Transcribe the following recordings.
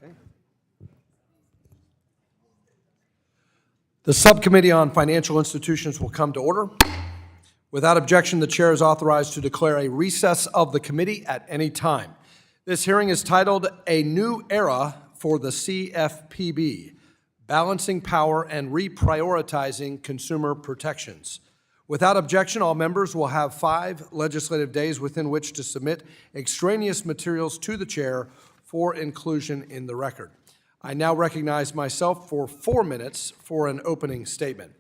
Okay. The Subcommittee on Financial Institutions will come to order. Without objection, the chair is authorized to declare a recess of the committee at any time. This hearing is titled A New Era for the CFPB, Balancing Power and Reprioritizing Consumer Protections. Without objection, all members will have 5 legislative days within which to submit extraneous materials to the chair for inclusion in the record. I now recognize myself for 4 minutes for an opening statement.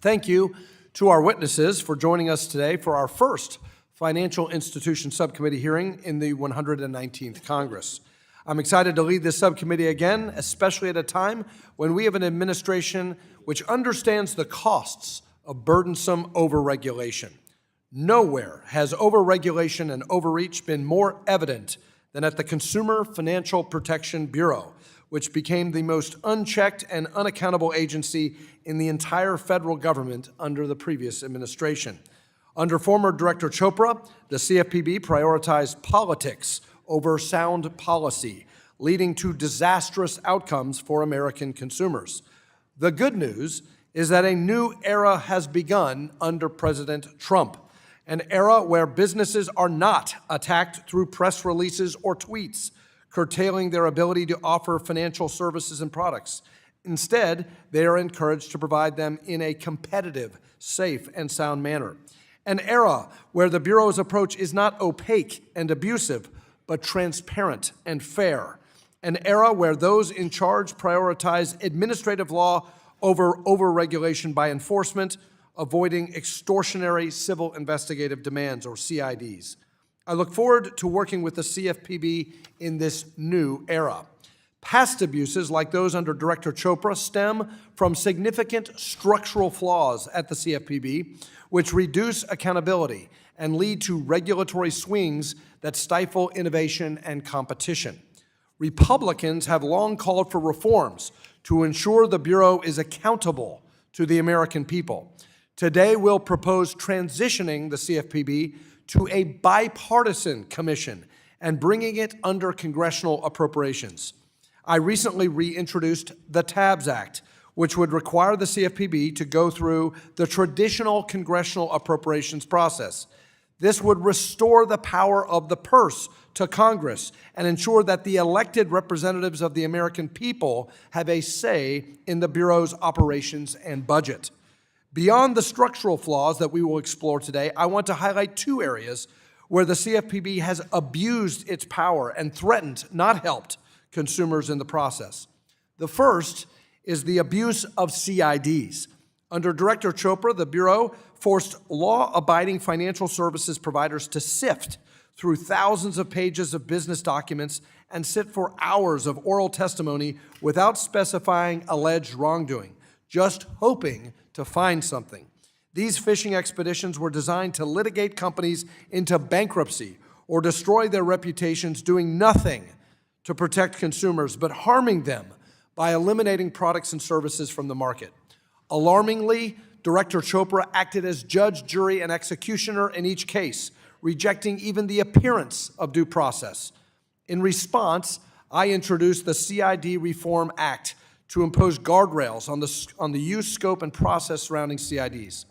Thank you to our witnesses for joining us today for our first Financial Institution Subcommittee hearing in the 119th Congress. I'm excited to lead this subcommittee again, especially at a time when we have an administration which understands the costs of burdensome overregulation. Nowhere has overregulation and overreach been more evident than at the Consumer Financial Protection Bureau, which became the most unchecked and unaccountable agency in the entire federal government under the previous administration. Under former Director Chopra, the CFPB prioritized politics over sound policy, leading to disastrous outcomes for American consumers. The good news is that a new era has begun under President Trump, an era where businesses are not attacked through press releases or tweets, curtailing their ability to offer financial services and products. Instead, they are encouraged to provide them in a competitive, safe, and sound manner. An era where the Bureau's approach is not opaque and abusive, but transparent and fair. An era where those in charge prioritize administrative law over overregulation by enforcement, avoiding extortionary civil investigative demands, or CIDs. I look forward to working with the CFPB in this new era. Past abuses like those under Director Chopra stem from significant structural flaws at the CFPB, which reduce accountability and lead to regulatory swings that stifle innovation and competition. Republicans have long called for reforms to ensure the Bureau is accountable to the American people. Today, we'll propose transitioning the CFPB to a bipartisan commission and bringing it under congressional appropriations. I recently reintroduced the TABS Act, which would require the CFPB to go through the traditional congressional appropriations process. This would restore the power of the purse to Congress and ensure that the elected representatives of the American people have a say in the Bureau's operations and budget. Beyond the structural flaws that we will explore today, I want to highlight 2 areas where the CFPB has abused its power and threatened, not helped, consumers in the process. The first is the abuse of CIDs. Under Director Chopra, the Bureau forced law-abiding financial services providers to sift through thousands of pages of business documents and sit for hours of oral testimony without specifying alleged wrongdoing, just hoping to find something. These fishing expeditions were designed to litigate companies into bankruptcy or destroy their reputations, doing nothing to protect consumers, but harming them by eliminating products and services from the market. Alarmingly, Director Chopra acted as judge, jury, and executioner in each case, rejecting even the appearance of due process. In response, I introduced the CID Reform Act to impose guardrails on the use, scope, and process surrounding CIDs.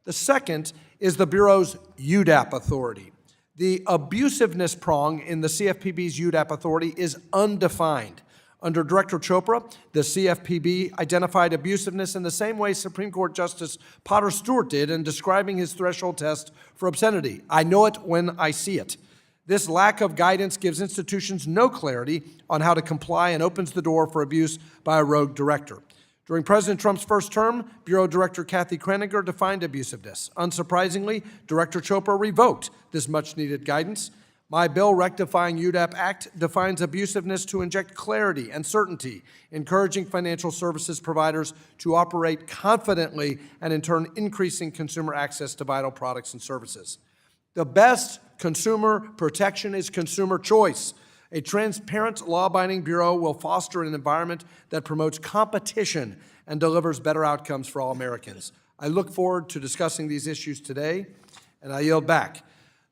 The second is the Bureau's UDAP authority. The abusiveness prong in the CFPB's UDAP authority is undefined. Under Director Chopra, the CFPB identified abusiveness in the same way Supreme Court Justice Potter Stewart did in describing his threshold test for obscenity. I know it when I see it. This lack of guidance gives institutions no clarity on how to comply and opens the door for abuse by a rogue director. During President Trump's first term, Bureau Director Kathy Kreninger defined abusiveness. Unsurprisingly, Director Chopra revoked this much-needed guidance. My bill rectifying UDAP Act defines abusiveness to inject clarity and certainty, encouraging financial services providers to operate confidently and in turn increasing consumer access to vital products and services. The best consumer protection is consumer choice. A transparent, law-abiding Bureau will foster an environment that promotes competition and delivers better outcomes for all Americans. I look forward to discussing these issues today, and I yield back.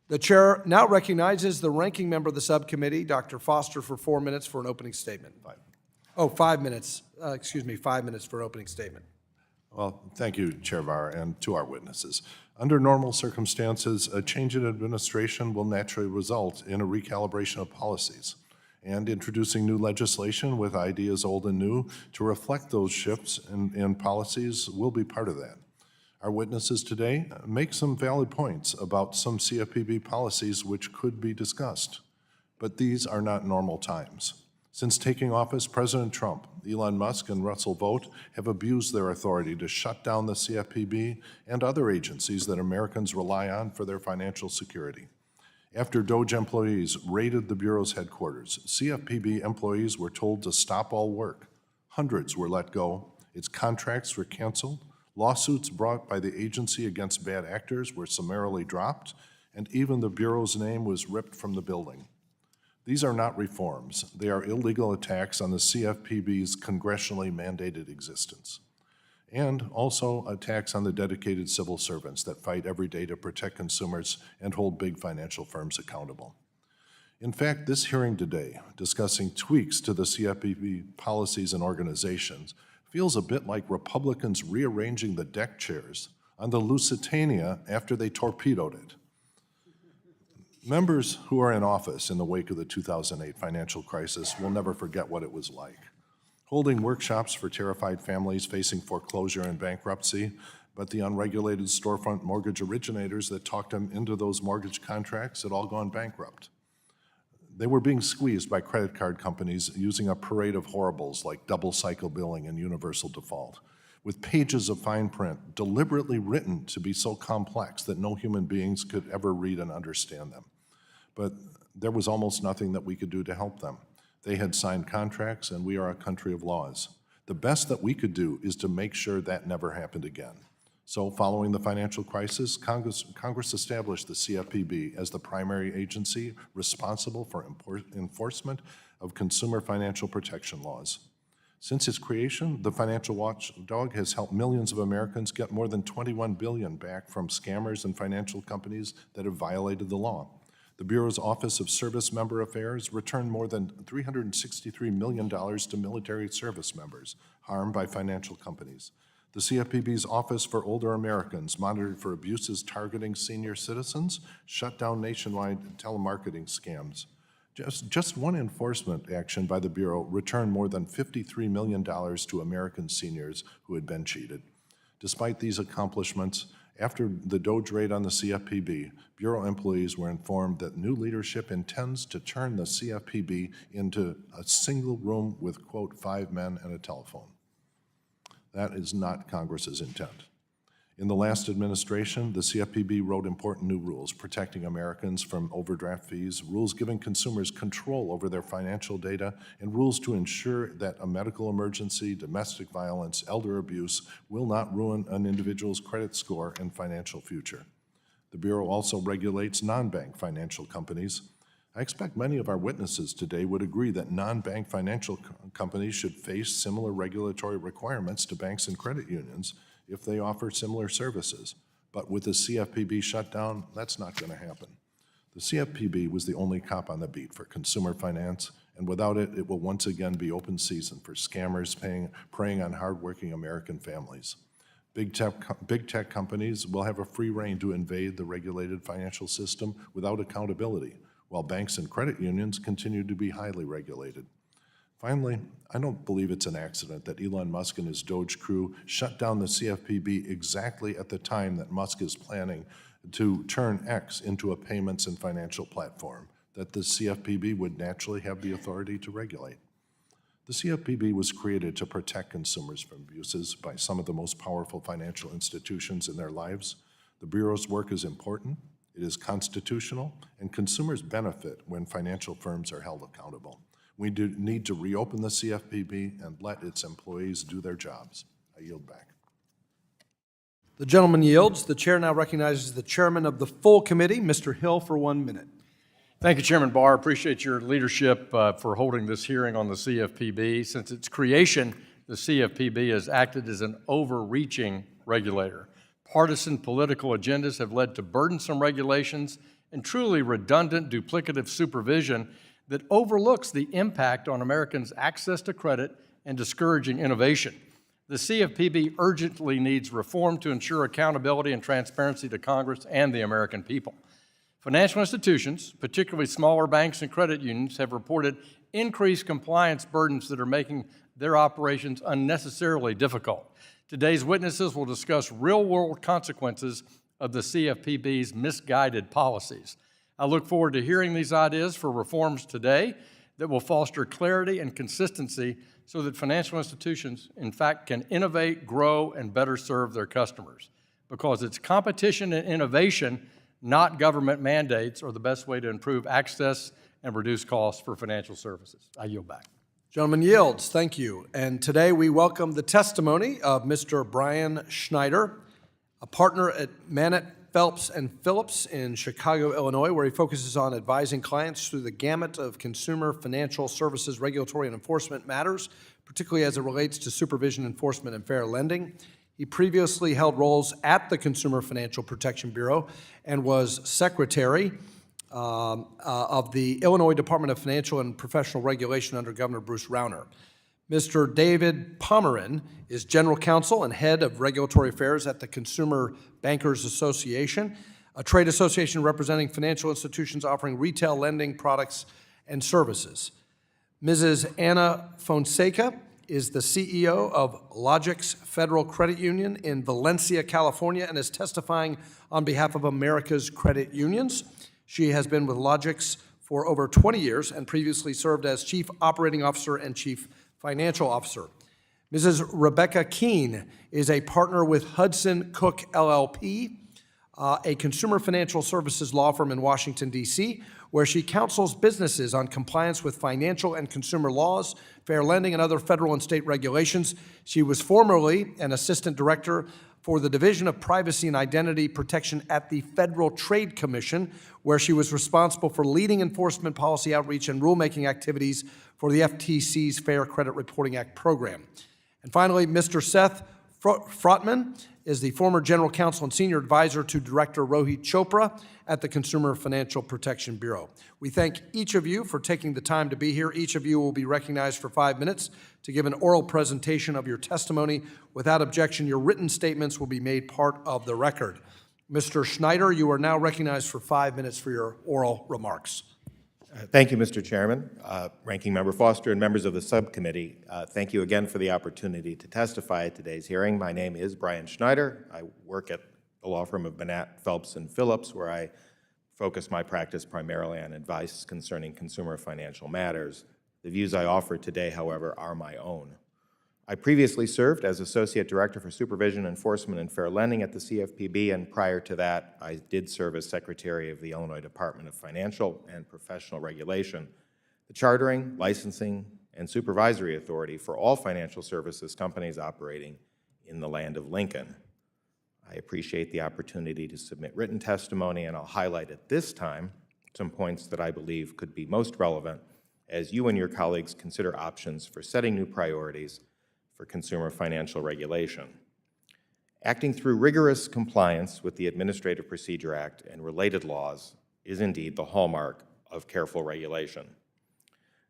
The chair now recognizes the ranking member of the subcommittee, Dr. Foster, for 4 minutes for an opening statement. 5 minutes. 5 minutes for opening statement. Well, thank you, Chair Barr, and to our witnesses. Under normal circumstances, a change in administration will naturally result in a recalibration of policies, and introducing new legislation with ideas old and new to reflect those shifts in policies will be part of that. Our witnesses today make some valid points about some CFPB policies which could be discussed, but these are not normal times. Since taking office, President Trump, Elon Musk, and Russell Vought have abused their authority to shut down the CFPB and other agencies that Americans rely on for their financial security. After DOJ employees raided the Bureau's headquarters, CFPB employees were told to stop all work. Hundreds were let go, its contracts were canceled, lawsuits brought by the agency against bad actors were summarily dropped, and even the Bureau's name was ripped from the building. These are not reforms. They are illegal attacks on the CFPB's congressionally mandated existence, and also attacks on the dedicated civil servants that fight every day to protect consumers and hold big financial firms accountable. In fact, this hearing today, discussing tweaks to the CFPB policies and organizations, feels a bit like Republicans rearranging the deck chairs on the Lusitania after they torpedoed it. Members who are in office in the wake of the 2008 financial crisis will never forget what it was like. Holding workshops for terrified families facing foreclosure and bankruptcy, but the unregulated storefront mortgage originators that talked them into those mortgage contracts had all gone bankrupt. They were being squeezed by credit card companies using a parade of horribles like double cycle billing and universal default, with pages of fine print deliberately written to be so complex that no human beings could ever read and understand them. But there was almost nothing that we could do to help them. They had signed contracts, and we are a country of laws. The best that we could do is to make sure that never happened again. So following the financial crisis, Congress established the CFPB as the primary agency responsible for enforcement of consumer financial protection laws. Since its creation, the financial watchdog has helped millions of Americans get more than $21 billion back from scammers and financial companies that have violated the law. The Bureau's Office of Service Member Affairs returned more than $363 million to military service members harmed by financial companies. The CFPB's Office for Older Americans monitored for abuses targeting senior citizens, shut down nationwide telemarketing scams. Just one enforcement action by the Bureau returned more than $53 million to American seniors who had been cheated. Despite these accomplishments, after the DOJ raid on the CFPB, Bureau employees were informed that new leadership intends to turn the CFPB into a single room with, quote, 5 men and a telephone. That is not Congress's intent. In the last administration, the CFPB wrote important new rules protecting Americans from overdraft fees, rules giving consumers control over their financial data, and rules to ensure that a medical emergency, domestic violence, elder abuse will not ruin an individual's credit score and financial future. The Bureau also regulates non-bank financial companies. I expect many of our witnesses today would agree that non-bank financial companies should face similar regulatory requirements to banks and credit unions if they offer similar services. But with the CFPB shutdown, that's not going to happen. The CFPB was the only cop on the beat for consumer finance, and without it, it will once again be open season for scammers preying on hardworking American families. Big tech companies will have a free rein to invade the regulated financial system without accountability, while banks and credit unions continue to be highly regulated. Finally, I don't believe it's an accident that Elon Musk and his DOJ crew shut down the CFPB exactly at the time that Musk is planning to turn X into a payments and financial platform that the CFPB would naturally have the authority to regulate. The CFPB was created to protect consumers from abuses by some of the most powerful financial institutions in their lives. The Bureau's work is important, it is constitutional, and consumers benefit when financial firms are held accountable. We need to reopen the CFPB and let its employees do their jobs. I yield back. The gentleman yields. The chair now recognizes the chairman of the full committee, Mr. Hill, for 1 minute. Thank you, Chairman Barr. Appreciate your leadership for holding this hearing on the CFPB. Since its creation, the CFPB has acted as an overreaching regulator. Partisan political agendas have led to burdensome regulations and truly redundant, duplicative supervision that overlooks the impact on Americans' access to credit and discouraging innovation. The CFPB urgently needs reform to ensure accountability and transparency to Congress and the American people. Financial institutions, particularly smaller banks and credit unions, have reported increased compliance burdens that are making their operations unnecessarily difficult. Today's witnesses will discuss real-world consequences of the CFPB's misguided policies. I look forward to hearing these ideas for reforms today that will foster clarity and consistency so that financial institutions, in fact, can innovate, grow, and better serve their customers. Because it's competition and innovation, not government mandates, are the best way to improve access and reduce costs for financial services. I yield back. Gentleman yields. Thank you. And today we welcome the testimony of Mr. Bryan Schneider, a partner at Manatt, Phelps, and Phillips in Chicago, Illinois, where he focuses on advising clients through the gamut of consumer financial services, regulatory, and enforcement matters, particularly as it relates to supervision, enforcement, and fair lending. He previously held roles at the Consumer Financial Protection Bureau and was secretary of the Illinois Department of Financial and Professional Regulation under Governor Bruce Rauner. Mr. David Pommerehn is General Counsel and Head of Regulatory Affairs at the Consumer Bankers Association, a trade association representing financial institutions offering retail lending products and services. Mrs. Anna Fonseca is the CEO of Logix Federal Credit Union in Valencia, California, and is testifying on behalf of America's Credit Unions. She has been with Logix for over 20 years and previously served as Chief Operating Officer and Chief Financial Officer. Mrs. Rebecca Kuehn is a partner with Hudson Cook LLP, a consumer financial services law firm in Washington, D.C., where she counsels businesses on compliance with financial and consumer laws, fair lending, and other federal and state regulations. She was formerly an assistant director for the Division of Privacy and Identity Protection at the Federal Trade Commission, where she was responsible for leading enforcement policy outreach and rulemaking activities for the FTC's Fair Credit Reporting Act program. And finally, Mr. Seth Frotman is the former General Counsel and Senior Advisor to Director Rohit Chopra at the Consumer Financial Protection Bureau. We thank each of you for taking the time to be here. Each of you will be recognized for 5 minutes to give an oral presentation of your testimony. Without objection, your written statements will be made part of the record. Mr. Schneider, you are now recognized for 5 minutes for your oral remarks. Thank you, Mr. Chairman, Ranking Member Foster, and members of the subcommittee. Thank you again for the opportunity to testify at today's hearing. My name is Bryan Schneider. I work at the law firm of Manatt, Phelps, and Phillips, where I focus my practice primarily on advice concerning consumer financial matters. The views I offer today, however, are my own. I previously served as Associate Director for Supervision, Enforcement, and Fair Lending at the CFPB, and prior to that, I did serve as Secretary of the Illinois Department of Financial and Professional Regulation, the chartering, licensing, and supervisory authority for all financial services companies operating in the land of Lincoln. I appreciate the opportunity to submit written testimony, and I'll highlight at this time some points that I believe could be most relevant as you and your colleagues consider options for setting new priorities for consumer financial regulation. Acting through rigorous compliance with the Administrative Procedure Act and related laws is indeed the hallmark of careful regulation.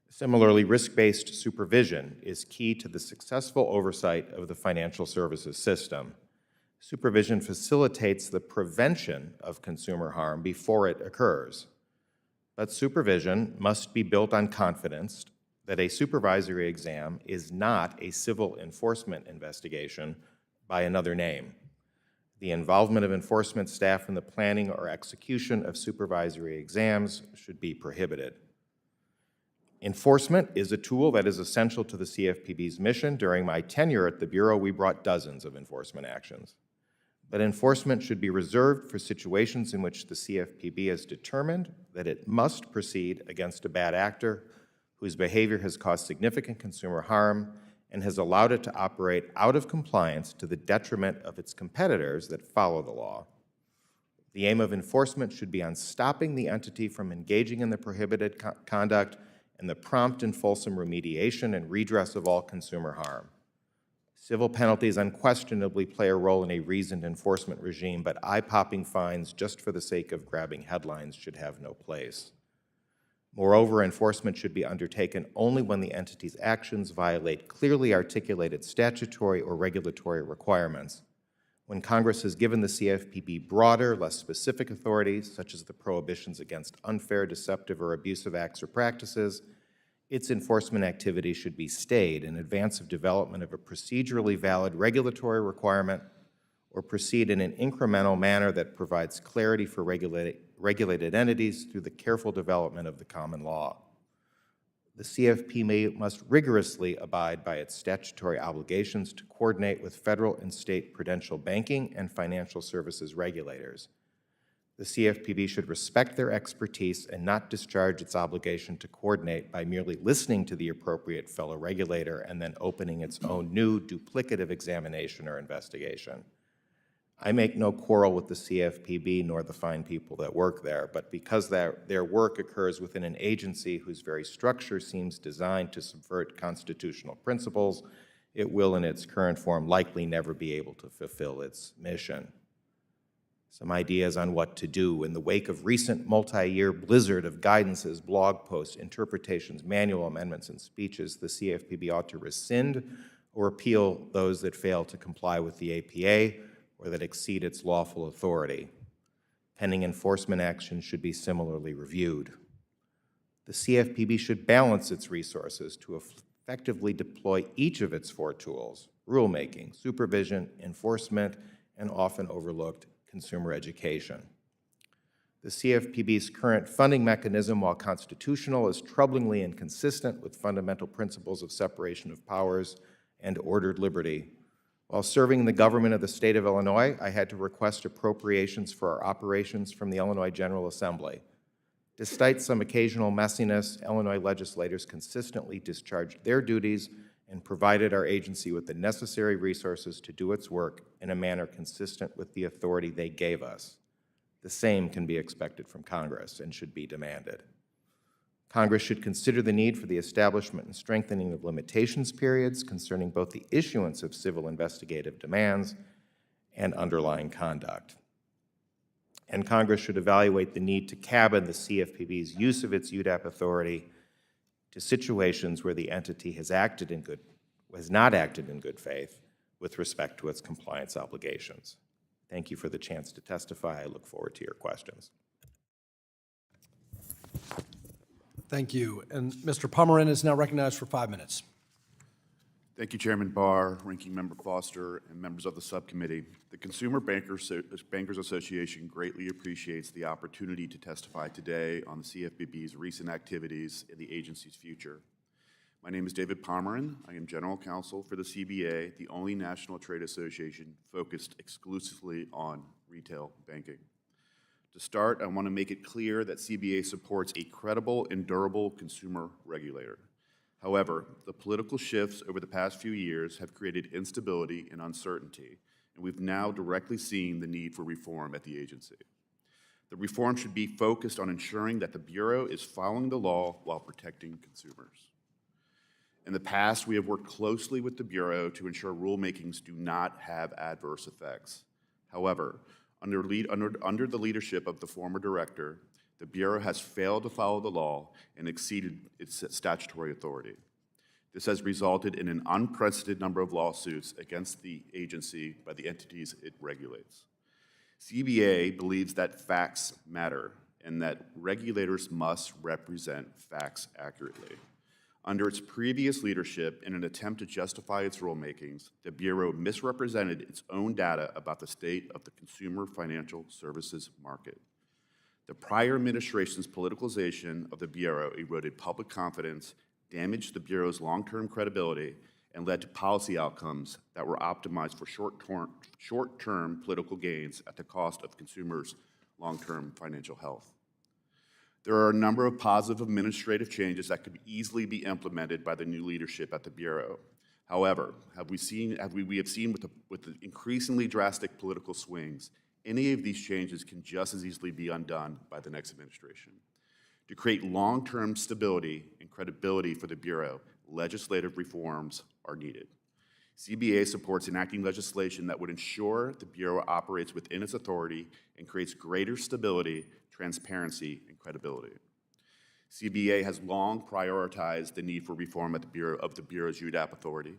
Similarly, risk-based supervision is key to the successful oversight of the financial services system. Supervision facilitates the prevention of consumer harm before it occurs. But supervision must be built on confidence that a supervisory exam is not a civil enforcement investigation by another name. The involvement of enforcement staff in the planning or execution of supervisory exams should be prohibited. Enforcement is a tool that is essential to the CFPB's mission. During my tenure at the Bureau, we brought dozens of enforcement actions. But enforcement should be reserved for situations in which the CFPB has determined that it must proceed against a bad actor whose behavior has caused significant consumer harm and has allowed it to operate out of compliance to the detriment of its competitors that follow the law. The aim of enforcement should be on stopping the entity from engaging in the prohibited conduct and the prompt and fulsome remediation and redress of all consumer harm. Civil penalties unquestionably play a role in a reasoned enforcement regime, but eye-popping fines just for the sake of grabbing headlines should have no place. Moreover, enforcement should be undertaken only when the entity's actions violate clearly articulated statutory or regulatory requirements. When Congress has given the CFPB broader, less specific authorities, such as the prohibitions against unfair, deceptive, or abusive acts or practices, its enforcement activity should be stayed in advance of development of a procedurally valid regulatory requirement or proceed in an incremental manner that provides clarity for regulated entities through the careful development of the common law. The CFPB must rigorously abide by its statutory obligations to coordinate with federal and state prudential banking and financial services regulators. The CFPB should respect their expertise and not discharge its obligation to coordinate by merely listening to the appropriate fellow regulator and then opening its own new duplicative examination or investigation. I make no quarrel with the CFPB nor the fine people that work there, but because their work occurs within an agency whose very structure seems designed to subvert constitutional principles, it will in its current form likely never be able to fulfill its mission. Some ideas on what to do. In the wake of recent multi-year blizzard of guidances, blog posts, interpretations, manual amendments, and speeches, the CFPB ought to rescind or repeal those that fail to comply with the APA or that exceed its lawful authority. Pending enforcement action should be similarly reviewed. The CFPB should balance its resources to effectively deploy each of its four tools: rulemaking, supervision, enforcement, and often overlooked consumer education. The CFPB's current funding mechanism, while constitutional, is troublingly inconsistent with fundamental principles of separation of powers and ordered liberty. While serving the government of the state of Illinois, I had to request appropriations for our operations from the Illinois General Assembly. Despite some occasional messiness, Illinois legislators consistently discharged their duties and provided our agency with the necessary resources to do its work in a manner consistent with the authority they gave us. The same can be expected from Congress and should be demanded. Congress should consider the need for the establishment and strengthening of limitations periods concerning both the issuance of civil investigative demands and underlying conduct. And Congress should evaluate the need to cabin the CFPB's use of its UDAP authority to situations where the entity has not acted in good faith with respect to its compliance obligations. Thank you for the chance to testify. I look forward to your questions. Thank you. And Mr. Pommerehn is now recognized for 5 minutes. Thank you, Chairman Barr, Ranking Member Foster, and members of the subcommittee. The Consumer Bankers Association greatly appreciates the opportunity to testify today on the CFPB's recent activities and the agency's future. My name is David Pommerehn. I am General Counsel for the CBA, the only national trade association focused exclusively on retail banking. To start, I want to make it clear that CBA supports a credible and durable consumer regulator. However, the political shifts over the past few years have created instability and uncertainty, and we've now directly seen the need for reform at the agency. The reform should be focused on ensuring that the Bureau is following the law while protecting consumers. In the past, we have worked closely with the Bureau to ensure rulemakings do not have adverse effects. However, under the leadership of the former director, the Bureau has failed to follow the law and exceeded its statutory authority. This has resulted in an unprecedented number of lawsuits against the agency by the entities it regulates. CBA believes that facts matter and that regulators must represent facts accurately. Under its previous leadership, in an attempt to justify its rulemakings, the Bureau misrepresented its own data about the state of the consumer financial services market. The prior administration's politicalization of the Bureau eroded public confidence, damaged the Bureau's long-term credibility, and led to policy outcomes that were optimized for short-term political gains at the cost of consumers' long-term financial health. There are a number of positive administrative changes that could easily be implemented by the new leadership at the Bureau. However, we have seen with the increasingly drastic political swings, any of these changes can just as easily be undone by the next administration. To create long-term stability and credibility for the Bureau, legislative reforms are needed. CBA supports enacting legislation that would ensure the Bureau operates within its authority and creates greater stability, transparency, and credibility. CBA has long prioritized the need for reform at the Bureau's UDAP authority,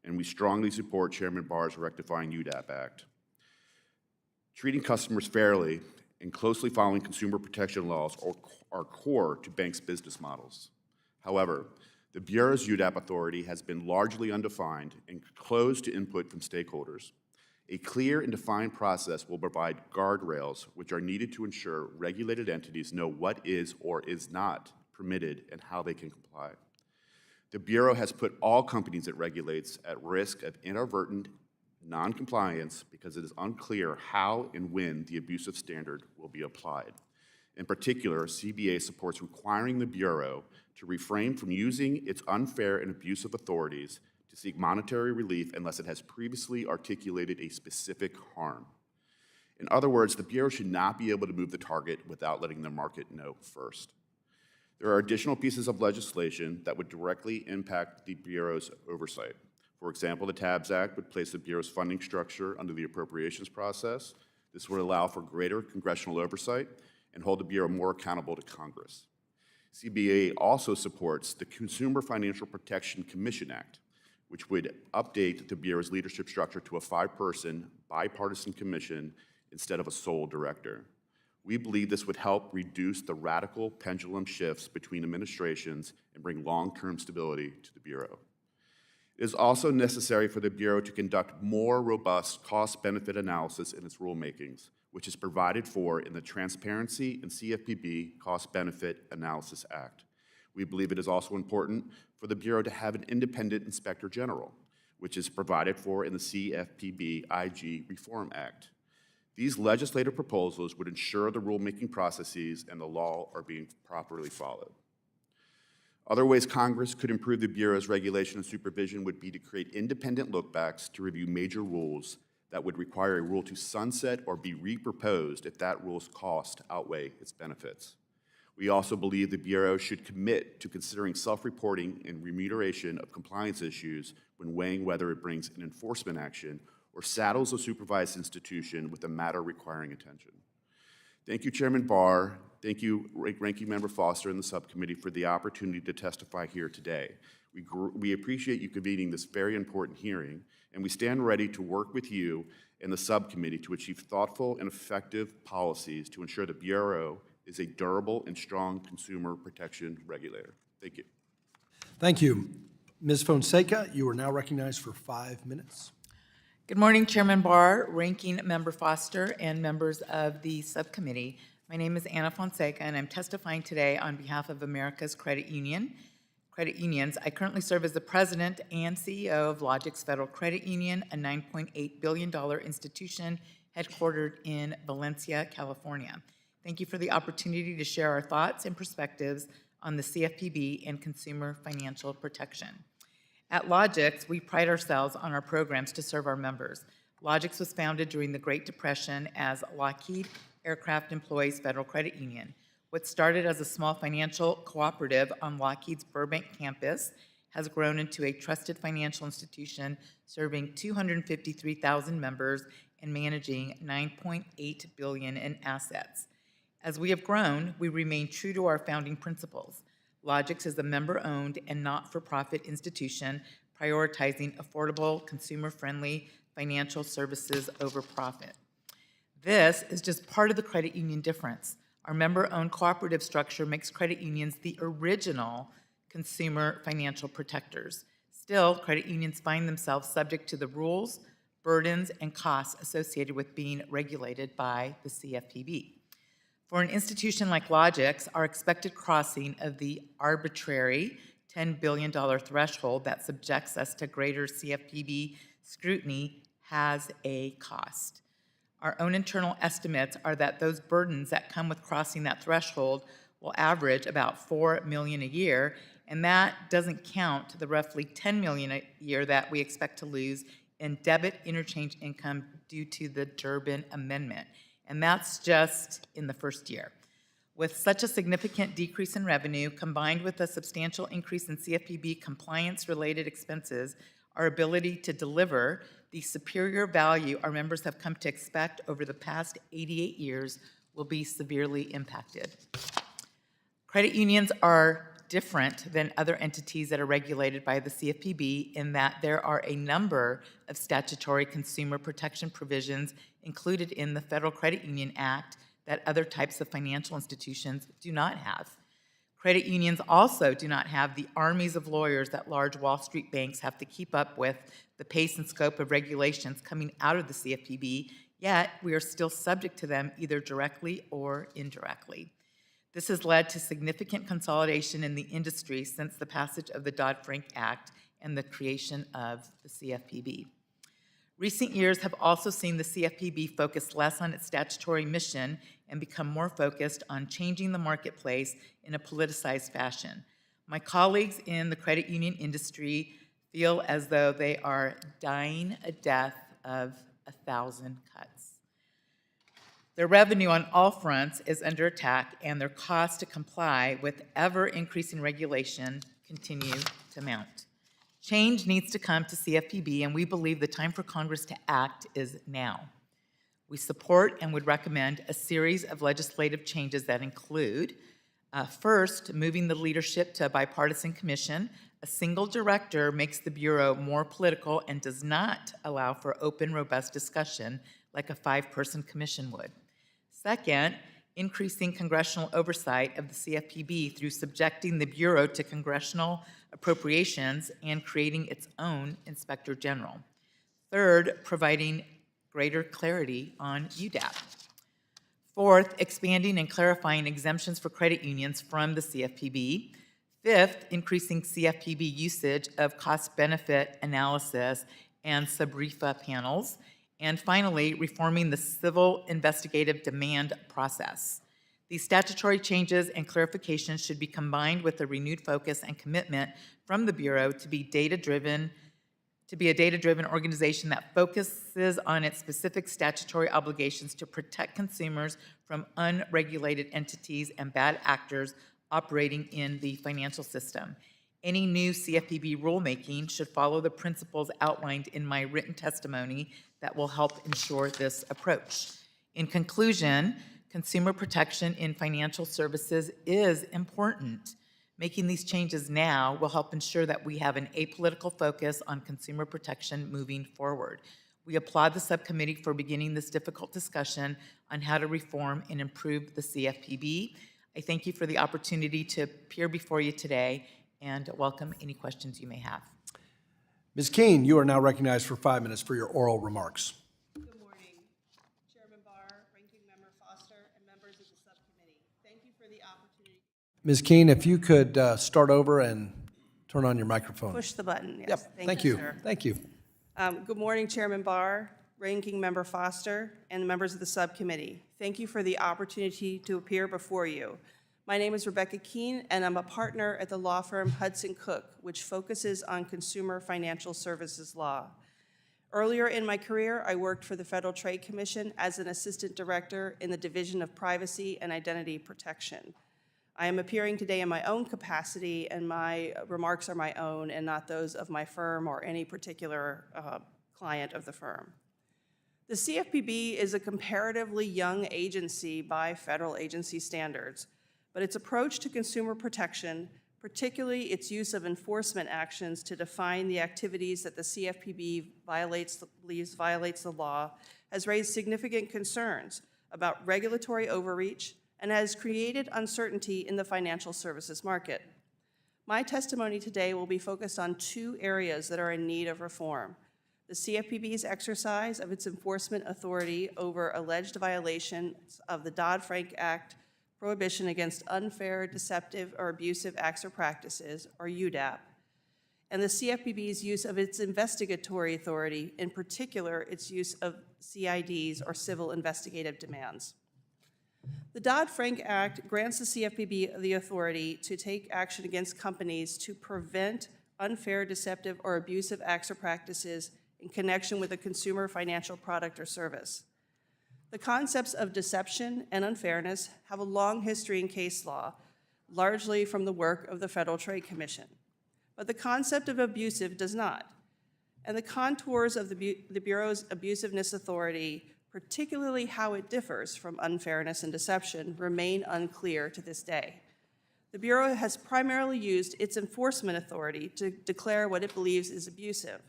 and we strongly support Chairman Barr's Rectifying UDAP Act. Treating customers fairly and closely following consumer protection laws are core to banks' business models. However, the Bureau's UDAP authority has been largely undefined and closed to input from stakeholders. A clear and defined process will provide guardrails which are needed to ensure regulated entities know what is or is not permitted and how they can comply. The Bureau has put all companies it regulates at risk of inadvertent noncompliance because it is unclear how and when the abusive standard will be applied. In particular, CBA supports requiring the Bureau to refrain from using its unfair and abusive authorities to seek monetary relief unless it has previously articulated a specific harm. In other words, the Bureau should not be able to move the target without letting the market know first. There are additional pieces of legislation that would directly impact the Bureau's oversight. For example, the TABS Act would place the Bureau's funding structure under the appropriations process. This would allow for greater congressional oversight and hold the Bureau more accountable to Congress. CBA also supports the Consumer Financial Protection Commission Act, which would update the Bureau's leadership structure to a 5-person bipartisan commission instead of a sole director. We believe this would help reduce the radical pendulum shifts between administrations and bring long-term stability to the Bureau. It is also necessary for the Bureau to conduct more robust cost-benefit analysis in its rulemakings, which is provided for in the Transparency and CFPB Cost-Benefit Analysis Act. We believe it is also important for the Bureau to have an independent inspector general, which is provided for in the CFPB IG Reform Act. These legislative proposals would ensure the rulemaking processes and the law are being properly followed. Other ways Congress could improve the Bureau's regulation and supervision would be to create independent lookbacks to review major rules that would require a rule to sunset or be reproposed if that rule's cost outweigh its benefits. We also believe the Bureau should commit to considering self-reporting and remuneration of compliance issues when weighing whether it brings an enforcement action or saddles a supervised institution with a matter requiring attention. Thank you, Chairman Barr. Thank you, Ranking Member Foster and the subcommittee for the opportunity to testify here today. We appreciate you convening this very important hearing, and we stand ready to work with you and the subcommittee to achieve thoughtful and effective policies to ensure the Bureau is a durable and strong consumer protection regulator. Thank you. Thank you. Ms. Fonseca, you are now recognized for 5 minutes. Good morning, Chairman Barr, Ranking Member Foster, and members of the subcommittee. My name is Anna Fonseca, and I'm testifying today on behalf of America's credit unions. I currently serve as the president and CEO of Logix Federal Credit Union, a $9.8 billion institution headquartered in Valencia, California. Thank you for the opportunity to share our thoughts and perspectives on the CFPB and consumer financial protection. At Logix, we pride ourselves on our programs to serve our members. Logix was founded during the Great Depression as Lockheed Aircraft Employees Federal Credit Union. What started as a small financial cooperative on Lockheed's Burbank campus has grown into a trusted financial institution serving 253,000 members and managing $9.8 billion in assets. As we have grown, we remain true to our founding principles. Logix is a member-owned and not-for-profit institution prioritizing affordable, consumer-friendly financial services over profit. This is just part of the credit union difference. Our member-owned cooperative structure makes credit unions the original consumer financial protectors. Still, credit unions find themselves subject to the rules, burdens, and costs associated with being regulated by the CFPB. For an institution like Logix, our expected crossing of the arbitrary $10 billion threshold that subjects us to greater CFPB scrutiny has a cost. Our own internal estimates are that those burdens that come with crossing that threshold will average about $4 million a year, and that doesn't count the roughly $10 million a year that we expect to lose in debit interchange income due to the Durbin Amendment. And that's just in the first year. With such a significant decrease in revenue, combined with a substantial increase in CFPB compliance-related expenses, our ability to deliver the superior value our members have come to expect over the past 88 years will be severely impacted. Credit unions are different than other entities that are regulated by the CFPB in that there are a number of statutory consumer protection provisions included in the Federal Credit Union Act that other types of financial institutions do not have. Credit unions also do not have the armies of lawyers that large Wall Street banks have to keep up with the pace and scope of regulations coming out of the CFPB, yet we are still subject to them either directly or indirectly. This has led to significant consolidation in the industry since the passage of the Dodd-Frank Act and the creation of the CFPB. Recent years have also seen the CFPB focus less on its statutory mission and become more focused on changing the marketplace in a politicized fashion. My colleagues in the credit union industry feel as though they are dying a death of 1,000 cuts. Their revenue on all fronts is under attack, and their costs to comply with ever-increasing regulation continue to mount. Change needs to come to CFPB, and we believe the time for Congress to act is now. We support and would recommend a series of legislative changes that include, first, moving the leadership to a bipartisan commission. A single director makes the Bureau more political and does not allow for open, robust discussion like a 5-person commission would. Second, increasing congressional oversight of the CFPB through subjecting the Bureau to congressional appropriations and creating its own Inspector General. Third, providing greater clarity on UDAP. Fourth, expanding and clarifying exemptions for credit unions from the CFPB. Fifth, increasing CFPB usage of cost-benefit analysis and sub-REFA panels. And finally, reforming the civil investigative demand process. These statutory changes and clarifications should be combined with a renewed focus and commitment from the Bureau to be a data-driven organization that focuses on its specific statutory obligations to protect consumers from unregulated entities and bad actors operating in the financial system. Any new CFPB rulemaking should follow the principles outlined in my written testimony that will help ensure this approach. In conclusion, consumer protection in financial services is important. Making these changes now will help ensure that we have an apolitical focus on consumer protection moving forward. We applaud the subcommittee for beginning this difficult discussion on how to reform and improve the CFPB. I thank you for the opportunity to appear before you today and welcome any questions you may have. Ms. Kuehn, you are now recognized for 5 minutes for your oral remarks. Good morning, Chairman Barr, Ranking Member Foster, and members of the subcommittee. Thank you for the opportunity. Ms. Kuehn, if you could start over and turn on your microphone. Push the button, yes. Yep, thank you. Sir. Thank you. Good morning, Chairman Barr, Ranking Member Foster, and members of the subcommittee. Thank you for the opportunity to appear before you. My name is Rebecca Kuehn, and I'm a partner at the law firm Hudson, which focuses on consumer financial services law. Earlier in my career, I worked for the Federal Trade Commission as an assistant director in the Division of Privacy and Identity Protection. I am appearing today in my own capacity, and my remarks are my own and not those of my firm or any particular client of the firm. The CFPB is a comparatively young agency by federal agency standards, but its approach to consumer protection, particularly its use of enforcement actions to define the activities that the CFPB believes violates the law, has raised significant concerns about regulatory overreach and has created uncertainty in the financial services market. My testimony today will be focused on 2 areas that are in need of reform: the CFPB's exercise of its enforcement authority over alleged violations of the Dodd-Frank Act prohibition against unfair, deceptive, or abusive acts or practices, or UDAP, and the CFPB's use of its investigatory authority, in particular, its use of CIDs, or civil investigative demands. The Dodd-Frank Act grants the CFPB the authority to take action against companies to prevent unfair, deceptive, or abusive acts or practices in connection with a consumer financial product or service. The concepts of deception and unfairness have a long history in case law, largely from the work of the Federal Trade Commission. But the concept of abusive does not. and the contours of the Bureau's abusiveness authority, particularly how it differs from unfairness and deception, remain unclear to this day. The Bureau has primarily used its enforcement authority to declare what it believes is abusive,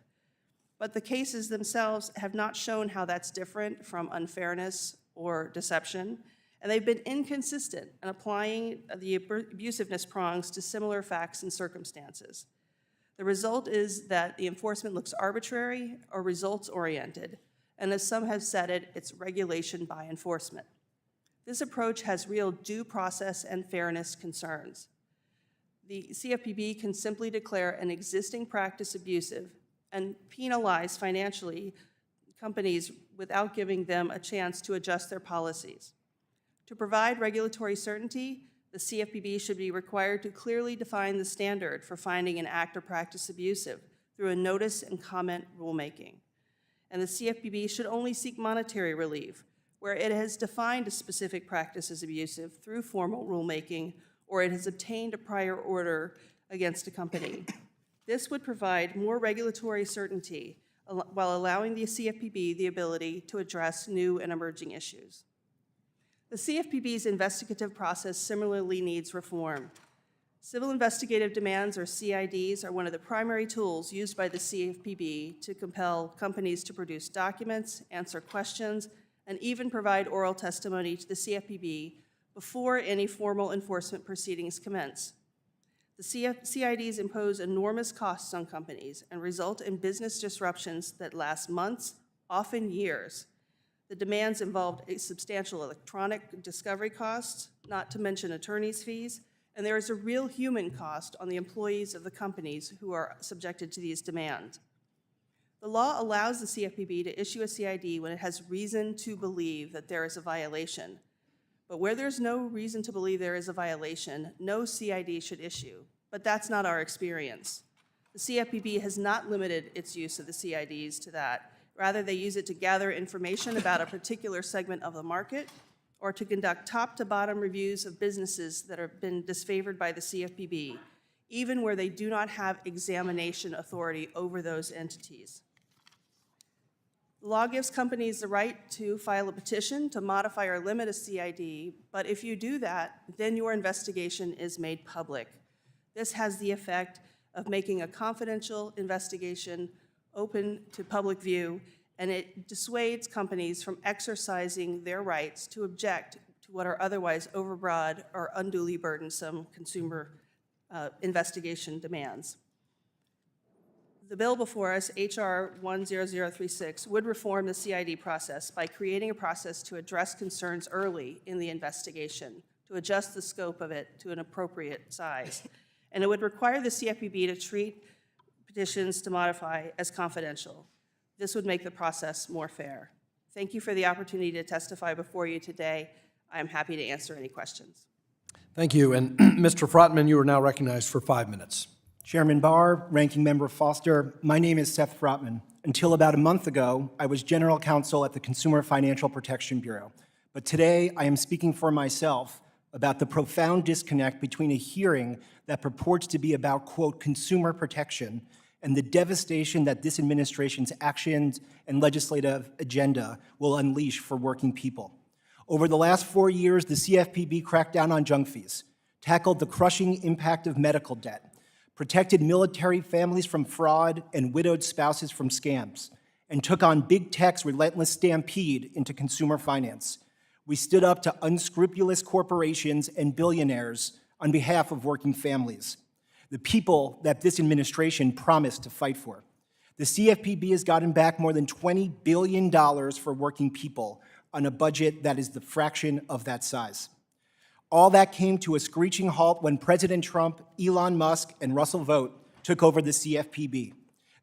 but the cases themselves have not shown how that's different from unfairness or deception, and they've been inconsistent in applying the abusiveness prongs to similar facts and circumstances. The result is that the enforcement looks arbitrary or results-oriented, and as some have said it, it's regulation by enforcement. This approach has real due process and fairness concerns. The CFPB can simply declare an existing practice abusive and penalize financially companies without giving them a chance to adjust their policies. To provide regulatory certainty, the CFPB should be required to clearly define the standard for finding an act or practice abusive through a notice and comment rulemaking. And the CFPB should only seek monetary relief where it has defined a specific practice as abusive through formal rulemaking or it has obtained a prior order against a company. This would provide more regulatory certainty while allowing the CFPB the ability to address new and emerging issues. The CFPB's investigative process similarly needs reform. Civil investigative demands, or CIDs, are one of the primary tools used by the CFPB to compel companies to produce documents, answer questions, and even provide oral testimony to the CFPB before any formal enforcement proceedings commence. The CIDs impose enormous costs on companies and result in business disruptions that last months, often years. The demands involved a substantial electronic discovery costs, not to mention attorney's fees, and there is a real human cost on the employees of the companies who are subjected to these demands. The law allows the CFPB to issue a CID when it has reason to believe that there is a violation. But where there's no reason to believe there is a violation, no CID should issue. But that's not our experience. The CFPB has not limited its use of the CIDs to that. Rather, they use it to gather information about a particular segment of the market or to conduct top-to-bottom reviews of businesses that have been disfavored by the CFPB, even where they do not have examination authority over those entities. The law gives companies the right to file a petition to modify or limit a CID, but if you do that, then your investigation is made public. This has the effect of making a confidential investigation open to public view, and it dissuades companies from exercising their rights to object to what are otherwise overbroad or unduly burdensome consumer investigation demands. The bill before us, H.R. 10036, would reform the CID process by creating a process to address concerns early in the investigation, to adjust the scope of it to an appropriate size. And it would require the CFPB to treat petitions to modify as confidential. This would make the process more fair. Thank you for the opportunity to testify before you today. I am happy to answer any questions. Thank you. And Mr. Frotman, you are now recognized for 5 minutes. Chairman Barr, Ranking Member Foster, my name is Seth Frotman. Until about a month ago, I was General Counsel at the Consumer Financial Protection Bureau. But today, I am speaking for myself about the profound disconnect between a hearing that purports to be about, quote, consumer protection and the devastation that this administration's actions and legislative agenda will unleash for working people. Over the last 4 years, the CFPB cracked down on junk fees, tackled the crushing impact of medical debt, protected military families from fraud and widowed spouses from scams, and took on big tech's relentless stampede into consumer finance. We stood up to unscrupulous corporations and billionaires on behalf of working families, the people that this administration promised to fight for. The CFPB has gotten back more than $20 billion for working people on a budget that is the fraction of that size. All that came to a screeching halt when President Trump, Elon Musk, and Russell Vought took over the CFPB.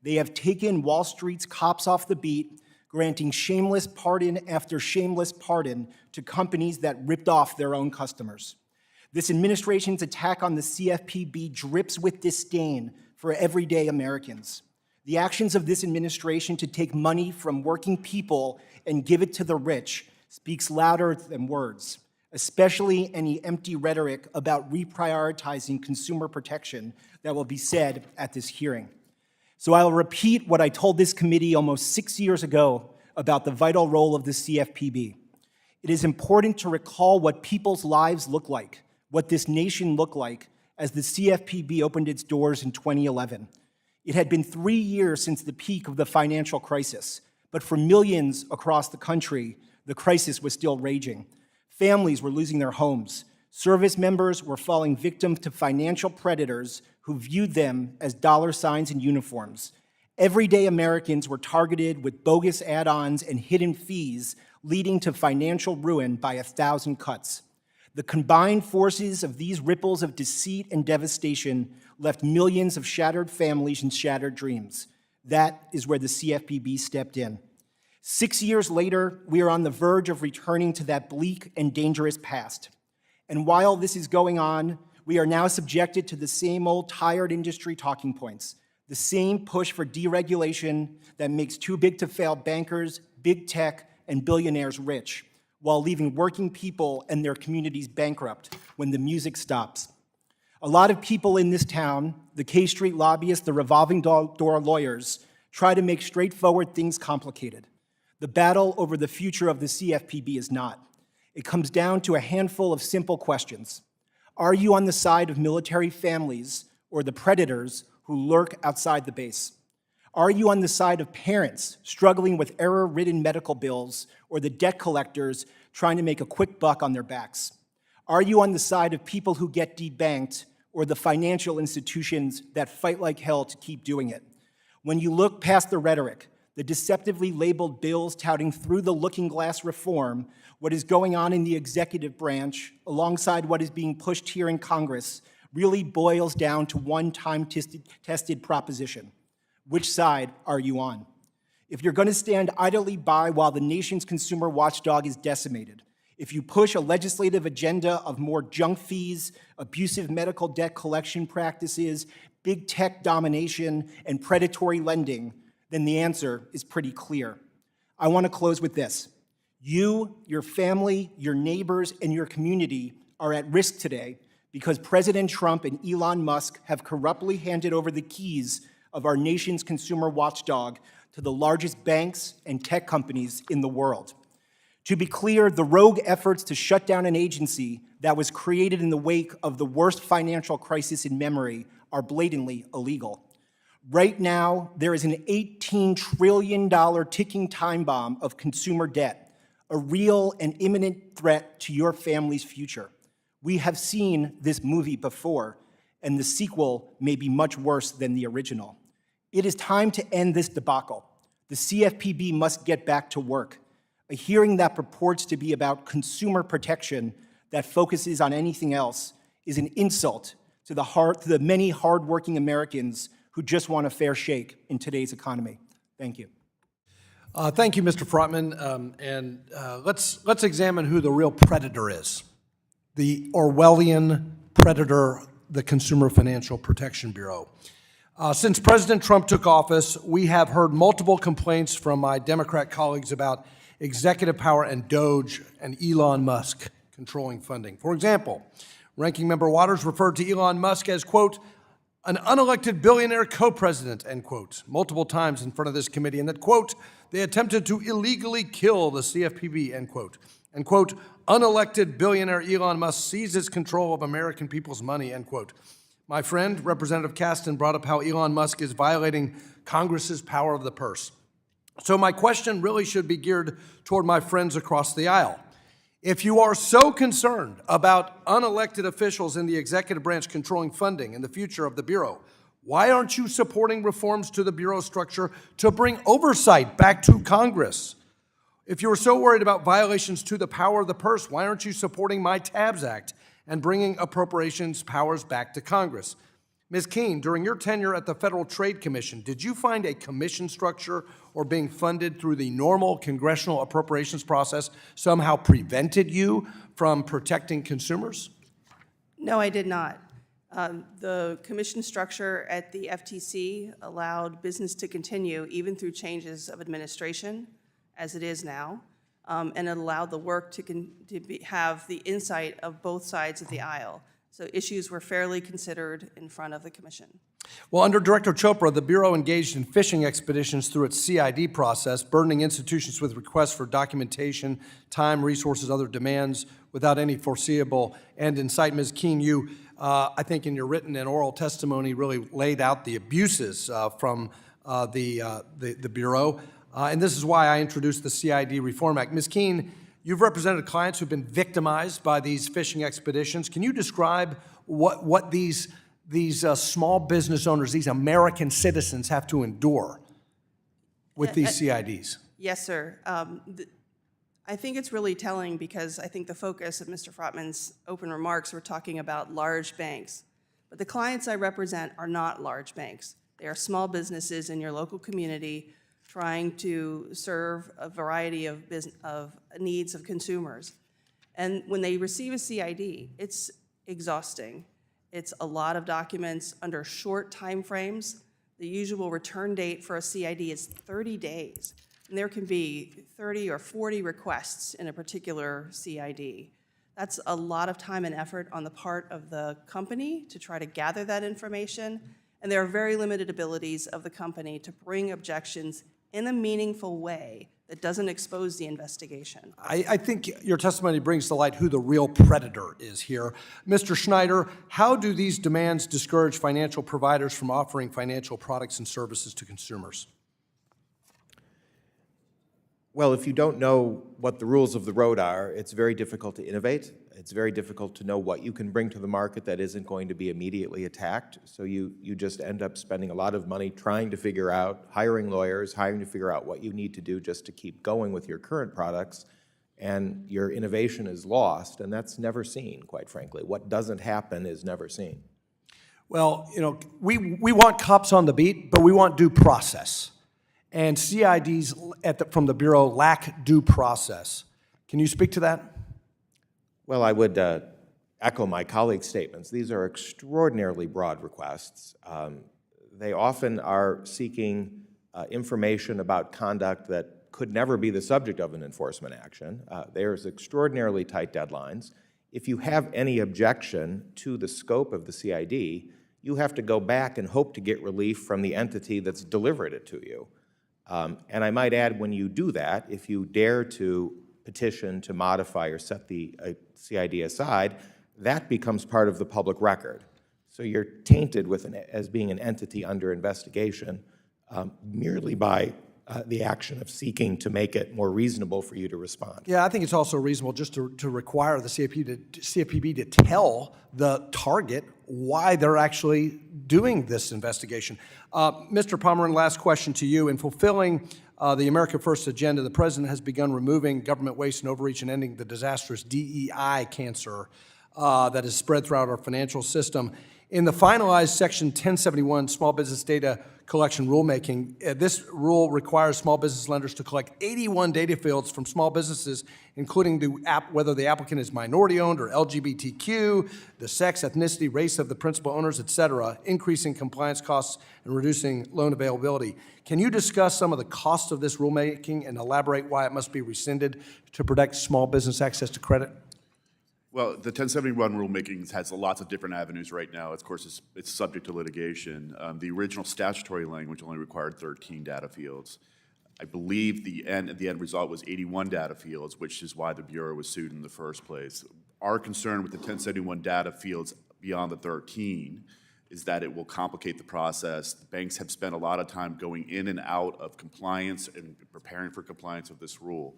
They have taken Wall Street's cops off the beat, granting shameless pardon after shameless pardon to companies that ripped off their own customers. This administration's attack on the CFPB drips with disdain for everyday Americans. The actions of this administration to take money from working people and give it to the rich speaks louder than words, especially any empty rhetoric about reprioritizing consumer protection that will be said at this hearing. So I'll repeat what I told this committee almost 6 years ago about the vital role of the CFPB. It is important to recall what people's lives look like, what this nation looked like as the CFPB opened its doors in 2011. It had been 3 years since the peak of the financial crisis, but for millions across the country, the crisis was still raging. Families were losing their homes. Service members were falling victim to financial predators who viewed them as dollar signs and uniforms. Everyday Americans were targeted with bogus add-ons and hidden fees, leading to financial ruin by 1,000 cuts. The combined forces of these ripples of deceit and devastation left millions of shattered families and shattered dreams. That is where the CFPB stepped in. 6 years later, we are on the verge of returning to that bleak and dangerous past. And while this is going on, we are now subjected to the same old tired industry talking points, the same push for deregulation that makes too-big-to-fail bankers, big tech, and billionaires rich, while leaving working people and their communities bankrupt when the music stops. A lot of people in this town, the K Street lobbyists, the revolving door lawyers, try to make straightforward things complicated. The battle over the future of the CFPB is not. It comes down to a handful of simple questions. Are you on the side of military families or the predators who lurk outside the base? Are you on the side of parents struggling with error-ridden medical bills or the debt collectors trying to make a quick buck on their backs? Are you on the side of people who get debanked or the financial institutions that fight like hell to keep doing it? When you look past the rhetoric, the deceptively labeled bills touting through the looking glass reform, what is going on in the executive branch, alongside what is being pushed here in Congress, really boils down to one time-tested proposition. Which side are you on? If you're going to stand idly by while the nation's consumer watchdog is decimated, if you push a legislative agenda of more junk fees, abusive medical debt collection practices, big tech domination, and predatory lending, then the answer is pretty clear. I want to close with this. You, your family, your neighbors, and your community are at risk today because President Trump and Elon Musk have corruptly handed over the keys of our nation's consumer watchdog to the largest banks and tech companies in the world. To be clear, the rogue efforts to shut down an agency that was created in the wake of the worst financial crisis in memory are blatantly illegal. Right now, there is an $18 trillion ticking time bomb of consumer debt, a real and imminent threat to your family's future. We have seen this movie before, and the sequel may be much worse than the original. It is time to end this debacle. The CFPB must get back to work. A hearing that purports to be about consumer protection that focuses on anything else is an insult to the many hardworking Americans who just want a fair shake in today's economy. Thank you. Thank you, Mr. Frotman. Let's examine who the real predator is. The Orwellian predator, the Consumer Financial Protection Bureau. Since President Trump took office, we have heard multiple complaints from my Democrat colleagues about executive power and DOGE and Elon Musk controlling funding. For example, Ranking Member Waters referred to Elon Musk as, quote, an unelected billionaire co-president, end quote, multiple times in front of this committee, and that, quote, they attempted to illegally kill the CFPB, end quote. And, quote, unelected billionaire Elon Musk seizes control of American people's money, end quote. My friend, Representative Kasten, brought up how Elon Musk is violating Congress's power of the purse. So my question really should be geared toward my friends across the aisle. If you are so concerned about unelected officials in the executive branch controlling funding and the future of the Bureau, why aren't you supporting reforms to the Bureau structure to bring oversight back to Congress? If you are so worried about violations to the power of the purse, why aren't you supporting my TABS Act and bringing appropriations powers back to Congress? Ms. Kuehn, during your tenure at the Federal Trade Commission, did you find a commission structure or being funded through the normal congressional appropriations process somehow prevented you from protecting consumers? No, I did not. The commission structure at the FTC allowed business to continue even through changes of administration, as it is now, and it allowed the work to have the insight of both sides of the aisle. So issues were fairly considered in front of the commission. Well, under Director Chopra, the Bureau engaged in phishing expeditions through its CID process, burdening institutions with requests for documentation, time, resources, other demands without any foreseeable end in sight. Ms. Kuehn, you, I think in your written and oral testimony, really laid out the abuses from the Bureau. And this is why I introduced the CID Reform Act. Ms. Kuehn, you've represented clients who've been victimized by these phishing expeditions. Can you describe what these small business owners, these American citizens, have to endure with these CIDs? Yes, sir. I think it's really telling because I think the focus of Mr. Frotman's open remarks were talking about large banks. But the clients I represent are not large banks. They are small businesses in your local community trying to serve a variety of needs of consumers. And when they receive a CID, it's exhausting. It's a lot of documents under short time frames. The usual return date for a CID is 30 days. And there can be 30 or 40 requests in a particular CID. That's a lot of time and effort on the part of the company to try to gather that information. And there are very limited abilities of the company to bring objections in a meaningful way that doesn't expose the investigation. I think your testimony brings to light who the real predator is here. Mr. Schneider, how do these demands discourage financial providers from offering financial products and services to consumers? Well, if you don't know what the rules of the road are, it's very difficult to innovate. It's very difficult to know what you can bring to the market that isn't going to be immediately attacked. So you just end up spending a lot of money trying to figure out, hiring lawyers, hiring to figure out what you need to do just to keep going with your current products, and your innovation is lost, and that's never seen, quite frankly. What doesn't happen is never seen. Well, you know, we want cops on the beat, but we want due process. And CIDs from the Bureau lack due process. Can you speak to that? Well, I would echo my colleagues' statements. These are extraordinarily broad requests. They often are seeking information about conduct that could never be the subject of an enforcement action. There's extraordinarily tight deadlines. If you have any objection to the scope of the CID, you have to go back and hope to get relief from the entity that's delivered it to you. And I might add, when you do that, if you dare to petition to modify or set the CID aside, that becomes part of the public record. So you're tainted with as being an entity under investigation merely by the action of seeking to make it more reasonable for you to respond. Yeah, I think it's also reasonable just to require the CFPB to tell the target why they're actually doing this investigation. Mr. Pommerehn, last question to you. In fulfilling the America First agenda, the President has begun removing government waste and overreach and ending the disastrous DEI cancer that is spread throughout our financial system. In the finalized Section 1071 Small Business Data Collection Rulemaking, this rule requires small business lenders to collect 81 data fields from small businesses, including whether the applicant is minority-owned or LGBTQ, the sex, ethnicity, race of the principal owners, et cetera, increasing compliance costs and reducing loan availability. Can you discuss some of the costs of this rulemaking and elaborate why it must be rescinded to protect small business access to credit? Well, the 1071 rulemaking has lots of different avenues right now. Of course, it's subject to litigation. The original statutory language only required 13 data fields. I believe the end result was 81 data fields, which is why the Bureau was sued in the first place. Our concern with the 1071 data fields beyond the 13 is that it will complicate the process. The banks have spent a lot of time going in and out of compliance and preparing for compliance of this rule.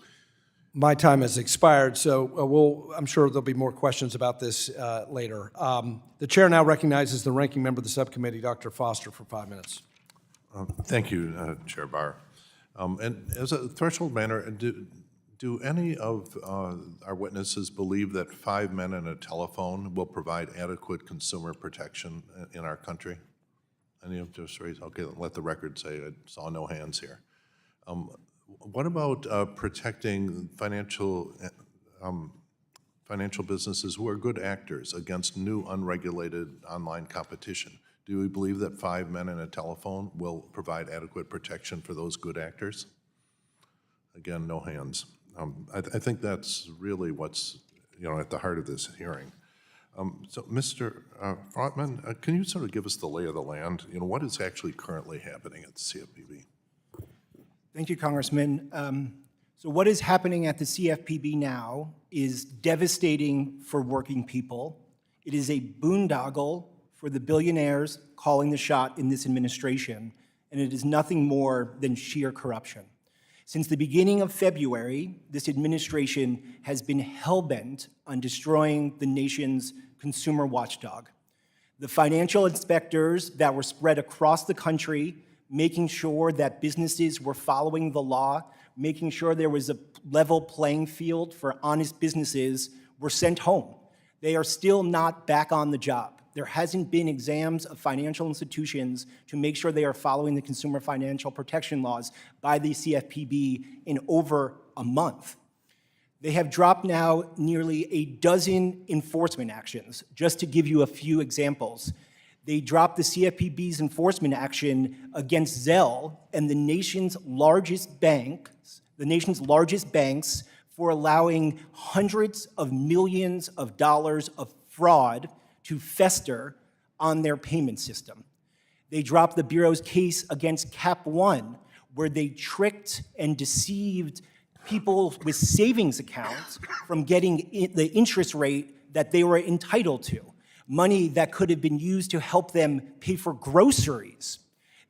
My time has expired, so I'm sure there'll be more questions about this later. The chair now recognizes the ranking member of the subcommittee, Dr. Foster, for 5 minutes. Thank you, Chair Barr. And as a threshold matter, do any of our witnesses believe that 5 men and a telephone will provide adequate consumer protection in our country? Any of those raised? Okay, let the record say I saw no hands here. What about protecting financial businesses who are good actors against new unregulated online competition? Do we believe that 5 men and a telephone will provide adequate protection for those good actors? Again, no hands. I think that's really what's at the heart of this hearing. So, Mr. Frotman, can you sort of give us the lay of the land? You know, what is actually currently happening at the CFPB? Thank you, Congressman. So what is happening at the CFPB now is devastating for working people. It is a boondoggle for the billionaires calling the shot in this administration, and it is nothing more than sheer corruption. Since the beginning of February, this administration has been hell-bent on destroying the nation's consumer watchdog. The financial inspectors that were spread across the country, making sure that businesses were following the law, making sure there was a level playing field for honest businesses, were sent home. They are still not back on the job. There hasn't been exams of financial institutions to make sure they are following the consumer financial protection laws by the CFPB in over a month. They have dropped now nearly a dozen enforcement actions. Just to give you a few examples, they dropped the CFPB's enforcement action against Zelle and the nation's largest banks for allowing hundreds of millions of dollars of fraud to fester on their payment system. They dropped the Bureau's case against Cap One, where they tricked and deceived people with savings accounts from getting the interest rate that they were entitled to, money that could have been used to help them pay for groceries.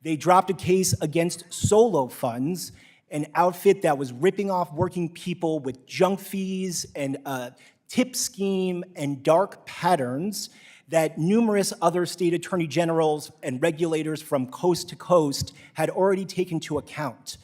They dropped a case against Solo Funds, an outfit that was ripping off working people with junk fees and a tip scheme and dark patterns that numerous other state attorney generals and regulators from coast to coast had already taken into account.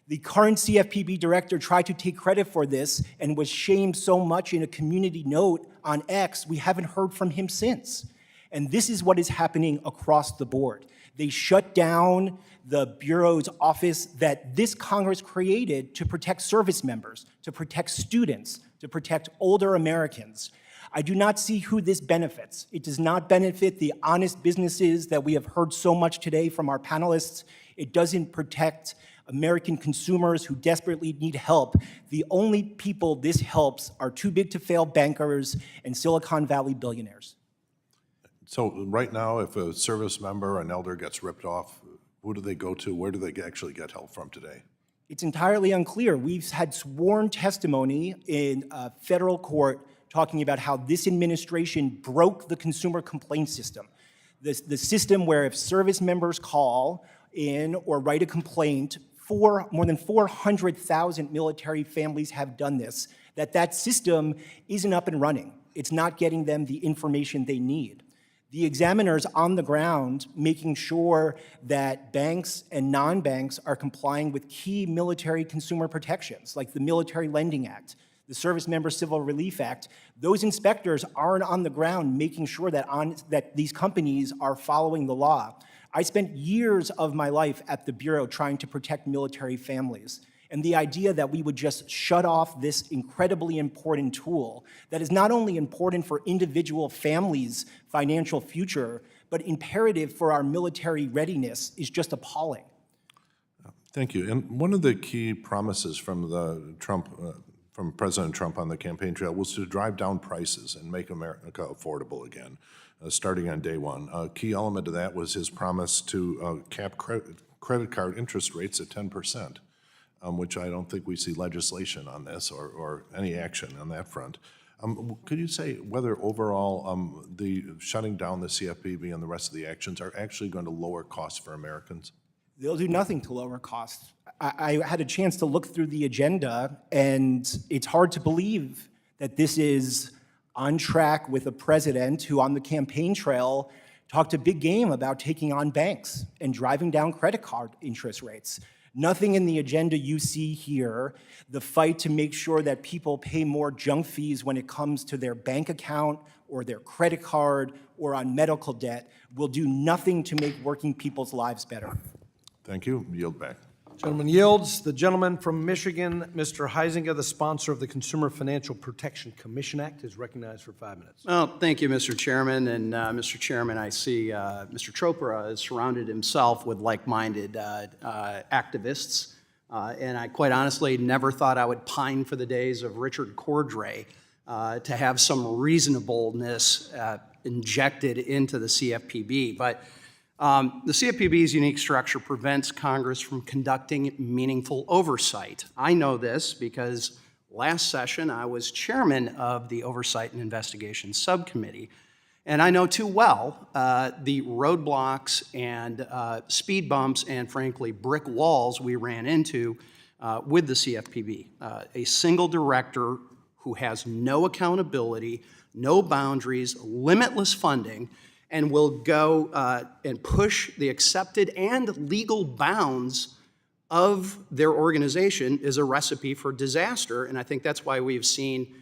The current CFPB director tried to take credit for this and was shamed so much in a community note on X, we haven't heard from him since. And this is what is happening across the board. They shut down the Bureau's office that this Congress created to protect service members, to protect students, to protect older Americans. I do not see who this benefits. It does not benefit the honest businesses that we have heard so much today from our panelists. It doesn't protect American consumers who desperately need help. The only people this helps are too big to fail bankers and Silicon Valley billionaires. So right now, if a service member or an elder gets ripped off, who do they go to? Where do they actually get help from today? It's entirely unclear. We've had sworn testimony in federal court talking about how this administration broke the consumer complaint system. The system where if service members call in or write a complaint, more than 400,000 military families have done this, that system isn't up and running. It's not getting them the information they need. The examiners on the ground making sure that banks and non-banks are complying with key military consumer protections, like the Military Lending Act, the Service Member Civil Relief Act. Those inspectors aren't on the ground making sure that these companies are following the law. I spent years of my life at the Bureau trying to protect military families. And the idea that we would just shut off this incredibly important tool that is not only important for individual families' financial future, but imperative for our military readiness is just appalling. Thank you. And one of the key promises from from President Trump on the campaign trail was to drive down prices and make America affordable again, starting on day one. A key element of that was his promise to cap credit card interest rates at 10%. Which I don't think we see legislation on this or any action on that front. Could you say whether overall the shutting down the CFPB and the rest of the actions are actually going to lower costs for Americans? They'll do nothing to lower costs. I had a chance to look through the agenda, and it's hard to believe that this is on track with a president who on the campaign trail talked a big game about taking on banks and driving down credit card interest rates. Nothing in the agenda you see here, the fight to make sure that people pay more junk fees when it comes to their bank account or their credit card or on medical debt, will do nothing to make working people's lives better. Thank you. Yield back. Gentleman yields. The gentleman from Michigan, Mr. Huizenga, the sponsor of the Consumer Financial Protection Commission Act, is recognized for 5 minutes. Well, thank you, Mr. Chairman. And Mr. Chairman, I see Mr. Chopra has surrounded himself with like-minded activists. And I quite honestly never thought I would pine for the days of Richard Cordray to have some reasonableness injected into the CFPB. But the CFPB's unique structure prevents Congress from conducting meaningful oversight. I know this because last session I was chairman of the Oversight and Investigation Subcommittee, and I know too well the roadblocks and speed bumps and, frankly, brick walls we ran into with the CFPB. A single director who has no accountability, no boundaries, limitless funding, and will go and push the accepted and legal bounds of their organization is a recipe for disaster. And I think that's why we've seen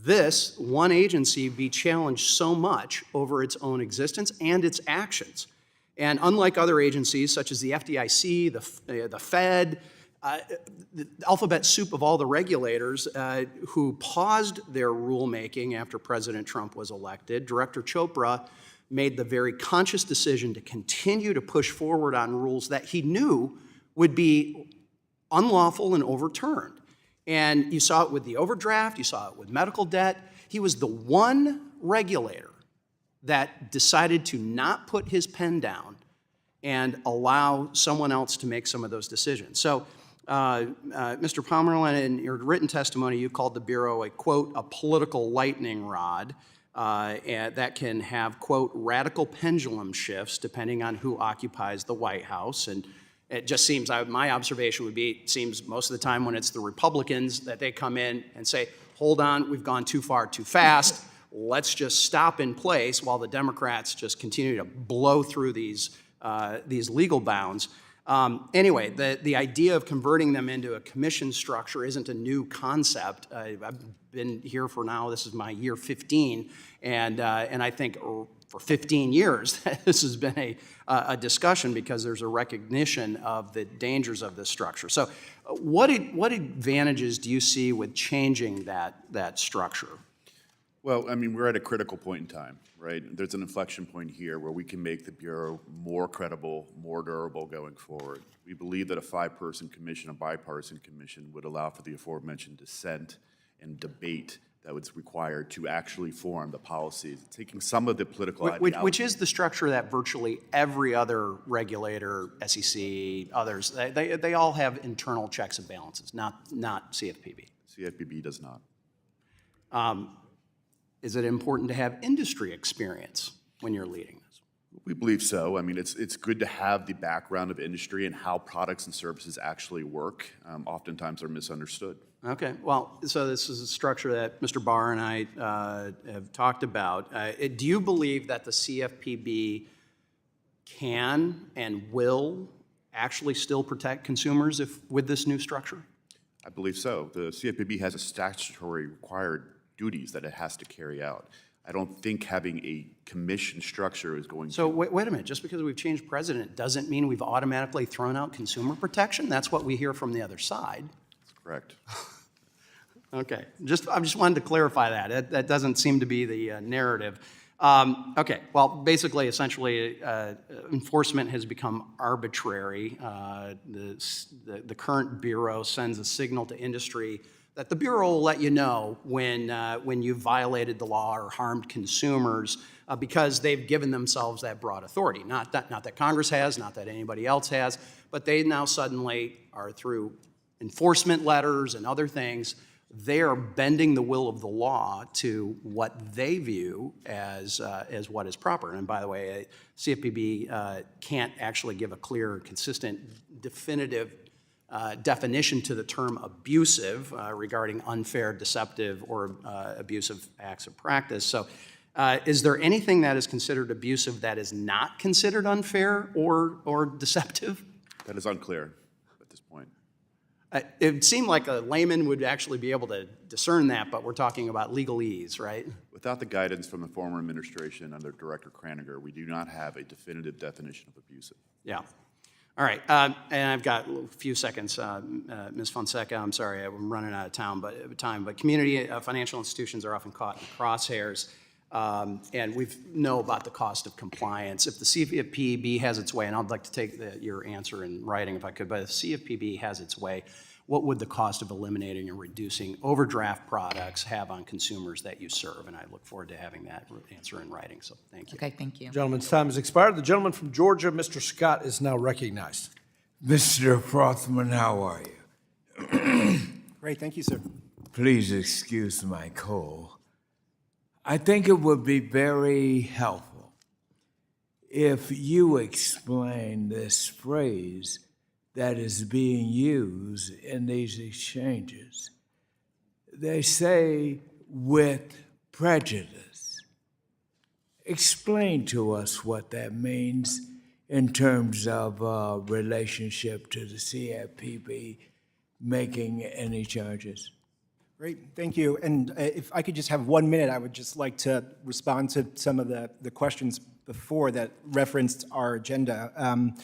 this one agency be challenged so much over its own existence and its actions. And unlike other agencies, such as the FDIC, the Fed, the alphabet soup of all the regulators who paused their rulemaking after President Trump was elected, Director Chopra made the very conscious decision to continue to push forward on rules that he knew would be unlawful and overturned. And you saw it with the overdraft, you saw it with medical debt. He was the one regulator that decided to not put his pen down and allow someone else to make some of those decisions. So, Mr. Pommerehn, in your written testimony, you called the Bureau a, quote, a political lightning rod that can have, quote, radical pendulum shifts depending on who occupies the White House. And it just seems, my observation would be, it seems most of the time when it's the Republicans that they come in and say, hold on, we've gone too far too fast, let's just stop in place while the Democrats just continue to blow through these legal bounds. Anyway, the idea of converting them into a commission structure isn't a new concept. I've been here for now, this is my year 15, and I think for 15 years this has been a discussion because there's a recognition of the dangers of this structure. So what advantages do you see with changing that structure? Well, I mean, we're at a critical point in time, right? There's an inflection point here where we can make the Bureau more credible, more durable going forward. We believe that a 5-person commission, a bipartisan commission, would allow for the aforementioned dissent and debate that was required to actually form the policies, taking some of the political ideology. Which is the structure that virtually every other regulator, SEC, others, they all have internal checks and balances, not CFPB. CFPB does not. Is it important to have industry experience when you're leading this? We believe so. I mean, it's good to have the background of industry and how products and services actually work. Oftentimes they're misunderstood. Okay, well, so this is a structure that Mr. Barr and I have talked about. Do you believe that the CFPB can and will actually still protect consumers with this new structure? I believe so. The CFPB has a statutory required duties that it has to carry out. I don't think having a commission structure is going to... So wait a minute, just because we've changed president doesn't mean we've automatically thrown out consumer protection? That's what we hear from the other side. That's correct. Okay, I just wanted to clarify that. That doesn't seem to be the narrative. Okay, well, basically, essentially, enforcement has become arbitrary. The current Bureau sends a signal to industry that the Bureau will let you know when you've violated the law or harmed consumers because they've given themselves that broad authority. Not that Congress has, not that anybody else has, but they now suddenly are, through enforcement letters and other things, they are bending the will of the law to what they view as what is proper. And by the way, CFPB can't actually give a clear, consistent, definitive definition to the term abusive regarding unfair, deceptive, or abusive acts of practice. So is there anything that is considered abusive that is not considered unfair or deceptive? That is unclear at this point. It seemed like a layman would actually be able to discern that, but we're talking about legalese, right? Without the guidance from the former administration under Director Kraninger, we do not have a definitive definition of abusive. Yeah. All right, and I've got a few seconds. Ms. Fonseca, I'm sorry, I'm running out of time, but community financial institutions are often caught in crosshairs, and we know about the cost of compliance. If the CFPB has its way, and I'd like to take your answer in writing if I could, but if the CFPB has its way, what would the cost of eliminating and reducing overdraft products have on consumers that you serve? And I look forward to having that answer in writing, so thank you. Okay, thank you. Gentleman's time has expired. The gentleman from Georgia, Mr. Scott, is now recognized. Mr. Frothman, how are you? Great, thank you, sir. Please excuse my cold. I think it would be very helpful if you explain this phrase that is being used in these exchanges. They say with prejudice. Explain to us what that means in terms of relationship to the CFPB making any charges. Great, thank you. And if I could just have 1 minute, I would just like to respond to some of the questions before that referenced our agenda.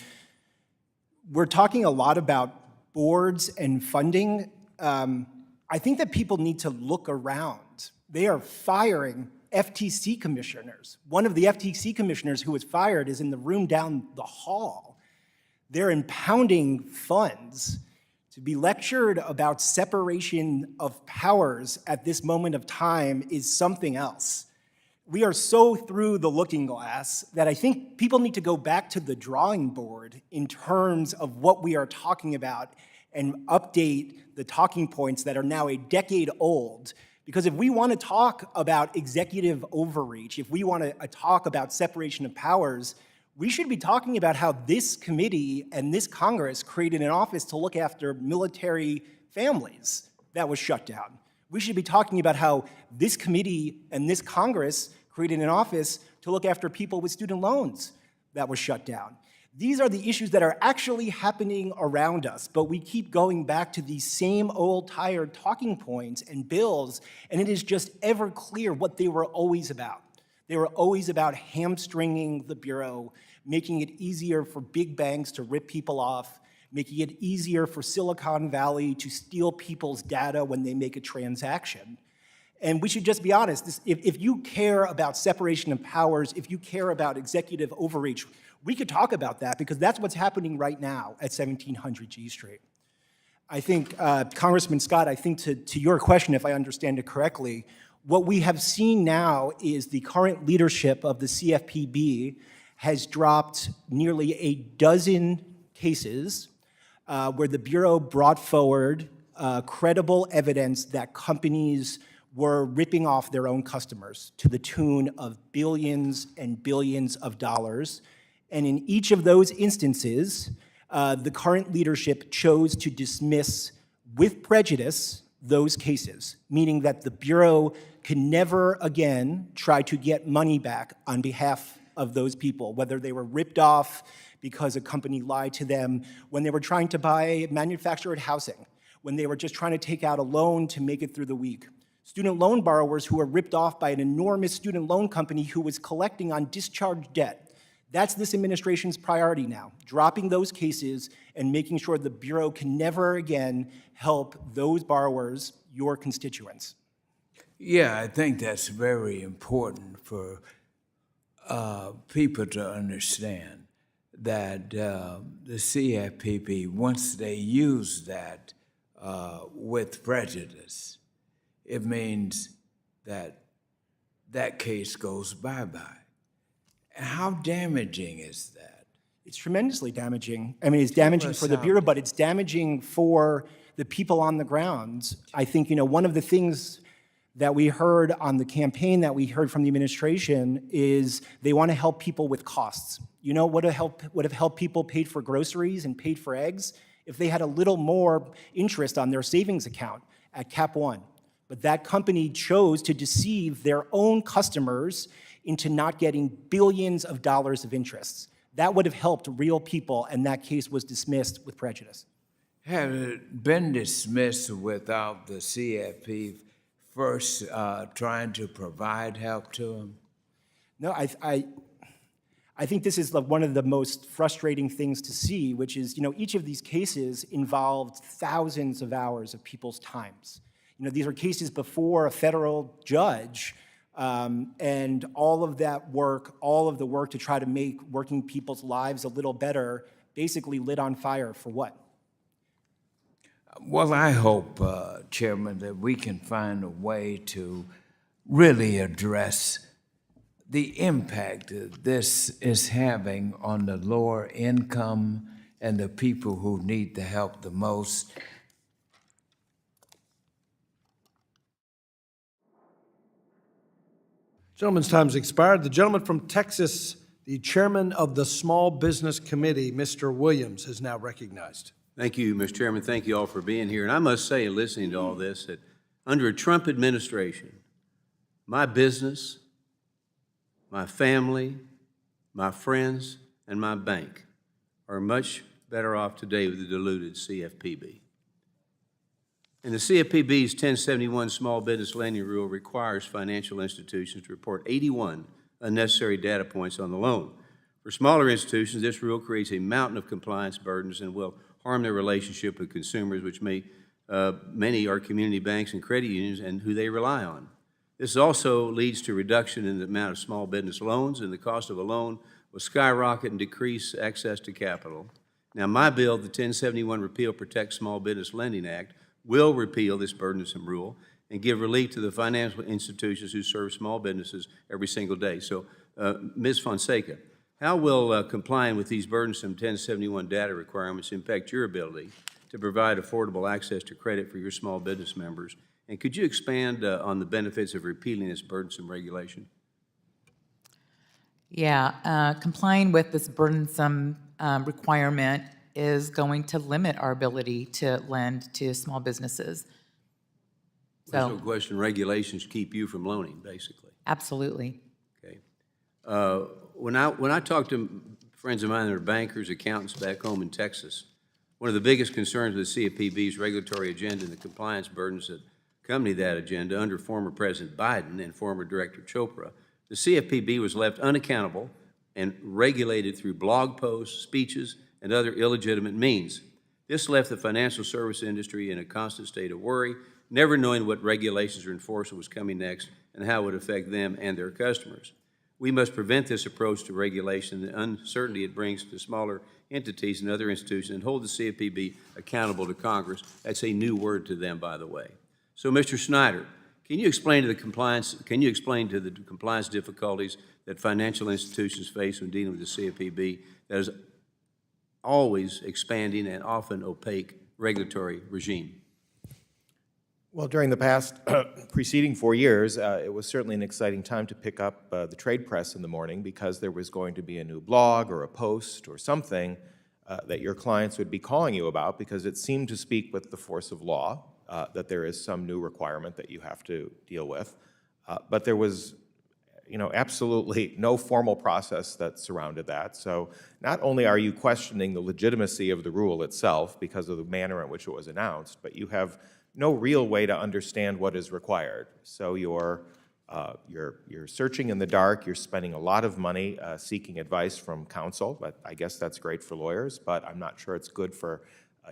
We're talking a lot about boards and funding. I think that people need to look around. They are firing FTC commissioners. One of the FTC commissioners who was fired is in the room down the hall. They're impounding funds. To be lectured about separation of powers at this moment of time is something else. We are so through the looking glass that I think people need to go back to the drawing board in terms of what we are talking about and update the talking points that are now a decade old. Because if we want to talk about executive overreach, if we want to talk about separation of powers, we should be talking about how this committee and this Congress created an office to look after military families that was shut down. We should be talking about how this committee and this Congress created an office to look after people with student loans that was shut down. These are the issues that are actually happening around us, but we keep going back to these same old tired talking points and bills, and it is just ever clear what they were always about. They were always about hamstringing the Bureau, making it easier for big banks to rip people off, making it easier for Silicon Valley to steal people's data when they make a transaction. And we should just be honest, if you care about separation of powers, if you care about executive overreach, we could talk about that because that's what's happening right now at 1700 G Street. I think, Congressman Scott, I think to your question, if I understand it correctly, what we have seen now is the current leadership of the CFPB has dropped nearly a dozen cases where the Bureau brought forward credible evidence that companies were ripping off their own customers to the tune of billions and billions of dollars. And in each of those instances, the current leadership chose to dismiss with prejudice those cases, meaning that the Bureau can never again try to get money back on behalf of those people, whether they were ripped off because a company lied to them, when they were trying to buy manufactured housing, when they were just trying to take out a loan to make it through the week. Student loan borrowers who were ripped off by an enormous student loan company who was collecting on discharged debt. That's this administration's priority now, dropping those cases and making sure the Bureau can never again help those borrowers, your constituents. Yeah, I think that's very important for people to understand that the CFPB, once they use that with prejudice, it means that that case goes bye-bye. How damaging is that? It's tremendously damaging. I mean, it's damaging for the Bureau, but it's damaging for the people on the ground. I think, one of the things that we heard on the campaign, that we heard from the administration, is they want to help people with costs. You know what would have helped people paid for groceries and paid for eggs? If they had a little more interest on their savings account at Cap One. But that company chose to deceive their own customers into not getting billions of dollars of interest. That would have helped real people, and that case was dismissed with prejudice. Had it been dismissed without the CFP first trying to provide help to them? No, I think this is one of the most frustrating things to see, which is, each of these cases involved thousands of hours of people's times. These are cases before a federal judge, and all of that work, all of the work to try to make working people's lives a little better, basically lit on fire for what? Well, I hope, Chairman, that we can find a way to really address the impact that this is having on the lower income and the people who need the help the most. Gentleman's time's expired. The gentleman from Texas, the chairman of the Small Business Committee, Mr. Williams, is now recognized. Thank you, Mr. Chairman. Thank you all for being here. And I must say, listening to all this, that under a Trump administration, my business, my family, my friends, and my bank are much better off today with the diluted CFPB. And the CFPB's 1071 Small Business Lending Rule requires financial institutions to report 81 unnecessary data points on the loan. For smaller institutions, this rule creates a mountain of compliance burdens and will harm their relationship with consumers, which many are community banks and credit unions and who they rely on. This also leads to reduction in the amount of small business loans, and the cost of a loan will skyrocket and decrease access to capital. Now, my bill, the 1071 Repeal Protect Small Business Lending Act, will repeal this burdensome rule and give relief to the financial institutions who serve small businesses every single day. So, Ms. Fonseca, how will complying with these burdensome 1071 data requirements impact your ability to provide affordable access to credit for your small business members? And could you expand on the benefits of repealing this burdensome regulation? Yeah, complying with this burdensome requirement is going to limit our ability to lend to small businesses. There's no question regulations keep you from loaning, basically. Absolutely. Okay. When I talk to friends of mine that are bankers, accountants back home in Texas, one of the biggest concerns with the CFPB's regulatory agenda and the compliance burdens that accompany that agenda under former President Biden and former Director Chopra, the CFPB was left unaccountable and regulated through blog posts, speeches, and other illegitimate means. This left the financial service industry in a constant state of worry, never knowing what regulations or enforcement was coming next and how it would affect them and their customers. We must prevent this approach to regulation and the uncertainty it brings to smaller entities and other institutions and hold the CFPB accountable to Congress. That's a new word to them, by the way. So, Mr. Schneider, can you explain to the compliance difficulties that financial institutions face when dealing with the CFPB that is always expanding and often opaque regulatory regime? Well, during the past preceding 4 years, it was certainly an exciting time to pick up the trade press in the morning because there was going to be a new blog or a post or something that your clients would be calling you about because it seemed to speak with the force of law, that there is some new requirement that you have to deal with. But there was absolutely no formal process that surrounded that. So not only are you questioning the legitimacy of the rule itself because of the manner in which it was announced, but you have no real way to understand what is required. So you're searching in the dark, you're spending a lot of money seeking advice from counsel, but I guess that's great for lawyers, but I'm not sure it's good for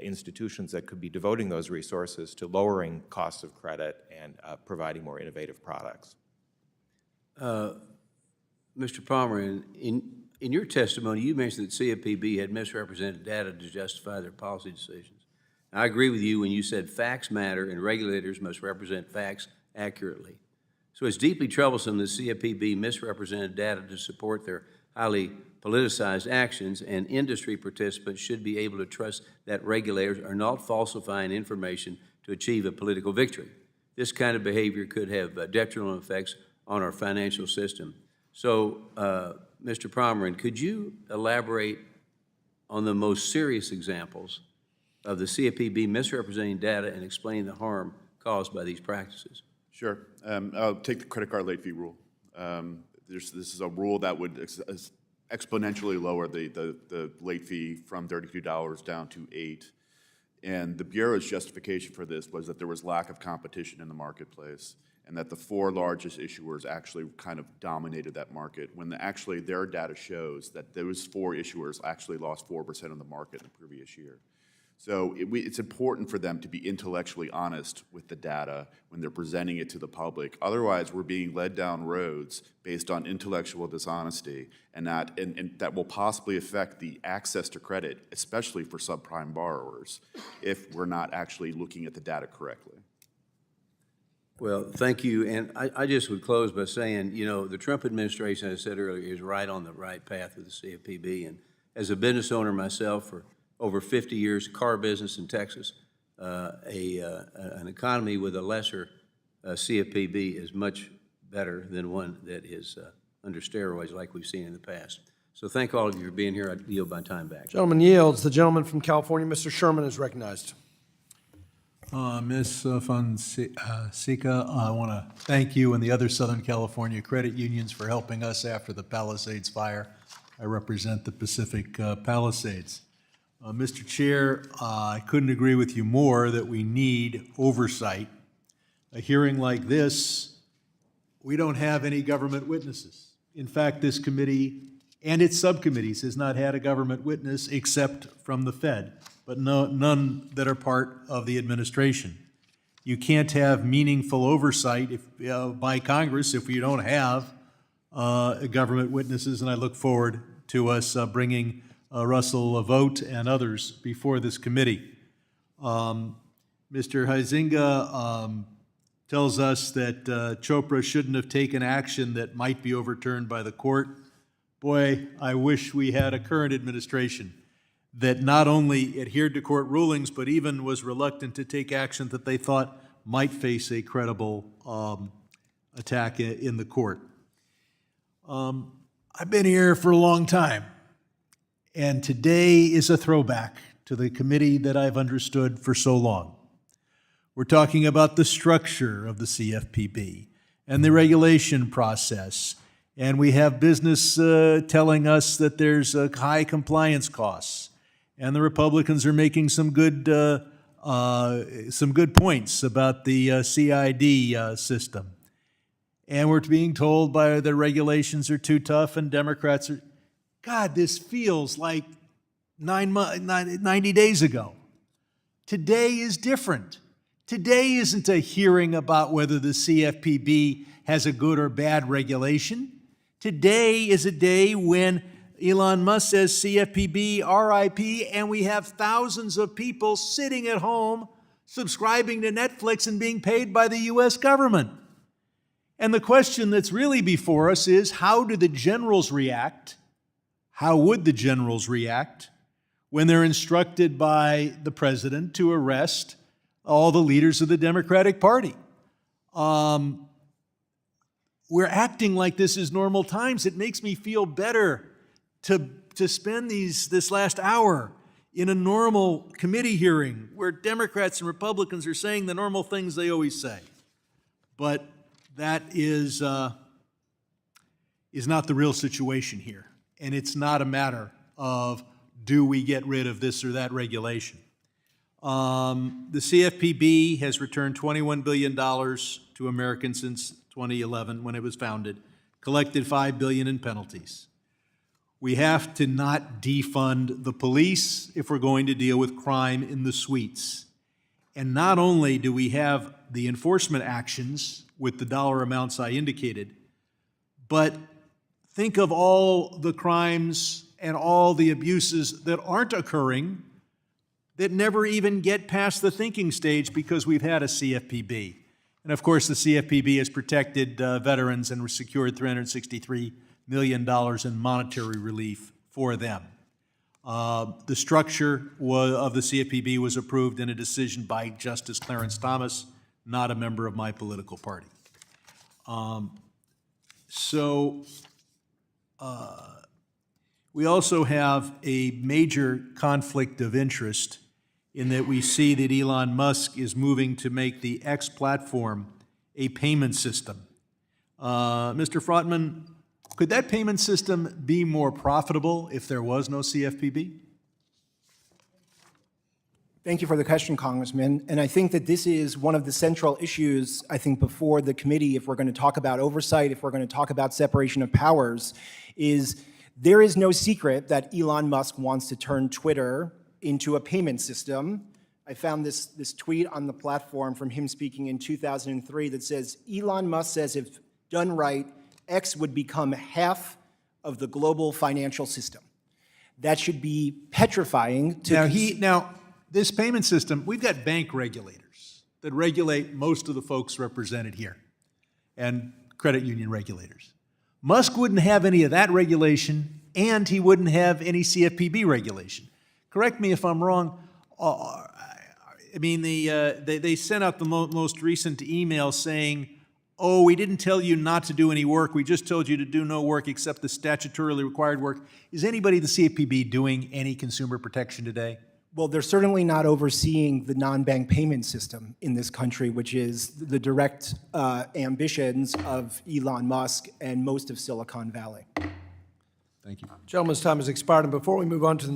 institutions that could be devoting those resources to lowering costs of credit and providing more innovative products. Mr. Pommerehn, in your testimony, you mentioned that CFPB had misrepresented data to justify their policy decisions. I agree with you when you said facts matter and regulators must represent facts accurately. So it's deeply troublesome that CFPB misrepresented data to support their highly politicized actions, and industry participants should be able to trust that regulators are not falsifying information to achieve a political victory. This kind of behavior could have detrimental effects on our financial system. So, Mr. Pommerehn, could you elaborate on the most serious examples of the CFPB misrepresenting data and explain the harm caused by these practices? Sure. I'll take the credit card late fee rule. This is a rule that would exponentially lower the late fee from $32 down to $8. And the Bureau's justification for this was that there was lack of competition in the marketplace and that the four largest issuers actually kind of dominated that market, when actually their data shows that those four issuers actually lost 4% of the market in the previous year. So it's important for them to be intellectually honest with the data when they're presenting it to the public. Otherwise, we're being led down roads based on intellectual dishonesty, and that will possibly affect the access to credit, especially for subprime borrowers, if we're not actually looking at the data correctly. Well, thank you, and I just would close by saying, you know, the Trump administration, as I said earlier, is right on the right path with the CFPB, and as a business owner myself for over 50 years, car business in Texas, an economy with a lesser CFPB is much better than one that is under steroids like we've seen in the past. So thank all of you for being here. I yield my time back. Gentleman yields. The gentleman from California, Mr. Sherman, is recognized. Ms. Fonseca, I want to thank you and the other Southern California credit unions for helping us after the Palisades fire. I represent the Pacific Palisades. Mr. Chair, I couldn't agree with you more that we need oversight. A hearing like this, we don't have any government witnesses. In fact, this committee and its subcommittees has not had a government witness except from the Fed, but none that are part of the administration. You can't have meaningful oversight by Congress if you don't have government witnesses, and I look forward to us bringing Russell Vogt and others before this committee. Mr. Huizinga tells us that Chopra shouldn't have taken action that might be overturned by the court. Boy, I wish we had a current administration that not only adhered to court rulings, but even was reluctant to take action that they thought might face a credible attack in the court. I've been here for a long time, and today is a throwback to the committee that I've understood for so long. We're talking about the structure of the CFPB and the regulation process, and we have business telling us that there's high compliance costs, and the Republicans are making some good points about the CID system. And we're being told by the regulations are too tough and Democrats are, God, this feels like 90 days ago. Today is different. Today isn't a hearing about whether the CFPB has a good or bad regulation. Today is a day when Elon Musk says CFPB, RIP, and we have thousands of people sitting at home subscribing to Netflix and being paid by the U.S. government. And the question that's really before us is, how do the generals react? How would the generals react when they're instructed by the president to arrest all the leaders of the Democratic Party? We're acting like this is normal times. It makes me feel better to spend this last hour in a normal committee hearing where Democrats and Republicans are saying the normal things they always say. But that is not the real situation here. And it's not a matter of do we get rid of this or that regulation. The CFPB has returned $21 billion to Americans since 2011 when it was founded, collected $5 billion in penalties. We have to not defund the police if we're going to deal with crime in the suites. And not only do we have the enforcement actions with the dollar amounts I indicated, but think of all the crimes and all the abuses that aren't occurring that never even get past the thinking stage because we've had a CFPB. And of course, the CFPB has protected veterans and secured $363 million in monetary relief for them. The structure of the CFPB was approved in a decision by Justice Clarence Thomas, not a member of my political party. We also have a major conflict of interest in that we see that Elon Musk is moving to make the X platform a payment system. Mr. Frotman, could that payment system be more profitable if there was no CFPB? Thank you for the question, Congressman. And I think that this is one of the central issues, I think, before the committee, if we're going to talk about oversight, if we're going to talk about separation of powers, is there is no secret that Elon Musk wants to turn Twitter into a payment system. I found this tweet on the platform from him speaking in 2003 that says, Elon Musk says if done right, X would become half of the global financial system. That should be petrifying to... Now, this payment system, we've got bank regulators that regulate most of the folks represented here, and credit union regulators. Musk wouldn't have any of that regulation, and he wouldn't have any CFPB regulation. Correct me if I'm wrong. I mean, they sent out the most recent email saying, oh, we didn't tell you not to do any work. We just told you to do no work except the statutorily required work. Is anybody at the CFPB doing any consumer protection today? Well, they're certainly not overseeing the non-bank payment system in this country, which is the direct ambitions of Elon Musk and most of Silicon Valley. Thank you. Gentleman's time has expired, and before we move on to the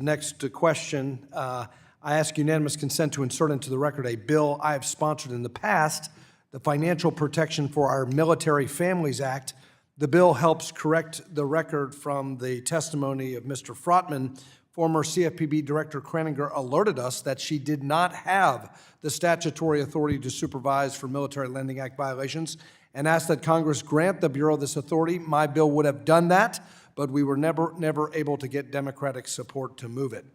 next question, I ask unanimous consent to insert into the record a bill I have sponsored in the past, the Financial Protection for Our Military Families Act. The bill helps correct the record from the testimony of Mr. Frotman. Former CFPB Director Kraninger alerted us that she did not have the statutory authority to supervise for Military Lending Act violations and asked that Congress grant the Bureau this authority. My bill would have done that, but we were never able to get Democratic support to move it.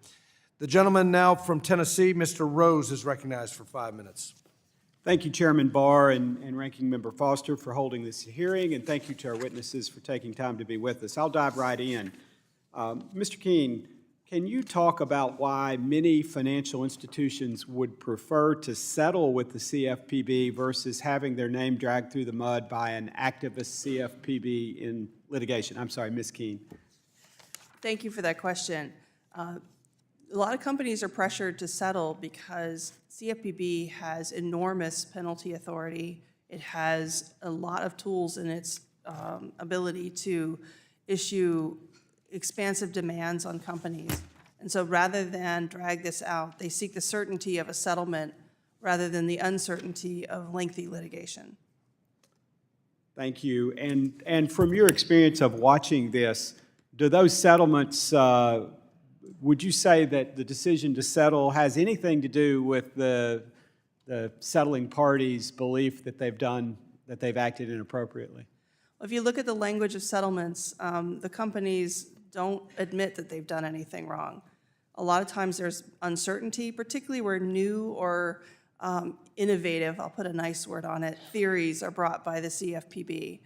The gentleman now from Tennessee, Mr. Rose, is recognized for 5 minutes. Thank you, Chairman Barr and Ranking Member Foster, for holding this hearing, and thank you to our witnesses for taking time to be with us. I'll dive right in. Mr. Kuehn, can you talk about why many financial institutions would prefer to settle with the CFPB versus having their name dragged through the mud by an activist CFPB in litigation? I'm sorry, Ms. Kuehn. Thank you for that question. A lot of companies are pressured to settle because CFPB has enormous penalty authority. It has a lot of tools in its ability to issue expansive demands on companies. And so rather than drag this out, they seek the certainty of a settlement rather than the uncertainty of lengthy litigation. Thank you. And from your experience of watching this, do those settlements, would you say that the decision to settle has anything to do with the settling party's belief that they've acted inappropriately? If you look at the language of settlements, the companies don't admit that they've done anything wrong. A lot of times there's uncertainty, particularly where new or innovative, I'll put a nice word on it, theories are brought by the CFPB.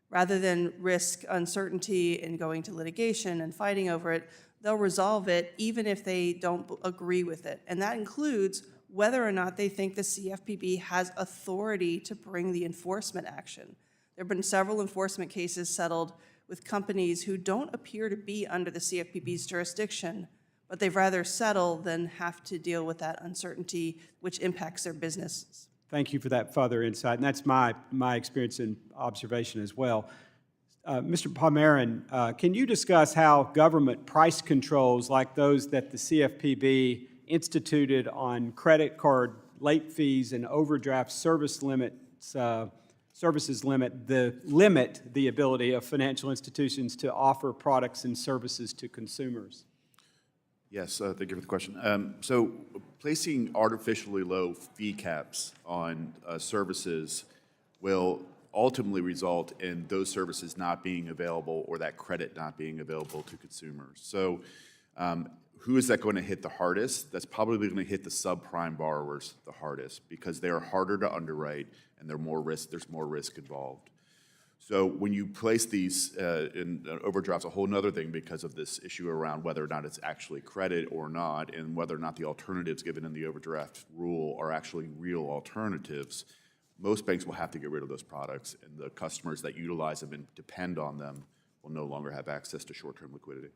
Rather than risk uncertainty in going to litigation and fighting over it, they'll resolve it even if they don't agree with it. And that includes whether or not they think the CFPB has authority to bring the enforcement action. There have been several enforcement cases settled with companies who don't appear to be under the CFPB's jurisdiction, but they'd rather settle than have to deal with that uncertainty, which impacts their businesses. Thank you for that further insight, and that's my experience and observation as well. Mr. Pommerehn, can you discuss how government price controls like those that the CFPB instituted on credit card late fees and overdraft services limit the ability of financial institutions to offer products and services to consumers? Yes, thank you for the question. So placing artificially low fee caps on services will ultimately result in those services not being available or that credit not being available to consumers. So who is that going to hit the hardest? That's probably going to hit the subprime borrowers the hardest because they are harder to underwrite and there's more risk involved. So when you place these in overdraft's a whole other thing because of this issue around whether or not it's actually credit or not and whether or not the alternatives given in the overdraft rule are actually real alternatives. Most banks will have to get rid of those products, and the customers that utilize them and depend on them will no longer have access to short-term liquidity.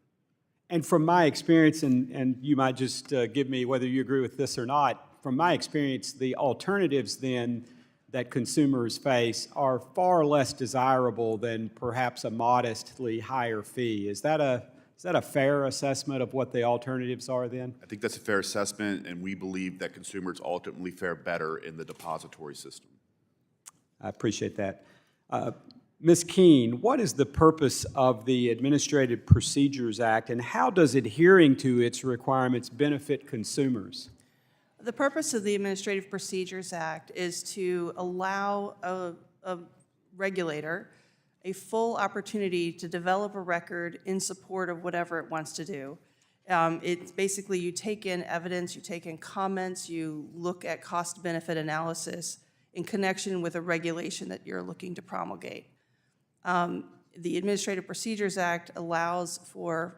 And from my experience, and you might just give me whether you agree with this or not, from my experience, the alternatives then that consumers face are far less desirable than perhaps a modestly higher fee. Is that a fair assessment of what the alternatives are then? I think that's a fair assessment, and we believe that consumers ultimately fare better in the depository system. I appreciate that. Ms. Kuehn, what is the purpose of the Administrative Procedures Act, and how does adhering to its requirements benefit consumers? The purpose of the Administrative Procedures Act is to allow a regulator a full opportunity to develop a record in support of whatever it wants to do. It's basically you take in evidence, you take in comments, you look at cost-benefit analysis in connection with a regulation that you're looking to promulgate. The Administrative Procedures Act allows for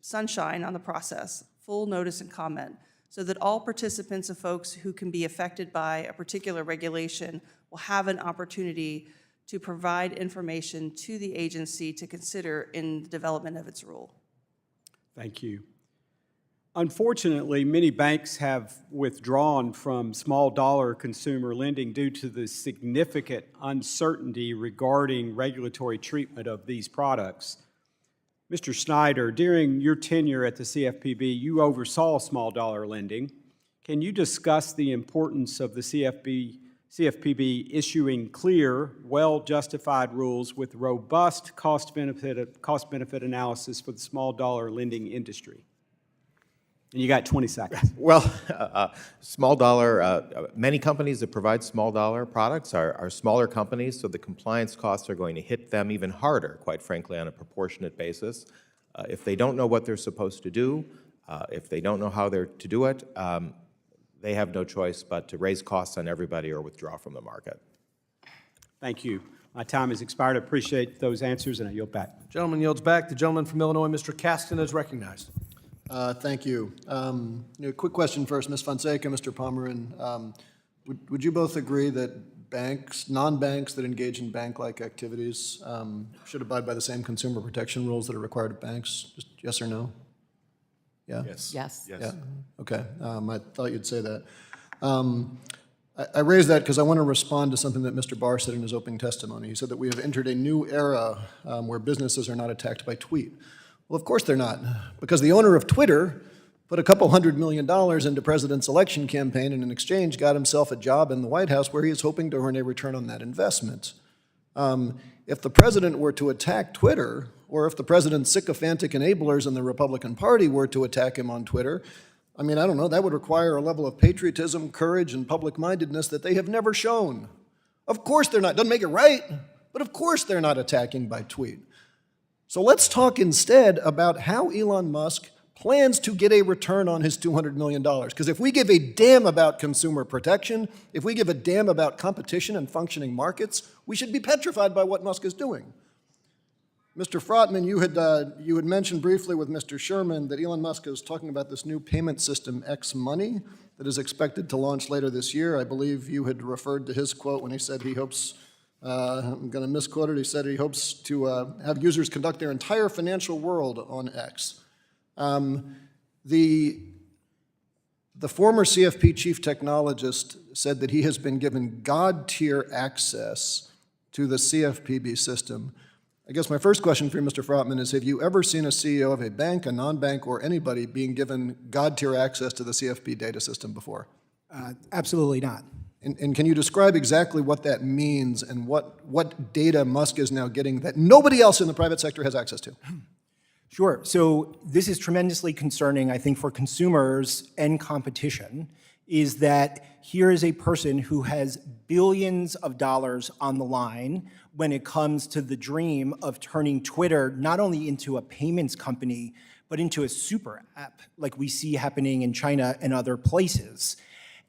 sunshine on the process, full notice and comment, so that all participants and folks who can be affected by a particular regulation will have an opportunity to provide information to the agency to consider in the development of its rule. Thank you. Unfortunately, many banks have withdrawn from small dollar consumer lending due to the significant uncertainty regarding regulatory treatment of these products. Mr. Schneider, during your tenure at the CFPB, you oversaw small dollar lending. Can you discuss the importance of the CFPB issuing clear, well-justified rules with robust cost-benefit analysis for the small dollar lending industry? And you got 20 seconds. Well, small dollar, many companies that provide small dollar products are smaller companies, so the compliance costs are going to hit them even harder, quite frankly, on a proportionate basis. If they don't know what they're supposed to do, if they don't know how they're to do it, they have no choice but to raise costs on everybody or withdraw from the market. Thank you. My time has expired. I appreciate those answers, and I yield back. Gentleman yields back. The gentleman from Illinois, Mr. Caston, is recognized. Thank you. Quick question first, Ms. Fonseca, Mr. Pommerehn. Would you both agree that banks, non-banks that engage in bank-like activities should abide by the same consumer protection rules that are required of banks? Just yes or no? Yeah? Yes. Yes. Yeah, okay. I thought you'd say that. I raise that because I want to respond to something that Mr. Barr said in his opening testimony. He said that we have entered a new era where businesses are not attacked by tweet. Well, of course they're not, because the owner of Twitter put a couple $100 million into President's election campaign and in exchange got himself a job in the White House where he is hoping to earn a return on that investment. If the president were to attack Twitter, or if the president's sycophantic enablers in the Republican Party were to attack him on Twitter, I mean, I don't know, that would require a level of patriotism, courage, and public-mindedness that they have never shown. Of course they're not. Doesn't make it right, but of course they're not attacking by tweet. So let's talk instead about how Elon Musk plans to get a return on his $200 million. Because if we give a damn about consumer protection, if we give a damn about competition and functioning markets, we should be petrified by what Musk is doing. Mr. Frotman, you had mentioned briefly with Mr. Sherman that Elon Musk is talking about this new payment system, X Money, that is expected to launch later this year. I believe you had referred to his quote when he said he hopes, I'm going to misquote it, he said he hopes to have users conduct their entire financial world on X. The former CFP chief technologist said that he has been given God-tier access to the CFPB system. I guess my first question for you, Mr. Frotman, is have you ever seen a CEO of a bank, a non-bank, or anybody being given God-tier access to the CFP data system before? Absolutely not. And can you describe exactly what that means and what data Musk is now getting that nobody else in the private sector has access to? Sure. So this is tremendously concerning, I think, for consumers and competition, is that here is a person who has billions of dollars on the line when it comes to the dream of turning Twitter not only into a payments company, but into a super app like we see happening in China and other places.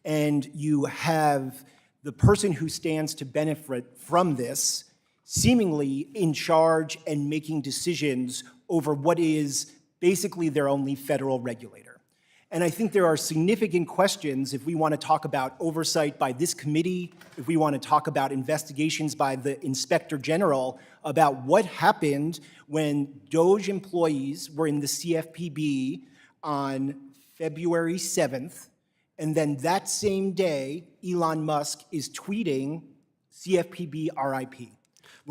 And you have the person who stands to benefit from this seemingly in charge and making decisions over what is basically their only federal regulator. And I think there are significant questions if we want to talk about oversight by this committee, if we want to talk about investigations by the Inspector General about what happened when DOJ employees were in the CFPB on February 7th, and then that same day, Elon Musk is tweeting CFPB RIP.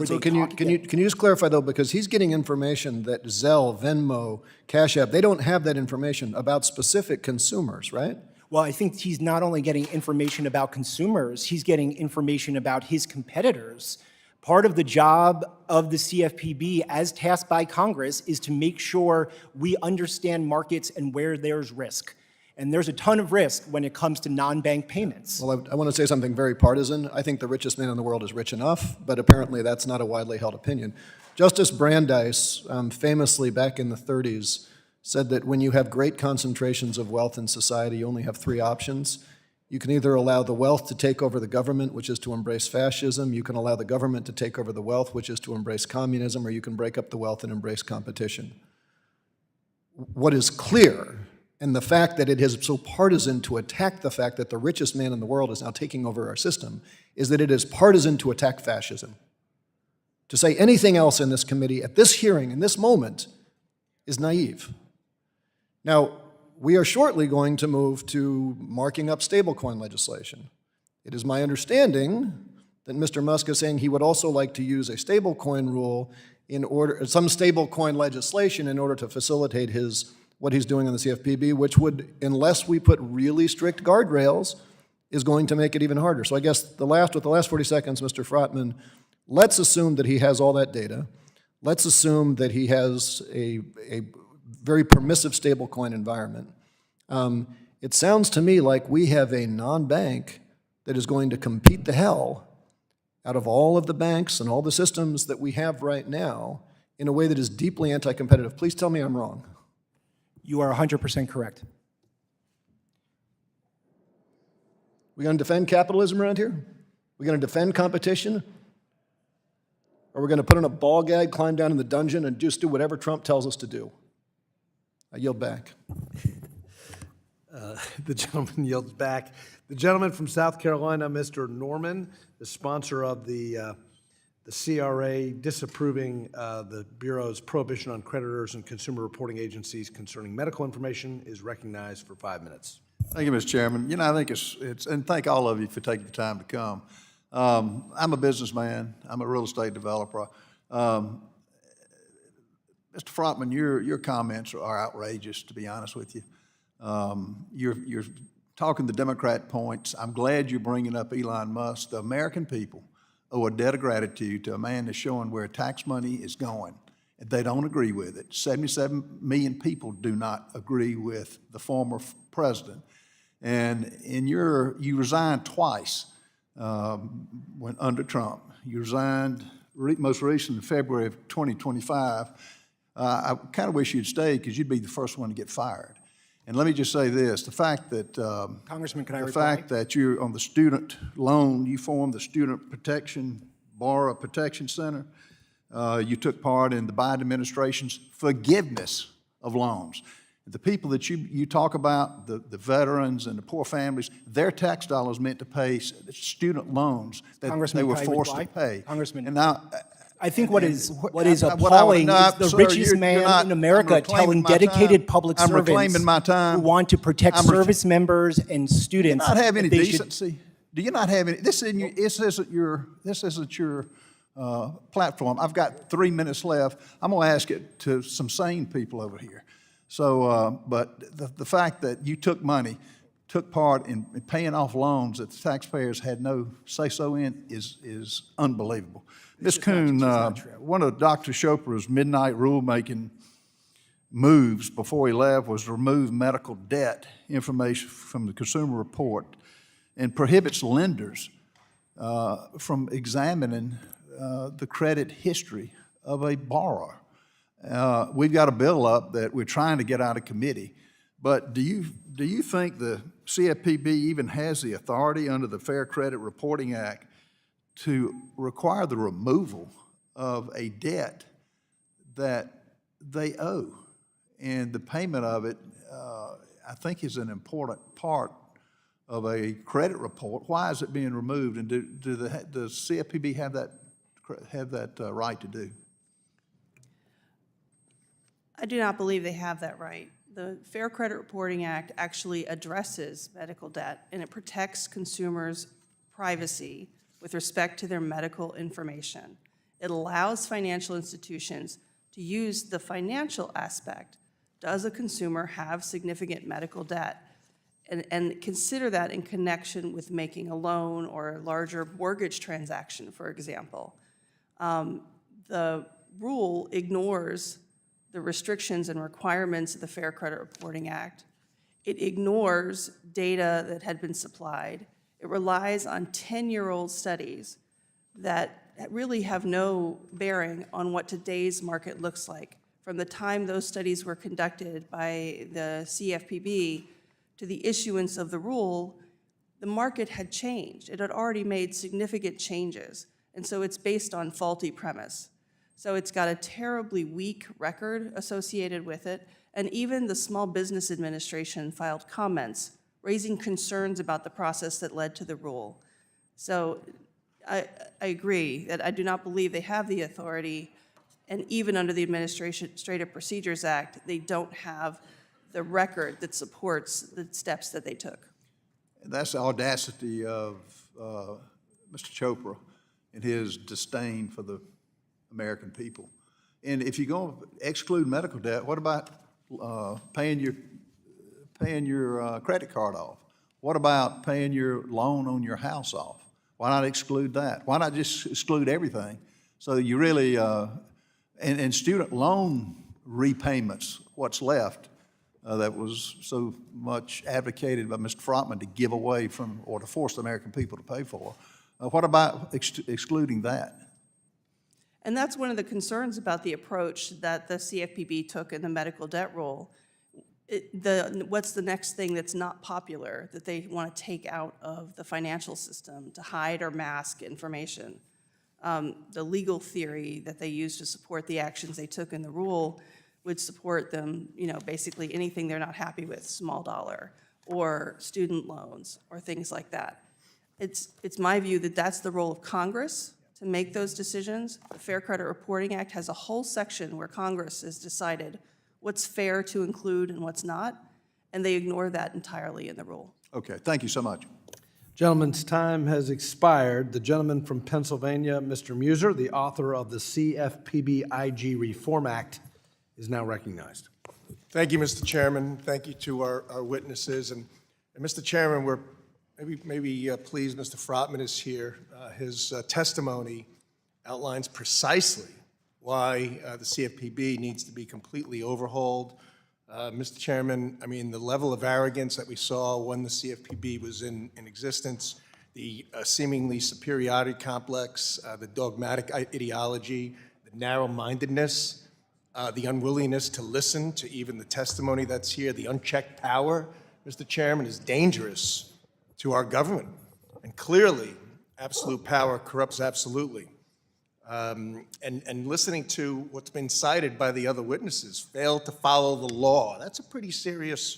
So can you just clarify, though, because he's getting information that Zelle, Venmo, Cash App, they don't have that information about specific consumers, right? Well, I think he's not only getting information about consumers, he's getting information about his competitors Part of the job of the CFPB, as tasked by Congress, is to make sure we understand markets and where there's risk. And there's a ton of risk when it comes to non-bank payments. Well, I want to say something very partisan. I think the richest man in the world is rich enough, but apparently that's not a widely held opinion. Justice Brandeis, famously back in the 30s, said that when you have great concentrations of wealth in society, you only have three options. You can either allow the wealth to take over the government, which is to embrace fascism. You can allow the government to take over the wealth, which is to embrace communism, or you can break up the wealth and embrace competition. What is clear, and the fact that it is so partisan to attack the fact that the richest man in the world is now taking over our system, is that it is partisan to attack fascism. To say anything else in this committee at this hearing, in this moment, is naive. Now, we are shortly going to move to marking up stablecoin legislation. It is my understanding that Mr. Musk is saying he would also like to use a stablecoin rule in order, some stablecoin legislation in order to facilitate what he's doing on the CFPB, which would, unless we put really strict guardrails, is going to make it even harder. So I guess with the last 40 seconds, Mr. Frotman, let's assume that he has all that data. Let's assume that he has a very permissive stablecoin environment. It sounds to me like we have a non-bank that is going to compete the hell out of all of the banks and all the systems that we have right now in a way that is deeply anti-competitive. Please tell me I'm wrong. You are 100% correct. We going to defend capitalism around here? We going to defend competition? Or we're going to put on a ball gag, climb down in the dungeon, and just do whatever Trump tells us to do? I yield back. The gentleman yields back. The gentleman from South Carolina, Mr. Norman, the sponsor of the CRA disapproving the Bureau's prohibition on creditors and consumer reporting agencies concerning medical information, is recognized for 5 minutes. Thank you, Mr. Chairman. You know, I think it's and thank all of you for taking the time to come. I'm a businessman. I'm a real estate developer. Mr. Frotman, your comments are outrageous, to be honest with you. You're talking the Democrat points. I'm glad you're bringing up Elon Musk. The American people owe a debt of gratitude to a man that's showing where tax money is going. They don't agree with it. 77 million people do not agree with the former president. And you resigned twice when under Trump. You resigned most recently in February of 2025. I kind of wish you'd stay because you'd be the first one to get fired. And let me just say this, the fact that Congressman, can I reply? The fact that you're on the student loan, you formed the Student Protection, Barr Protection Center. You took part in the Biden administration's forgiveness of loans. The people that you talk about, the veterans and the poor families, their tax dollars meant to pay student loans that they were forced to pay. Congressman, and now, I think what is appalling is the richest man in America telling dedicated public servants who want to protect service members and students. Do you not have any decency? Do you not have any? This isn't your platform. I've got 3 minutes left. I'm going to ask it to some sane people over here. So, but the fact that you took part in paying off loans that the taxpayers had no say-so in is unbelievable. Ms. Kuehn, one of Dr. Chopra's midnight rulemaking moves before he left was to remove medical debt information from the Consumer Report and prohibits lenders from examining the credit history of a borrower. We've got a bill up that we're trying to get out of committee, but do you think the CFPB even has the authority under the Fair Credit Reporting Act to require the removal of a debt that they owe? And the payment of it, I think, is an important part of a credit report. Why is it being removed? And does CFPB have that right to do? I do not believe they have that right. The Fair Credit Reporting Act actually addresses medical debt, and it protects consumers' privacy with respect to their medical information. It allows financial institutions to use the financial aspect. Does a consumer have significant medical debt? And consider that in connection with making a loan or a larger mortgage transaction, for example. The rule ignores the restrictions and requirements of the Fair Credit Reporting Act. It ignores data that had been supplied. It relies on 10-year-old studies that really have no bearing on what today's market looks like. From the time those studies were conducted by the CFPB to the issuance of the rule, the market had changed. It had already made significant changes, and so it's based on faulty premise. So it's got a terribly weak record associated with it, and even the Small Business Administration filed comments raising concerns about the process that led to the rule. So I agree that I do not believe they have the authority, and even under the Administrative Procedures Act, they don't have the record that supports the steps that they took. And that's the audacity of Mr. Chopra and his disdain for the American people. And if you're going to exclude medical debt, what about paying your credit card off? What about paying your loan on your house off? Why not exclude that? Why not just exclude everything? So you really, and student loan repayments, what's left, that was so much advocated by Mr. Frotman to give away from, or to force the American people to pay for. What about excluding that? And that's one of the concerns about the approach that the CFPB took in the medical debt rule. What's the next thing that's not popular that they want to take out of the financial system to hide or mask information? The legal theory that they used to support the actions they took in the rule would support them, basically anything they're not happy with, small dollar, or student loans, or things like that. It's my view that that's the role of Congress to make those decisions. The Fair Credit Reporting Act has a whole section where Congress has decided what's fair to include and what's not, and they ignore that entirely in the rule. Okay, thank you so much. Gentleman's time has expired. The gentleman from Pennsylvania, Mr. Muser, the author of the CFPB IG Reform Act, is now recognized. Thank you, Mr. Chairman. Thank you to our witnesses. And Mr. Chairman, we're maybe pleased Mr. Frotman is here. His testimony outlines precisely why the CFPB needs to be completely overhauled. Mr. Chairman, I mean, the level of arrogance that we saw when the CFPB was in existence, the seemingly superiority complex, the dogmatic ideology, the narrow-mindedness, the unwillingness to listen to even the testimony that's here, the unchecked power, Mr. Chairman, is dangerous to our government. And clearly, absolute power corrupts absolutely. And listening to what's been cited by the other witnesses, failed to follow the law. That's a pretty serious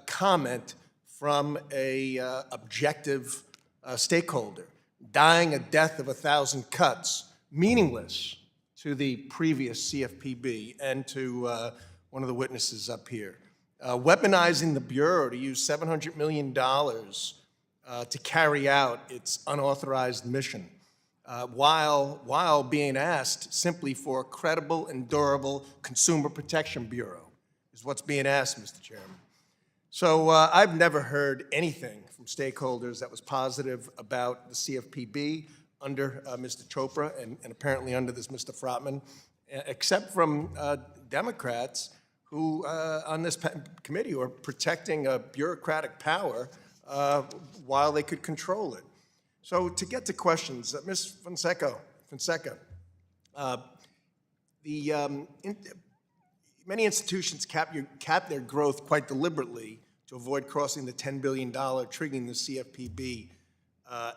comment from a objective stakeholder. Dying a death of 1,000 cuts, meaningless to the previous CFPB and to one of the witnesses up here. Weaponizing the Bureau to use $700 million to carry out its unauthorized mission. While being asked simply for a credible and durable Consumer Protection Bureau is what's being asked, Mr. Chairman. So I've never heard anything from stakeholders that was positive about the CFPB under Mr. Chopra and apparently under this Mr. Frotman, except from Democrats who on this committee are protecting a bureaucratic power while they could control it. So to get to questions, Ms. Fonseca, many institutions cap their growth quite deliberately to avoid crossing the $10 billion triggering the CFPB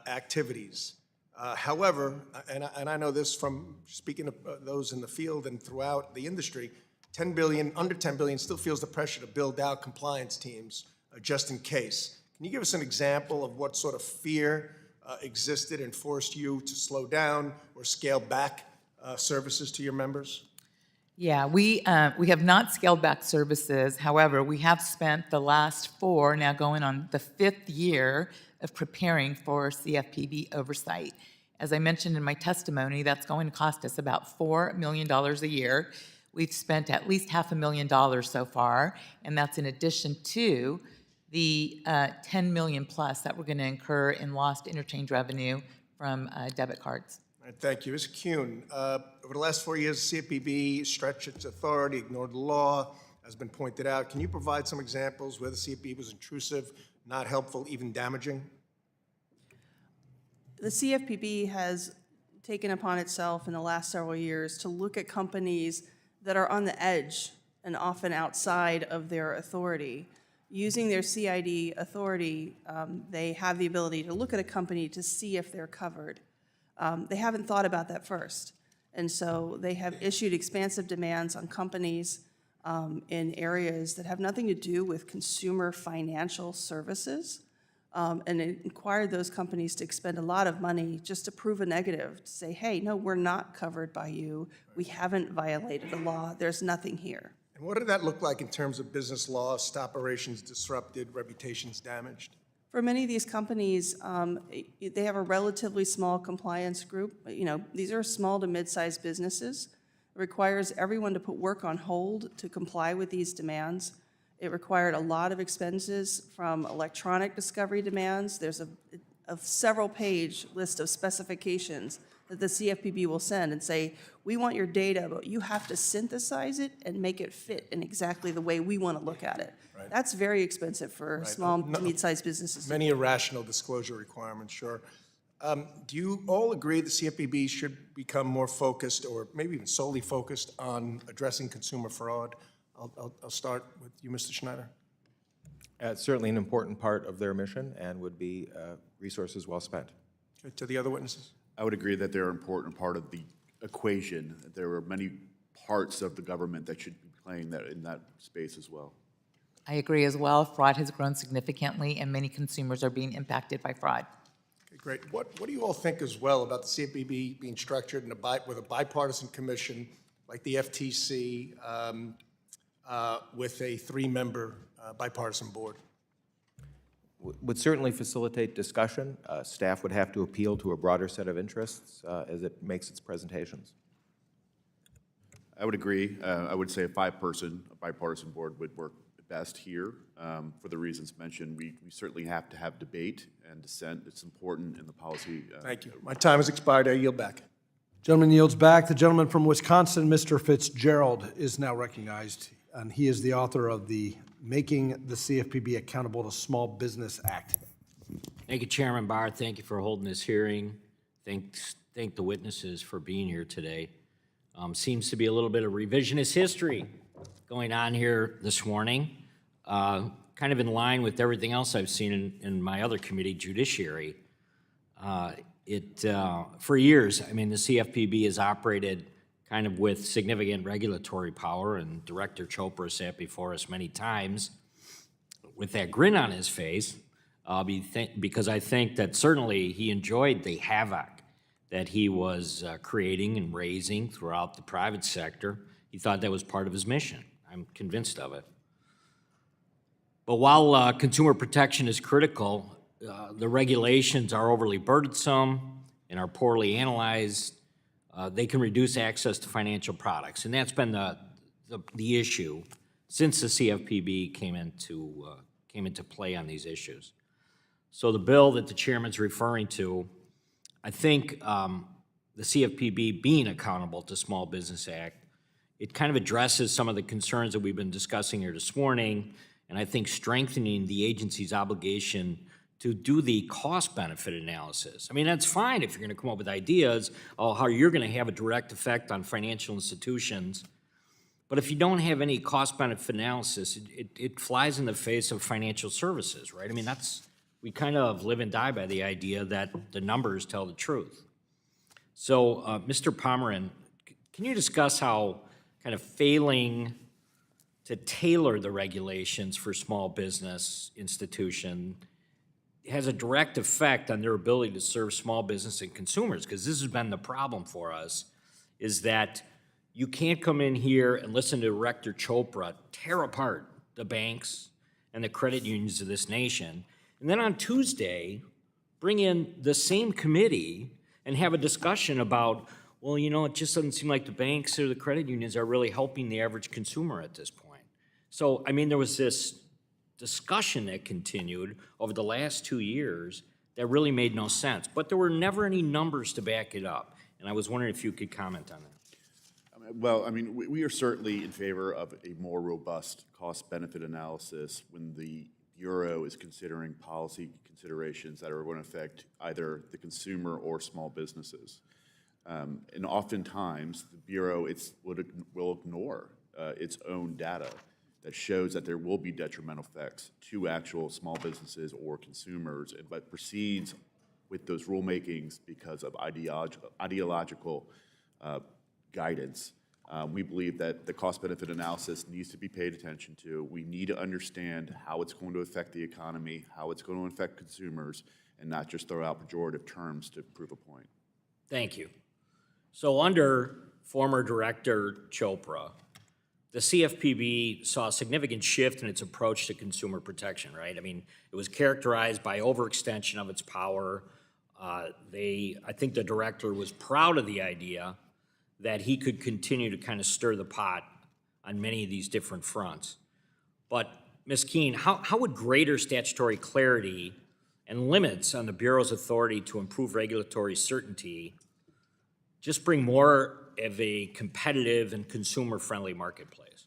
activities. However, and I know this from speaking to those in the field and throughout the industry, under $10 billion still feels the pressure to build out compliance teams just in case. Can you give us an example of what sort of fear existed and forced you to slow down or scale back services to your members? Yeah, we have not scaled back services. However, we have spent the last 4, now going on the 5th year of preparing for CFPB oversight. As I mentioned in my testimony, that's going to cost us about $4 million a year. We've spent at least $500,000 so far, and that's in addition to the $10 million plus that we're going to incur in lost interchange revenue from debit cards. All right, thank you. Mr. Kuehn, over the last 4 years, the CFPB stretched its authority, ignored the law, has been pointed out. Can you provide some examples where the CFPB was intrusive, not helpful, even damaging? The CFPB has taken upon itself in the last several years to look at companies that are on the edge and often outside of their authority. Using their CID authority, they have the ability to look at a company to see if they're covered. They haven't thought about that first. And so they have issued expansive demands on companies in areas that have nothing to do with consumer financial services, and it required those companies to expend a lot of money just to prove a negative, to say, hey, no, we're not covered by you. We haven't violated the law. There's nothing here. And what did that look like in terms of business loss, operations disrupted, reputations damaged? For many of these companies, they have a relatively small compliance group. You know, these are small to mid-sized businesses. It requires everyone to put work on hold to comply with these demands. It required a lot of expenses from electronic discovery demands. There's a several-page list of specifications that the CFPB will send and say, we want your data, but you have to synthesize it and make it fit in exactly the way we want to look at it. Right. That's very expensive for small to mid-sized businesses. Many irrational disclosure requirements, sure. Do you all agree the CFPB should become more focused, or maybe even solely focused, on addressing consumer fraud? I'll start with you, Mr. Schneider. It's certainly an important part of their mission and would be resources well spent. Okay, to the other witnesses. I would agree that they're an important part of the equation. There are many parts of the government that should be playing that in that space as well. I agree as well. Fraud has grown significantly, and many consumers are being impacted by fraud. Okay, great. What do you all think as well about the CFPB being structured in with a bipartisan commission like the FTC with a 3-member bipartisan board? Would certainly facilitate discussion. Staff would have to appeal to a broader set of interests as it makes its presentations. I would agree. I would say a 5-person, bipartisan board would work best here. For the reasons mentioned, we certainly have to have debate and dissent. It's important in the policy. Thank you. My time has expired. I yield back. Gentleman yields back. The gentleman from Wisconsin, Mr. Fitzgerald, is now recognized, and he is the author of the Making the CFPB Accountable to Small Business Act. Thank you, Chairman Barr. Thank you for holding this hearing. Thank the witnesses for being here today. Seems to be a little bit of revisionist history going on here this morning, kind of in line with everything else I've seen in my other committee, Judiciary. For years, I mean, the CFPB has operated kind of with significant regulatory power, and Director Chopra sat before us many times with that grin on his face, because I think that certainly he enjoyed the havoc that he was creating and raising throughout the private sector. He thought that was part of his mission. I'm convinced of it. But while consumer protection is critical, the regulations are overly burdensome and are poorly analyzed. They can reduce access to financial products, and that's been the issue since the CFPB came into play on these issues. So the bill that the chairman's referring to, I think the CFPB being accountable to Small Business Act, it kind of addresses some of the concerns that we've been discussing here this morning, and I think strengthening the agency's obligation to do the cost-benefit analysis. I mean, that's fine if you're going to come up with ideas of how you're going to have a direct effect on financial institutions, but if you don't have any cost-benefit analysis, it flies in the face of financial services, right? I mean, we kind of live and die by the idea that the numbers tell the truth. So, Mr. Pommerehn, can you discuss how kind of failing to tailor the regulations for small business institution has a direct effect on their ability to serve small business and consumers? Because this has been the problem for us, is that you can't come in here and listen to Director Chopra tear apart the banks and the credit unions of this nation, and then on Tuesday, bring in the same committee and have a discussion about, well, you know, it just doesn't seem like the banks or the credit unions are really helping the average consumer at this point. So, I mean, there was this discussion that continued over the last 2 years that really made no sense. But there were never any numbers to back it up. and I was wondering if you could comment on that. Well, I mean, we are certainly in favor of a more robust cost-benefit analysis when the Bureau is considering policy considerations that are going to affect either the consumer or small businesses. And oftentimes, the Bureau will ignore its own data that shows that there will be detrimental effects to actual small businesses or consumers, but proceeds with those rulemakings because of ideological guidance. We believe that the cost-benefit analysis needs to be paid attention to. We need to understand how it's going to affect the economy, how it's going to affect consumers, and not just throw out pejorative terms to prove a point. Thank you. So under former Director Chopra, the CFPB saw a significant shift in its approach to consumer protection, right? I mean, it was characterized by overextension of its power. I think the director was proud of the idea that he could continue to kind of stir the pot on many of these different fronts. But Ms. Kuehn, how would greater statutory clarity and limits on the Bureau's authority to improve regulatory certainty just bring more of a competitive and consumer-friendly marketplace?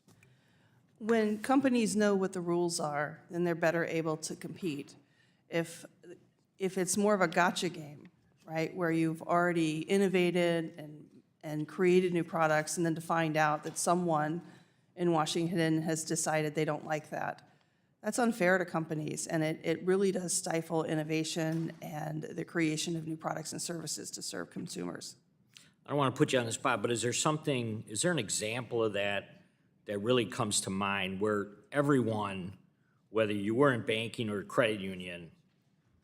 When companies know what the rules are, then they're better able to compete. If it's more of a gotcha game, right, where you've already innovated and created new products, and then to find out that someone in Washington has decided they don't like that, that's unfair to companies, and it really does stifle innovation and the creation of new products and services to serve consumers. I don't want to put you on the spot, but is there an example of that really comes to mind where everyone, whether you were in banking or credit union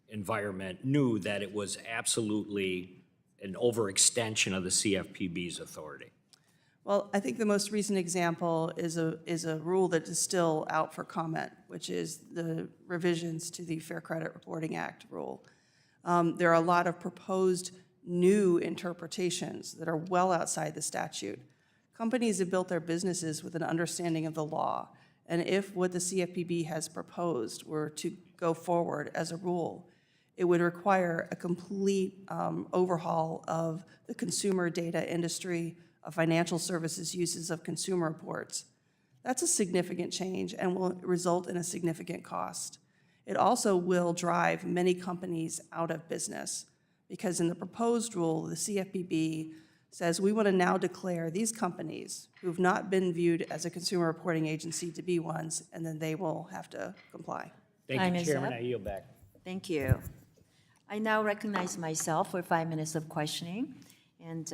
environment, knew that it was absolutely an overextension of the CFPB's authority? Well, I think the most recent example is a rule that is still out for comment, which is the revisions to the Fair Credit Reporting Act rule. There are a lot of proposed new interpretations that are well outside the statute. Companies have built their businesses with an understanding of the law, and if what the CFPB has proposed were to go forward as a rule, it would require a complete overhaul of the consumer data industry, of financial services uses of consumer reports. That's a significant change and will result in a significant cost. It also will drive many companies out of business, because in the proposed rule, the CFPB says we want to now declare these companies who've not been viewed as a consumer reporting agency to be ones, and then they will have to comply. Thank you, Chairman. I yield back. Thank you. I now recognize myself for 5 minutes of questioning. And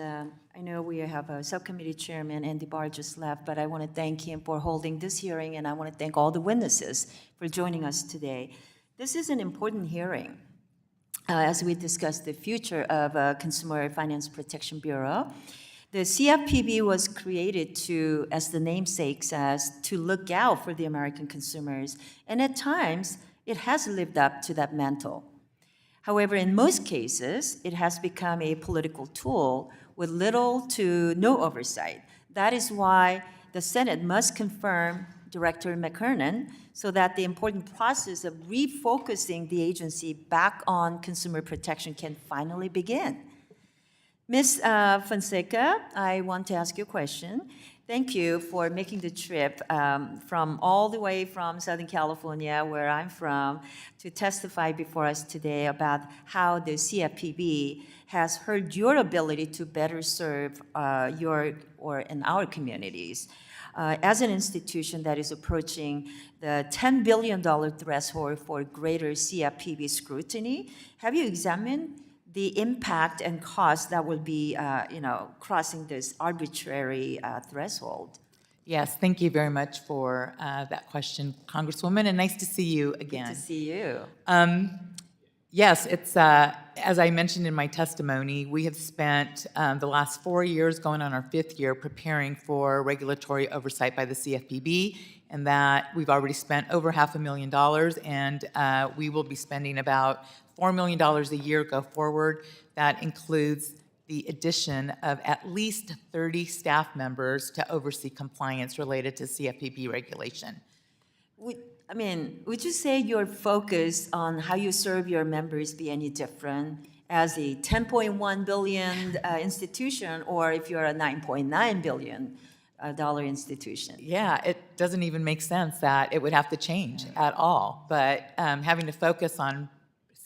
I know we have a subcommittee chairman, Andy Barr, just left, but I want to thank him for holding this hearing, and I want to thank all the witnesses for joining us today. This is an important hearing as we discuss the future of Consumer Finance Protection Bureau. The CFPB was created to, as the namesake says, to look out for the American consumers, and at times, it has lived up to that mantle. However, in most cases, it has become a political tool with little to no oversight. That is why the Senate must confirm Director McKernan so that the important process of refocusing the agency back on consumer protection can finally begin. Ms. Fonseca, I want to ask you a question. Thank you for making the trip from all the way from Southern California, where I'm from, to testify before us today about how the CFPB has heard your ability to better serve in our communities. As an institution that is approaching the $10 billion threshold for greater CFPB scrutiny, have you examined the impact and cost that will be, crossing this arbitrary threshold? Yes, thank you very much for that question, Congresswoman, and nice to see you again. Good to see you. Yes, it's, as I mentioned in my testimony, we have spent the last 4 years, going on our 5th year, preparing for regulatory oversight by the CFPB, and that we've already spent over $500,000, and we will be spending about $4 million a year go forward. That includes the addition of at least 30 staff members to oversee compliance related to CFPB regulation. I mean, would you say your focus on how you serve your members be any different as a 10.1 billion institution, or if you're a 9.9 billion dollar institution? Yeah, it doesn't even make sense that it would have to change at all. But having to focus on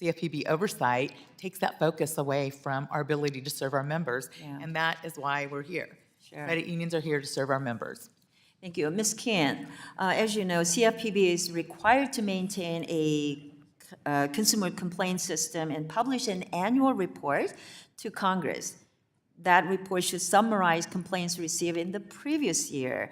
CFPB oversight takes that focus away from our ability to serve our members, and that is why we're here. Sure. Credit unions are here to serve our members. Thank you. Ms. Kuehn, as you know, CFPB is required to maintain a consumer complaint system and publish an annual report to Congress. That report should summarize complaints received in the previous year.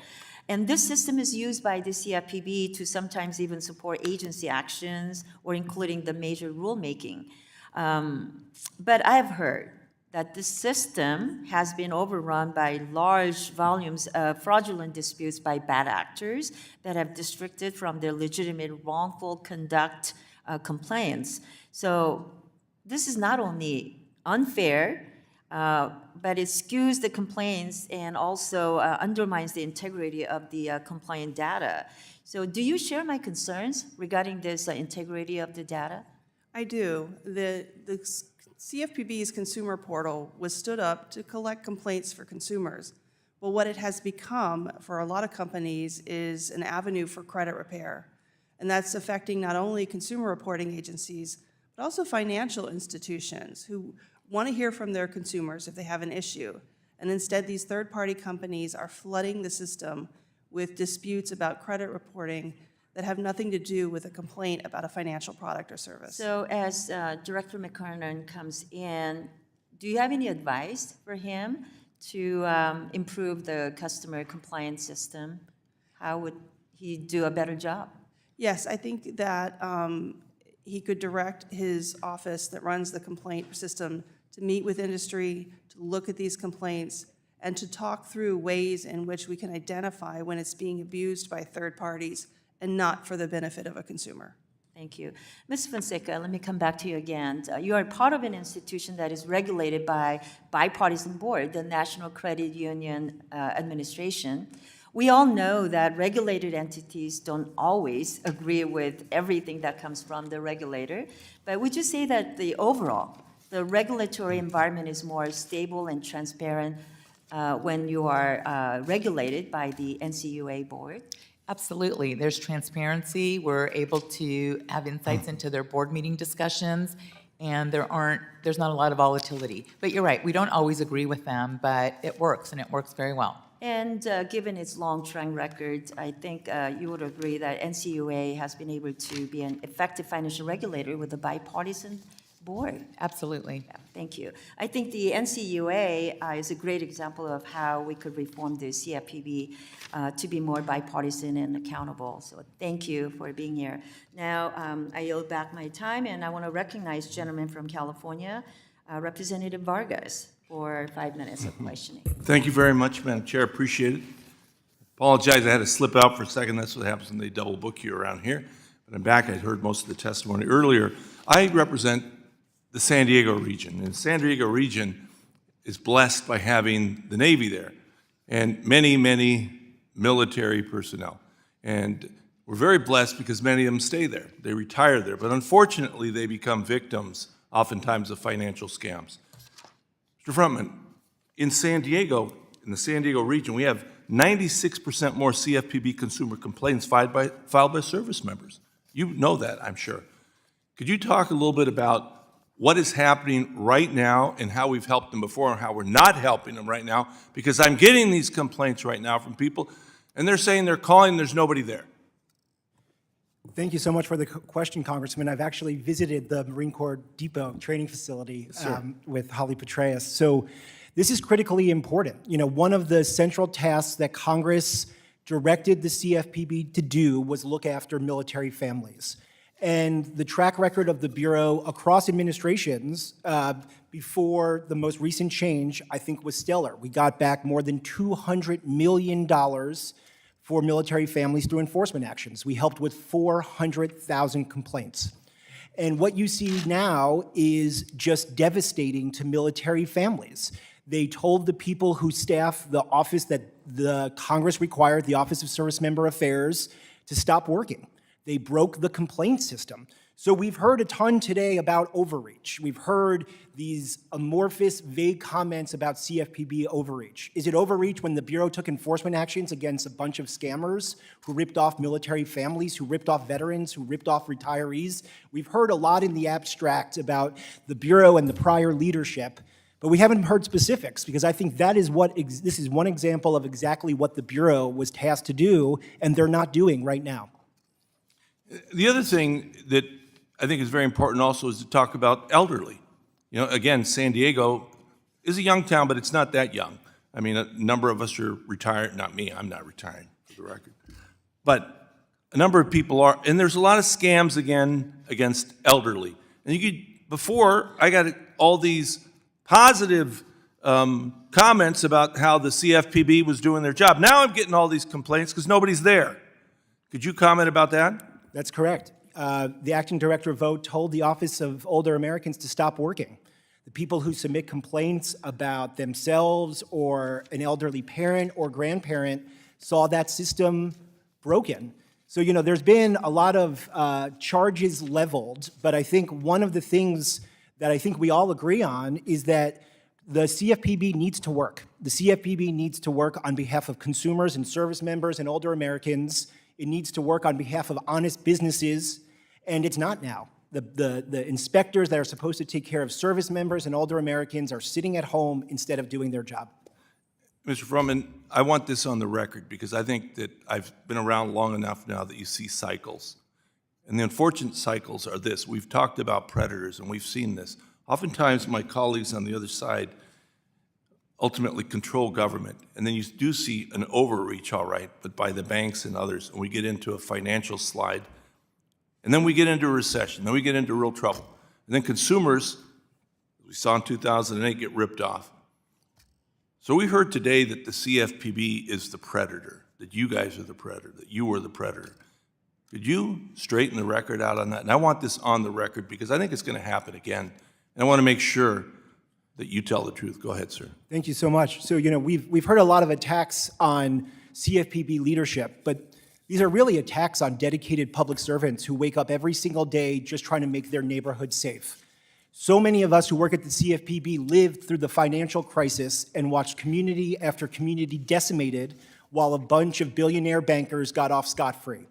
And this system is used by the CFPB to sometimes even support agency actions or including the major rulemaking. But I've heard that this system has been overrun by large volumes of fraudulent disputes by bad actors that have distracted from their legitimate wrongful conduct complaints. So this is not only unfair, but it skews the complaints and also undermines the integrity of the complaint data. So do you share my concerns regarding this integrity of the data? I do. The CFPB's consumer portal was stood up to collect complaints for consumers. But what it has become for a lot of companies is an avenue for credit repair. And that's affecting not only consumer reporting agencies, but also financial institutions who want to hear from their consumers if they have an issue. And instead, these third-party companies are flooding the system with disputes about credit reporting that have nothing to do with a complaint about a financial product or service. So as Director McKernan comes in, do you have any advice for him to improve the customer compliance system? How would he do a better job? Yes, I think that he could direct his office that runs the complaint system to meet with industry, to look at these complaints, and to talk through ways in which we can identify when it's being abused by third parties and not for the benefit of a consumer. Thank you. Ms. Fonseca, let me come back to you again. You are part of an institution that is regulated by bipartisan board, the National Credit Union Administration. We all know that regulated entities don't always agree with everything that comes from the regulator, but would you say that the regulatory environment is more stable and transparent when you are regulated by the NCUA board? Absolutely. There's transparency. We're able to have insights into their board meeting discussions, and there's not a lot of volatility. But you're right, we don't always agree with them, but it works, and it works very well. And given its long track record, I think you would agree that NCUA has been able to be an effective financial regulator with a bipartisan board. Absolutely. Yeah, thank you. I think the NCUA is a great example of how we could reform the CFPB to be more bipartisan and accountable. So thank you for being here. Now, I yield back my time, and I want to recognize gentleman from California, Representative Vargas, for 5 minutes of questioning. Thank you very much, Madam Chair. Appreciate it. Apologize, I had to slip out for a second. That's what happens when they double book you around here. But I'm back. I heard most of the testimony earlier. I represent the San Diego region, and the San Diego region is blessed by having the Navy there and many, many military personnel. And we're very blessed because many of them stay there. They retire there. But unfortunately, they become victims, oftentimes, of financial scams. Mr. Frontman, in San Diego, in the San Diego region, we have 96% more CFPB consumer complaints filed by service members. You know that, I'm sure. Could you talk a little bit about what is happening right now and how we've helped them before and how we're not helping them right now? Because I'm getting these complaints right now from people, and they're saying they're calling, there's nobody there. Thank you so much for the question, Congressman. I've actually visited the Marine Corps Depot training facility with Holly Petraeus. So this is critically important. You know, one of the central tasks that Congress directed the CFPB to do was look after military families. And the track record of the Bureau across administrations before the most recent change, I think, was stellar. We got back more than $200 million for military families through enforcement actions. We helped with 400,000 complaints. And what you see now is just devastating to military families. They told the people who staff the office that the Congress required, the Office of Service Member Affairs, to stop working. They broke the complaint system. So we've heard a ton today about overreach. We've heard these amorphous, vague comments about CFPB overreach. Is it overreach when the Bureau took enforcement actions against a bunch of scammers who ripped off military families, who ripped off veterans, who ripped off retirees? We've heard a lot in the abstract about the Bureau and the prior leadership, but we haven't heard specifics, because I think that is this is one example of exactly what the Bureau was tasked to do, and they're not doing right now. The other thing that I think is very important also is to talk about elderly. You know, again, San Diego is a young town, but it's not that young. I mean, a number of us are retired. Not me, I'm not retiring, for the record. But a number of people are, and there's a lot of scams, again, against elderly. And before, I got all these positive comments about how the CFPB was doing their job. Now I'm getting all these complaints because nobody's there. Could you comment about that? That's correct. The acting director of VOTE told the Office of Older Americans to stop working. The people who submit complaints about themselves or an elderly parent or grandparent saw that system broken. So, you know, there's been a lot of charges leveled, but I think one of the things that I think we all agree on is that the CFPB needs to work. The CFPB needs to work on behalf of consumers and service members and older Americans. It needs to work on behalf of honest businesses, and it's not now. The inspectors that are supposed to take care of service members and older Americans are sitting at home instead of doing their job. Mr. Fruman, I want this on the record because I think that I've been around long enough now that you see cycles. And the unfortunate cycles are this. We've talked about predators, and we've seen this. Oftentimes, my colleagues on the other side ultimately control government. And then you do see an overreach, all right, but by the banks and others, and we get into a financial slide. And then we get into a recession, then we get into real trouble. And then consumers, we saw in 2008, get ripped off. So we heard today that the CFPB is the predator, that you guys are the predator, that you were the predator. Could you straighten the record out on that? And I want this on the record because I think it's going to happen again. And I want to make sure that you tell the truth. Go ahead, sir. Thank you so much. So, you know, we've heard a lot of attacks on CFPB leadership, but these are really attacks on dedicated public servants who wake up every single day just trying to make their neighborhood safe. So many of us who work at the CFPB lived through the financial crisis and watched community after community decimated while a bunch of billionaire bankers got off scot-free.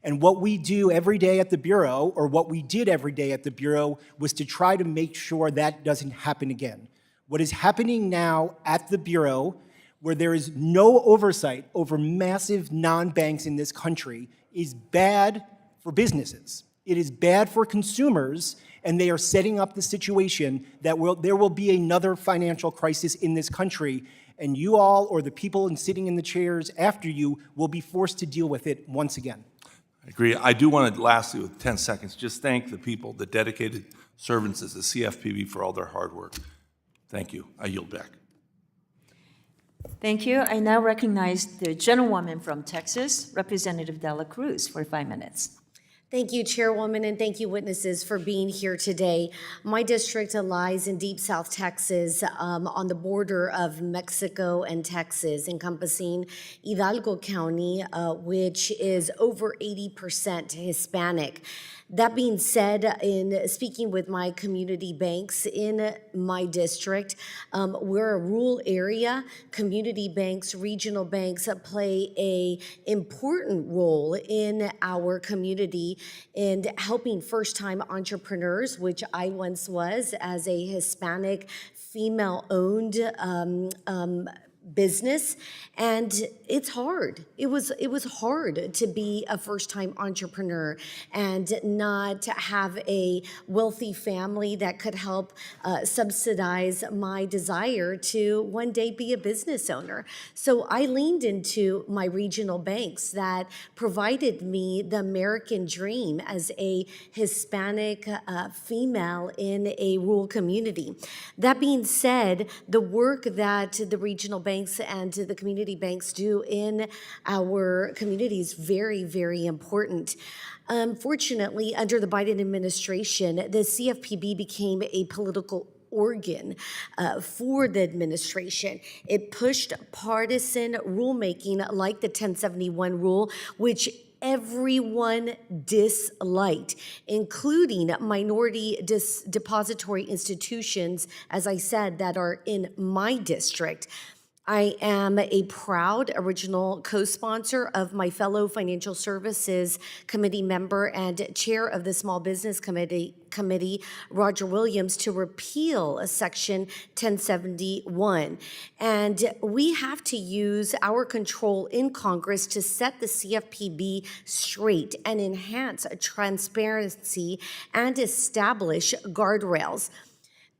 And what we do every day at the Bureau, or what we did every day at the Bureau, was to try to make sure that doesn't happen again. What is happening now at the Bureau, where there is no oversight over massive non-banks in this country, is bad for businesses. It is bad for consumers, and they are setting up the situation that there will be another financial crisis in this country, and you all, or the people sitting in the chairs after you, will be forced to deal with it once again. I agree. I do want to, lastly, with 10 seconds, just thank the people, the dedicated servants at the CFPB for all their hard work. Thank you. I yield back. Thank you. I now recognize the gentlewoman from Texas, Representative Dela Cruz, for 5 minutes. Thank you, Chairwoman, and thank you, witnesses, for being here today. My district lies in deep South Texas, on the border of Mexico and Texas, encompassing Hidalgo County, which is over 80% Hispanic. That being said, in speaking with my community banks in my district, we're a rural area. Community banks, regional banks play an important role in our community in helping first-time entrepreneurs, which I once was as a Hispanic female-owned business, and it's hard. It was hard to be a first-time entrepreneur and not have a wealthy family that could help subsidize my desire to one day be a business owner. So I leaned into my regional banks that provided me the American dream as a Hispanic female in a rural community. That being said, the work that the regional banks and the community banks do in our community is very, very important. Unfortunately, under the Biden administration, the CFPB became a political organ for the administration. It pushed partisan rulemaking like the 1071 rule, which everyone disliked, including minority depository institutions, as I said, that are in my district. I am a proud original co-sponsor of my fellow Financial Services Committee member and chair of the Small Business Committee, Roger Williams, to repeal Section 1071. And we have to use our control in Congress to set the CFPB straight and enhance transparency and establish guardrails.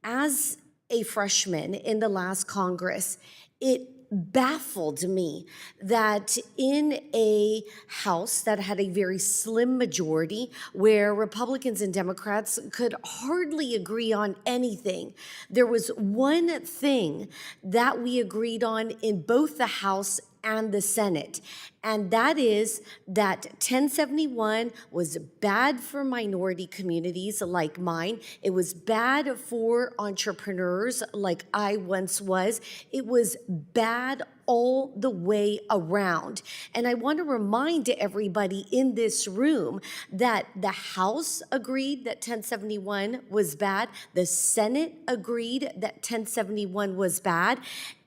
As a freshman in the last Congress, it baffled me that in a House that had a very slim majority, where Republicans and Democrats could hardly agree on anything, there was one thing that we agreed on in both the House and the Senate, and that is that 1071 was bad for minority communities like mine. It was bad for entrepreneurs like I once was. It was bad all the way around. And I want to remind everybody in this room that the House agreed that 1071 was bad. The Senate agreed that 1071 was bad.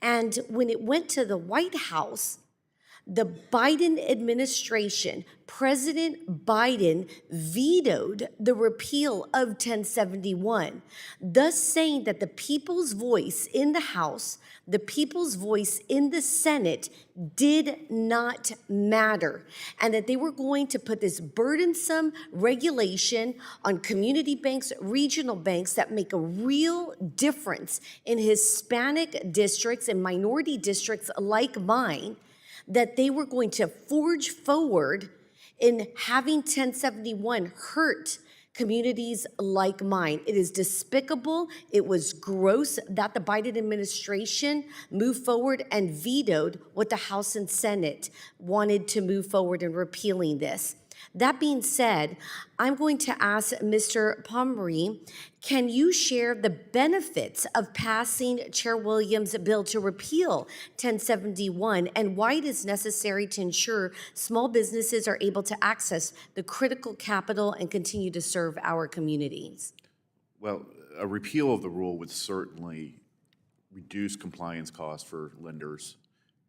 And when it went to the White House, the Biden administration, President Biden, vetoed the repeal of 1071, thus saying that the people's voice in the House, the people's voice in the Senate did not matter, and that they were going to put this burdensome regulation on community banks, regional banks that make a real difference in Hispanic districts and minority districts like mine, that they were going to forge forward in having 1071 hurt communities like mine. It is despicable. It was gross that the Biden administration moved forward and vetoed what the House and Senate wanted to move forward in repealing this. That being said, I'm going to ask Mr. Pommerehn, can you share the benefits of passing Chair Williams' bill to repeal 1071 and why it is necessary to ensure small businesses are able to access the critical capital and continue to serve our communities? Well, a repeal of the rule would certainly reduce compliance costs for lenders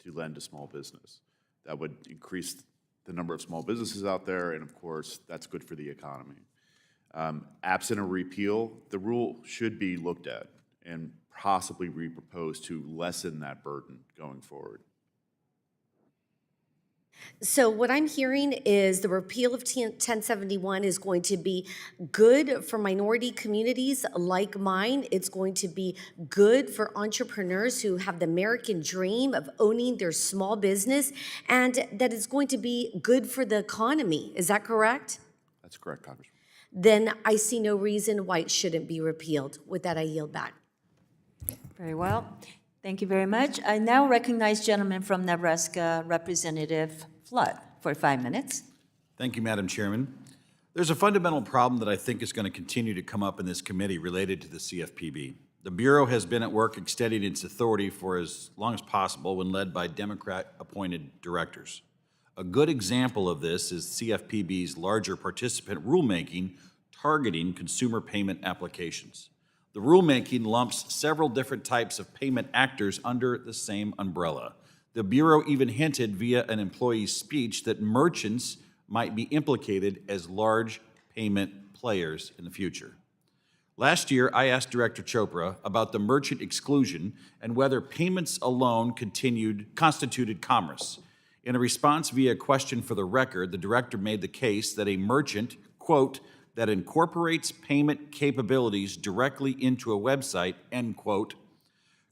to lend to small business. That would increase the number of small businesses out there, and of course, that's good for the economy. Absent a repeal, the rule should be looked at and possibly re-proposed to lessen that burden going forward. So what I'm hearing is the repeal of 1071 is going to be good for minority communities like mine. It's going to be good for entrepreneurs who have the American dream of owning their small business, and that it's going to be good for the economy. Is that correct? That's correct, Congressman. Then I see no reason why it shouldn't be repealed. With that, I yield back. Very well. Thank you very much. I now recognize gentleman from Nebraska, Representative Flood, for 5 minutes. Thank you, Madam Chairman. There's a fundamental problem that I think is going to continue to come up in this committee related to the CFPB. The Bureau has been at work extending its authority for as long as possible when led by Democrat-appointed directors. A good example of this is CFPB's larger participant rulemaking targeting consumer payment applications. The rulemaking lumps several different types of payment actors under the same umbrella. The Bureau even hinted via an employee's speech that merchants might be implicated as large payment players in the future. Last year, I asked Director Chopra about the merchant exclusion and whether payments alone constituted commerce. In a response via a question for the record, the director made the case that a merchant, quote, that incorporates payment capabilities directly into a website, end quote,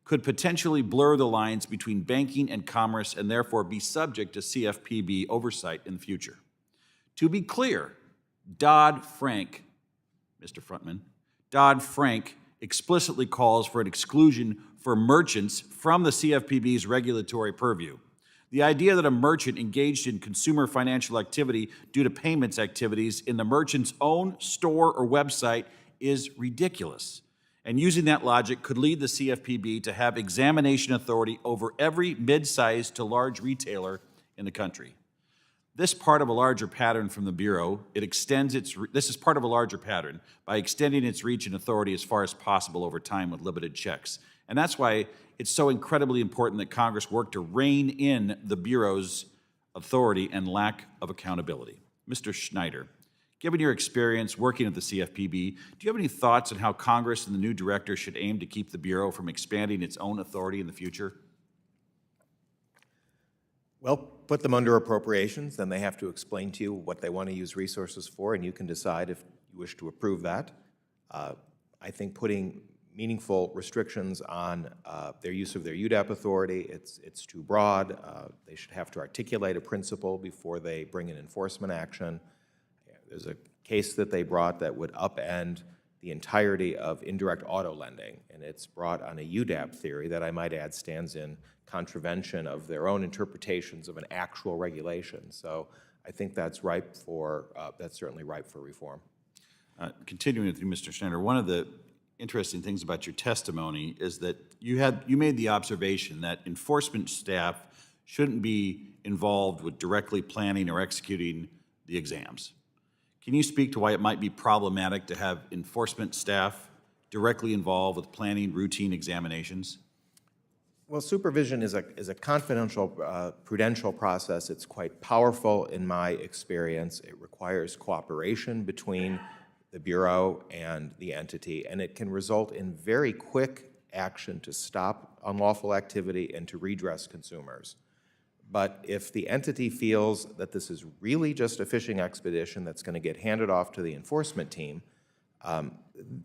could potentially blur the lines between banking and commerce and therefore be subject to CFPB oversight in the future. To be clear, Dodd-Frank, Mr. Frontman, Dodd-Frank explicitly calls for an exclusion for merchants from the CFPB's regulatory purview. The idea that a merchant engaged in consumer financial activity due to payments activities in the merchant's own store or website is ridiculous. And using that logic could lead the CFPB to have examination authority over every mid-sized to large retailer in the country. This part of a larger pattern from the Bureau, this is part of a larger pattern by extending its reach and authority as far as possible over time with limited checks. And that's why it's so incredibly important that Congress work to rein in the Bureau's authority and lack of accountability. Mr. Schneider, given your experience working at the CFPB, do you have any thoughts on how Congress and the new director should aim to keep the Bureau from expanding its own authority in the future? Well, put them under appropriations, then they have to explain to you what they want to use resources for, and you can decide if you wish to approve that. I think putting meaningful restrictions on their use of their UDAP authority, it's too broad. They should have to articulate a principle before they bring an enforcement action. There's a case that they brought that would upend the entirety of indirect auto lending, and it's brought on a UDAP theory that I might add stands in contravention of their own interpretations of an actual regulation. So I think that's that's certainly ripe for reform. Continuing with you, Mr. Schneider, one of the interesting things about your testimony is that you made the observation that enforcement staff shouldn't be involved with directly planning or executing the exams. Can you speak to why it might be problematic to have enforcement staff directly involved with planning routine examinations? Well, supervision is a confidential, prudential process. It's quite powerful in my experience. It requires cooperation between the Bureau and the entity, and it can result in very quick action to stop unlawful activity and to redress consumers. But if the entity feels that this is really just a fishing expedition that's going to get handed off to the enforcement team,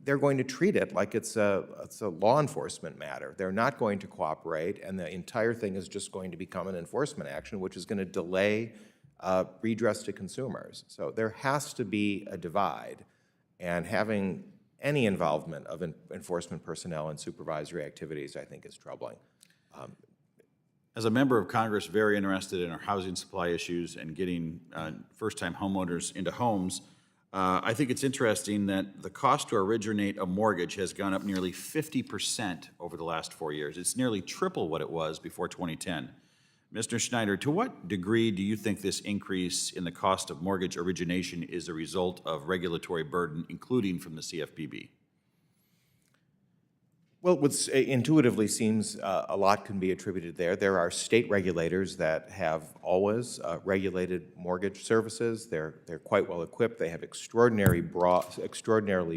they're going to treat it like it's a law enforcement matter. They're not going to cooperate, and the entire thing is just going to become an enforcement action, which is going to delay redress to consumers. So there has to be a divide, and having any involvement of enforcement personnel in supervisory activities, I think, is troubling. As a member of Congress, very interested in our housing supply issues and getting first-time homeowners into homes, I think it's interesting that the cost to originate a mortgage has gone up nearly 50% over the last 4 years. It's nearly triple what it was before 2010. Mr. Schneider, to what degree do you think this increase in the cost of mortgage origination is a result of regulatory burden, including from the CFPB? Well, what intuitively seems a lot can be attributed there. There are state regulators that have always regulated mortgage services. They're quite well equipped. They have extraordinarily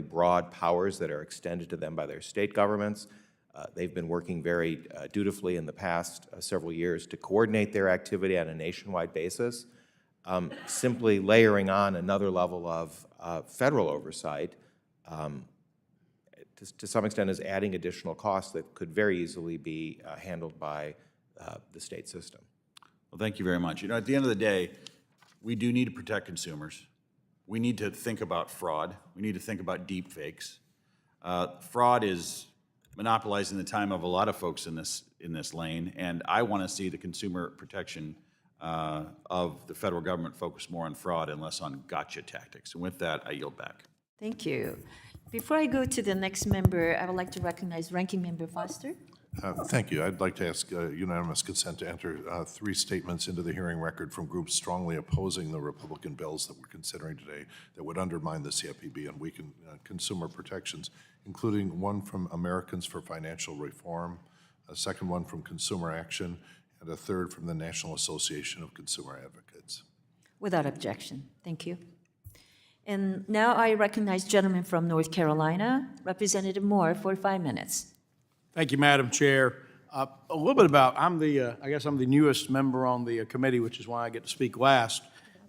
broad powers that are extended to them by their state governments. They've been working very dutifully in the past several years to coordinate their activity on a nationwide basis. Simply layering on another level of federal oversight to some extent is adding additional costs that could very easily be handled by the state system. Well, thank you very much. You know, at the end of the day, we do need to protect consumers. We need to think about fraud. We need to think about deep fakes. Fraud is monopolizing the time of a lot of folks in this lane, and I want to see the consumer protection of the federal government focus more on fraud and less on gotcha tactics. And with that, I yield back. Thank you. Before I go to the next member, I would like to recognize Ranking Member Foster. Thank you. I'd like to ask unanimous consent to enter 3 statements into the hearing record from groups strongly opposing the Republican bills that we're considering today that would undermine the CFPB and weaken consumer protections, including one from Americans for Financial Reform, a second one from Consumer Action, and a third from the National Association of Consumer Advocates. Without objection. Thank you. And now I recognize gentleman from North Carolina, Representative Moore, for 5 minutes. Thank you, Madam Chair. A little bit about, I guess I'm the newest member on the committee, which is why I get to speak last.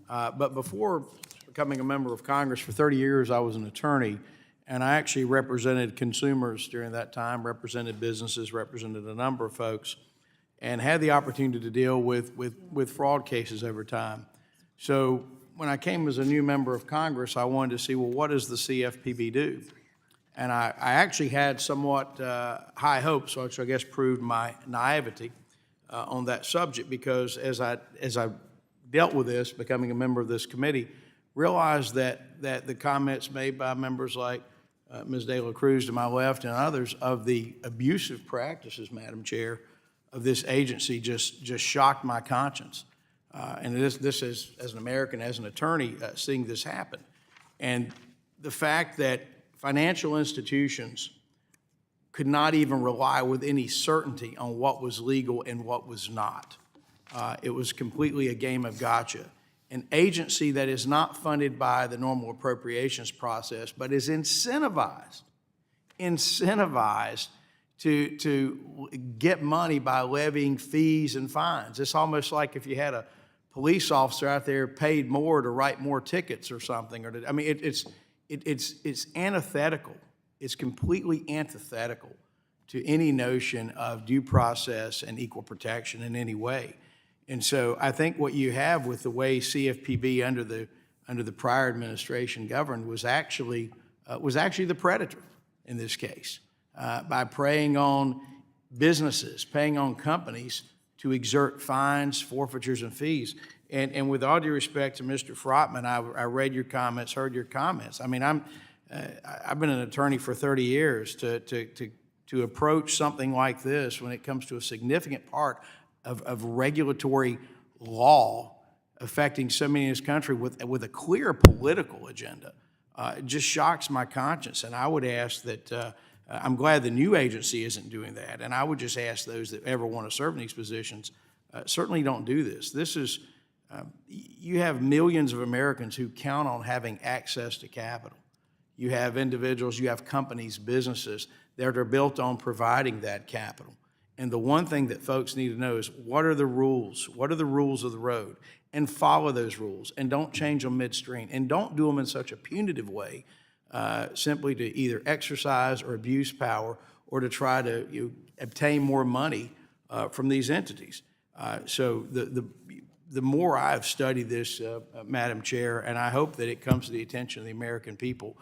But before becoming a member of Congress, for 30 years I was an attorney, and I actually represented consumers during that time, represented businesses, represented a number of folks, and had the opportunity to deal with fraud cases over time. So when I came as a new member of Congress, I wanted to see, well, what does the CFPB do? And I actually had somewhat high hopes, which I guess proved my naivety on that subject, because as I dealt with this, becoming a member of this committee, realized that the comments made by members like Ms. De La Cruz to my left and others of the abusive practices, Madam Chair, of this agency just shocked my conscience. And this is, as an American, as an attorney, seeing this happen. And the fact that financial institutions could not even rely with any certainty on what was legal and what was not. It was completely a game of gotcha. An agency that is not funded by the normal appropriations process, but is incentivized to get money by levying fees and fines. It's almost like if you had a police officer out there paid more to write more tickets or something. It's antithetical. It's completely antithetical to any notion of due process and equal protection in any way. And so I think what you have with the way CFPB under the prior administration governed was actually the predator in this case, by preying on businesses, paying on companies to exert fines, forfeitures, and fees. And with all due respect to Mr. Frotman, I read your comments, heard your comments. I mean, I've been an attorney for 30 years. To approach something like this when it comes to a significant part of regulatory law affecting so many in this country with a clear political agenda, it just shocks my conscience. And I would ask that, I'm glad the new agency isn't doing that, and I would just ask those that ever want to serve in these positions, certainly don't do this. This is, you have millions of Americans who count on having access to capital. You have individuals, you have companies, businesses that are built on providing that capital. And the one thing that folks need to know is, what are the rules? What are the rules of the road? And follow those rules, and don't change them midstream. And don't do them in such a punitive way, simply to either exercise or abuse power or to try to obtain more money from these entities. So the more I've studied this, Madam Chair, and I hope that it comes to the attention of the American people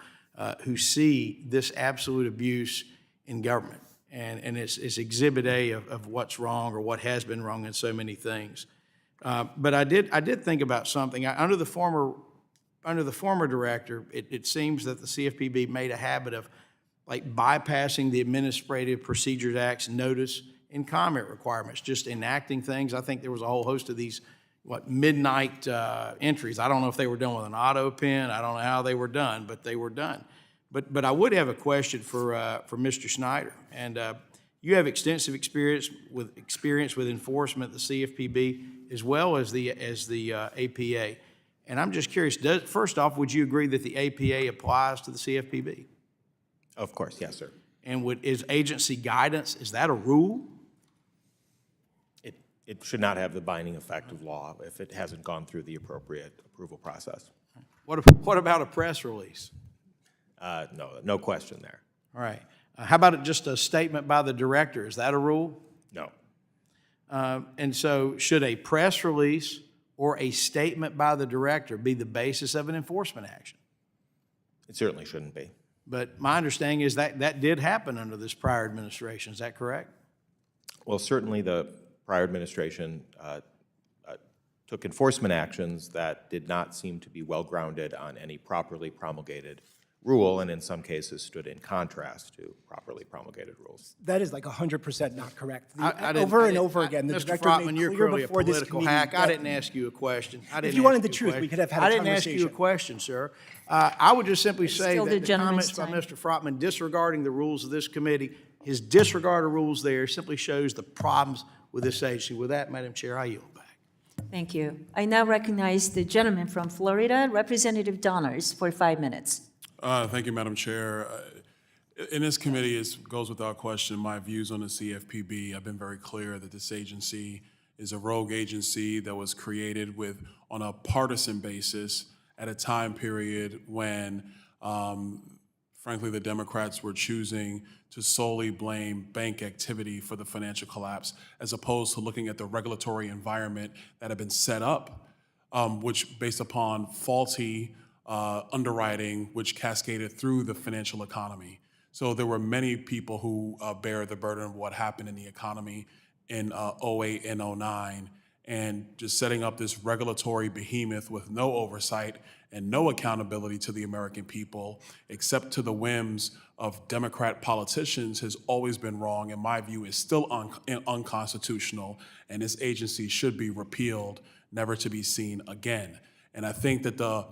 who see this absolute abuse in government. And it's Exhibit A of what's wrong or what has been wrong in so many things. But I did think about something. Under the former director, it seems that the CFPB made a habit of like bypassing the Administrative Procedures Act's notice and comment requirements, just enacting things. I think there was a whole host of these midnight entries. I don't know if they were done with an auto pen. I don't know how they were done, but they were done. But I would have a question for Mr. Schneider. And you have extensive experience with enforcement at the CFPB as well as the APA. And I'm just curious, first off, would you agree that the APA applies to the CFPB? Of course, yes, sir. And is agency guidance, is that a rule? It should not have the binding effect of law if it hasn't gone through the appropriate approval process. What about a press release? No question there. All right. How about just a statement by the director? Is that a rule? No. And so should a press release or a statement by the director be the basis of an enforcement action? It certainly shouldn't be. But my understanding is that did happen under this prior administration. Is that correct? Well, certainly the prior administration took enforcement actions that did not seem to be well-grounded on any properly promulgated rule, and in some cases stood in contrast to properly promulgated rules. That is like 100% not correct. Over and over again, the Mr. director Frotman, made you're clear clearly a before this political committee hack. I that- didn't ask you a question. If you wanted the truth, we could have had a I didn't ask you a conversation. question, sir. I would just simply say still that the the gentleman's comments by time. Mr. Frotman disregarding the rules of this committee, his disregard of rules there simply shows the problems with this agency. With that, Madam Chair, I yield back. Thank you. I now recognize the gentleman from Florida, Representative Donners, for 5 minutes. Thank you, Madam Chair. In this committee, it goes without question my views on the CFPB. I've been very clear that this agency is a rogue agency that was created on a partisan basis at a time period when, frankly, the Democrats were choosing to solely blame bank activity for the financial collapse, as opposed to looking at the regulatory environment that had been set up, which based upon faulty underwriting, which cascaded through the financial economy. So there were many people who bear the burden of what happened in the economy in 08 and 09, and just setting up this regulatory behemoth with no oversight and no accountability to the American people, except to the whims of Democrat politicians, has always been wrong. In my view, is still unconstitutional, and this agency should be repealed never to be seen again. And I think that the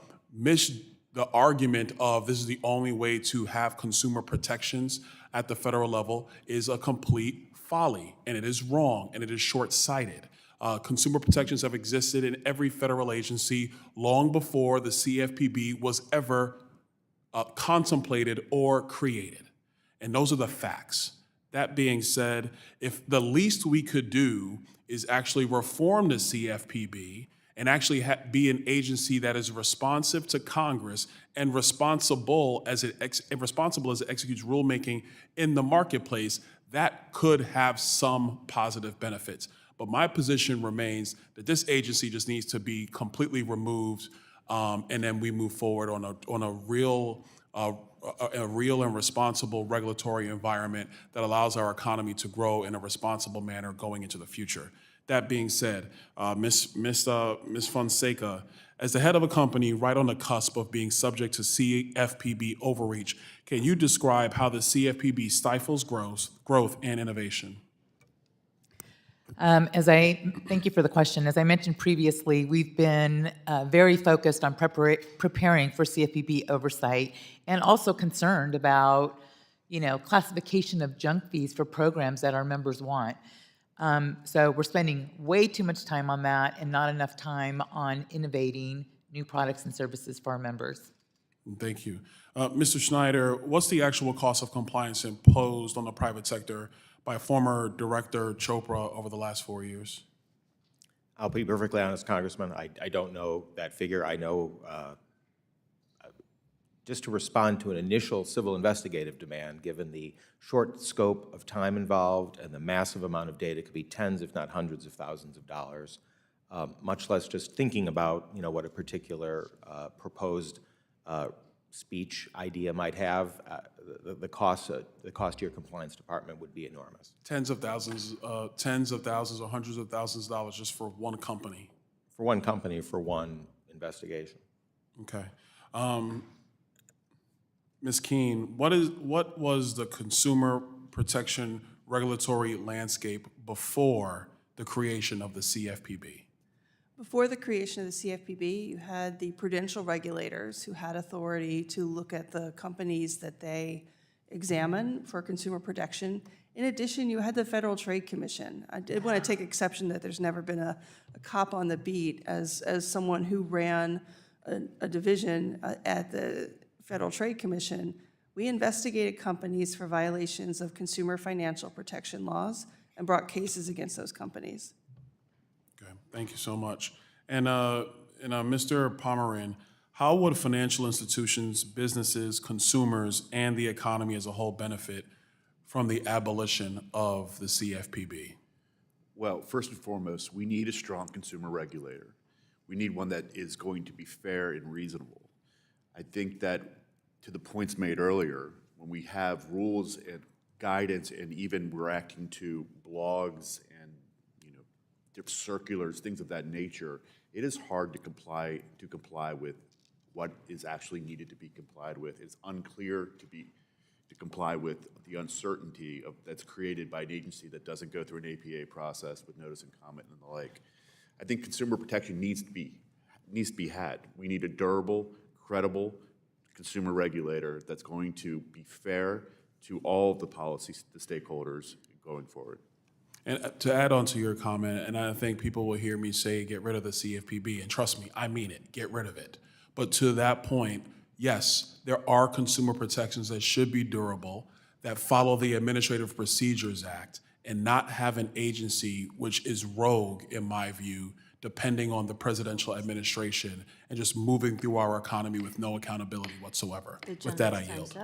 argument of this is the only way to have consumer protections at the federal level is a complete folly, and it is wrong, and it is short-sighted. Consumer protections have existed in every federal agency long before the CFPB was ever contemplated or created. And those are the facts. That being said, if the least we could do is actually reform the CFPB and actually be an agency that is responsive to Congress and responsible as it executes rulemaking in the marketplace, that could have some positive benefits. But my position remains that this agency just needs to be completely removed, and then we move forward on a real and responsible regulatory environment that allows our economy to grow in a responsible manner going into the future. That being said, Ms. Fonseca, as the head of a company right on the cusp of being subject to CFPB overreach, can you describe how the CFPB stifles growth and innovation? Thank you for the question. As I mentioned previously, we've been very focused on preparing for CFPB oversight and also concerned about, classification of junk fees for programs that our members want. So we're spending way too much time on that and not enough time on innovating new products and services for our members. Thank you. Mr. Schneider, what's the actual cost of compliance imposed on the private sector by former Director Chopra over the last 4 years? I'll be perfectly honest, Congressman, I don't know that figure. I know, just to respond to an initial civil investigative demand, given the short scope of time involved and the massive amount of data, it could be tens, if not hundreds of thousands of dollars, much less just thinking about, what a particular proposed speech idea might have. The cost to your compliance department would be enormous. Tens of thousands or hundreds of thousands of dollars just for one company? For one company, for one investigation. Okay. Ms. Kuehn, what was the consumer protection regulatory landscape before the creation of the CFPB? Before the creation of the CFPB, you had the prudential regulators who had authority to look at the companies that they examine for consumer protection. In addition, you had the Federal Trade Commission. I did want to take exception that there's never been a cop on the beat as someone who ran a division at the Federal Trade Commission. We investigated companies for violations of consumer financial protection laws and brought cases against those companies. Thank you so much. And Mr. Pommerehn, how would financial institutions, businesses, consumers, and the economy as a whole benefit from the abolition of the CFPB? Well, first and foremost, we need a strong consumer regulator. We need one that is going to be fair and reasonable. I think that, to the points made earlier, when we have rules and guidance and even reacting to blogs and circulars, things of that nature, it is hard to comply with what is actually needed to be complied with. It's unclear to comply with the uncertainty that's created by an agency that doesn't go through an APA process with notice and comment and the like. I think consumer protection needs to be had. We need a durable, credible consumer regulator that's going to be fair to all of the the stakeholders going forward. And to add on to your comment, and I think people will hear me say, get rid of the CFPB, and trust me, I mean it, get rid of it. But to that point, yes, there are consumer protections that should be durable, that follow the Administrative Procedures Act, and not have an agency which is rogue, in my view, depending on the presidential administration, and just moving through our economy with no accountability whatsoever. With that, I yield.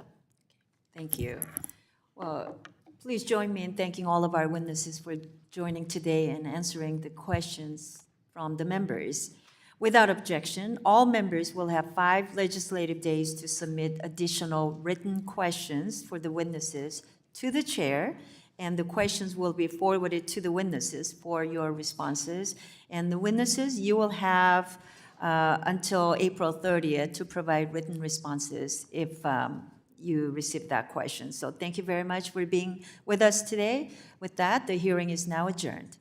Thank you. Well, please join me in thanking all of our witnesses for joining today and answering the questions from the members. Without objection, all members will have 5 legislative days to submit additional written questions for the witnesses to the chair, and the questions will be forwarded to the witnesses for your responses. And the witnesses, you will have until April 30th to provide written responses if you receive that question. So thank you very much for being with us today. With that, the hearing is now adjourned.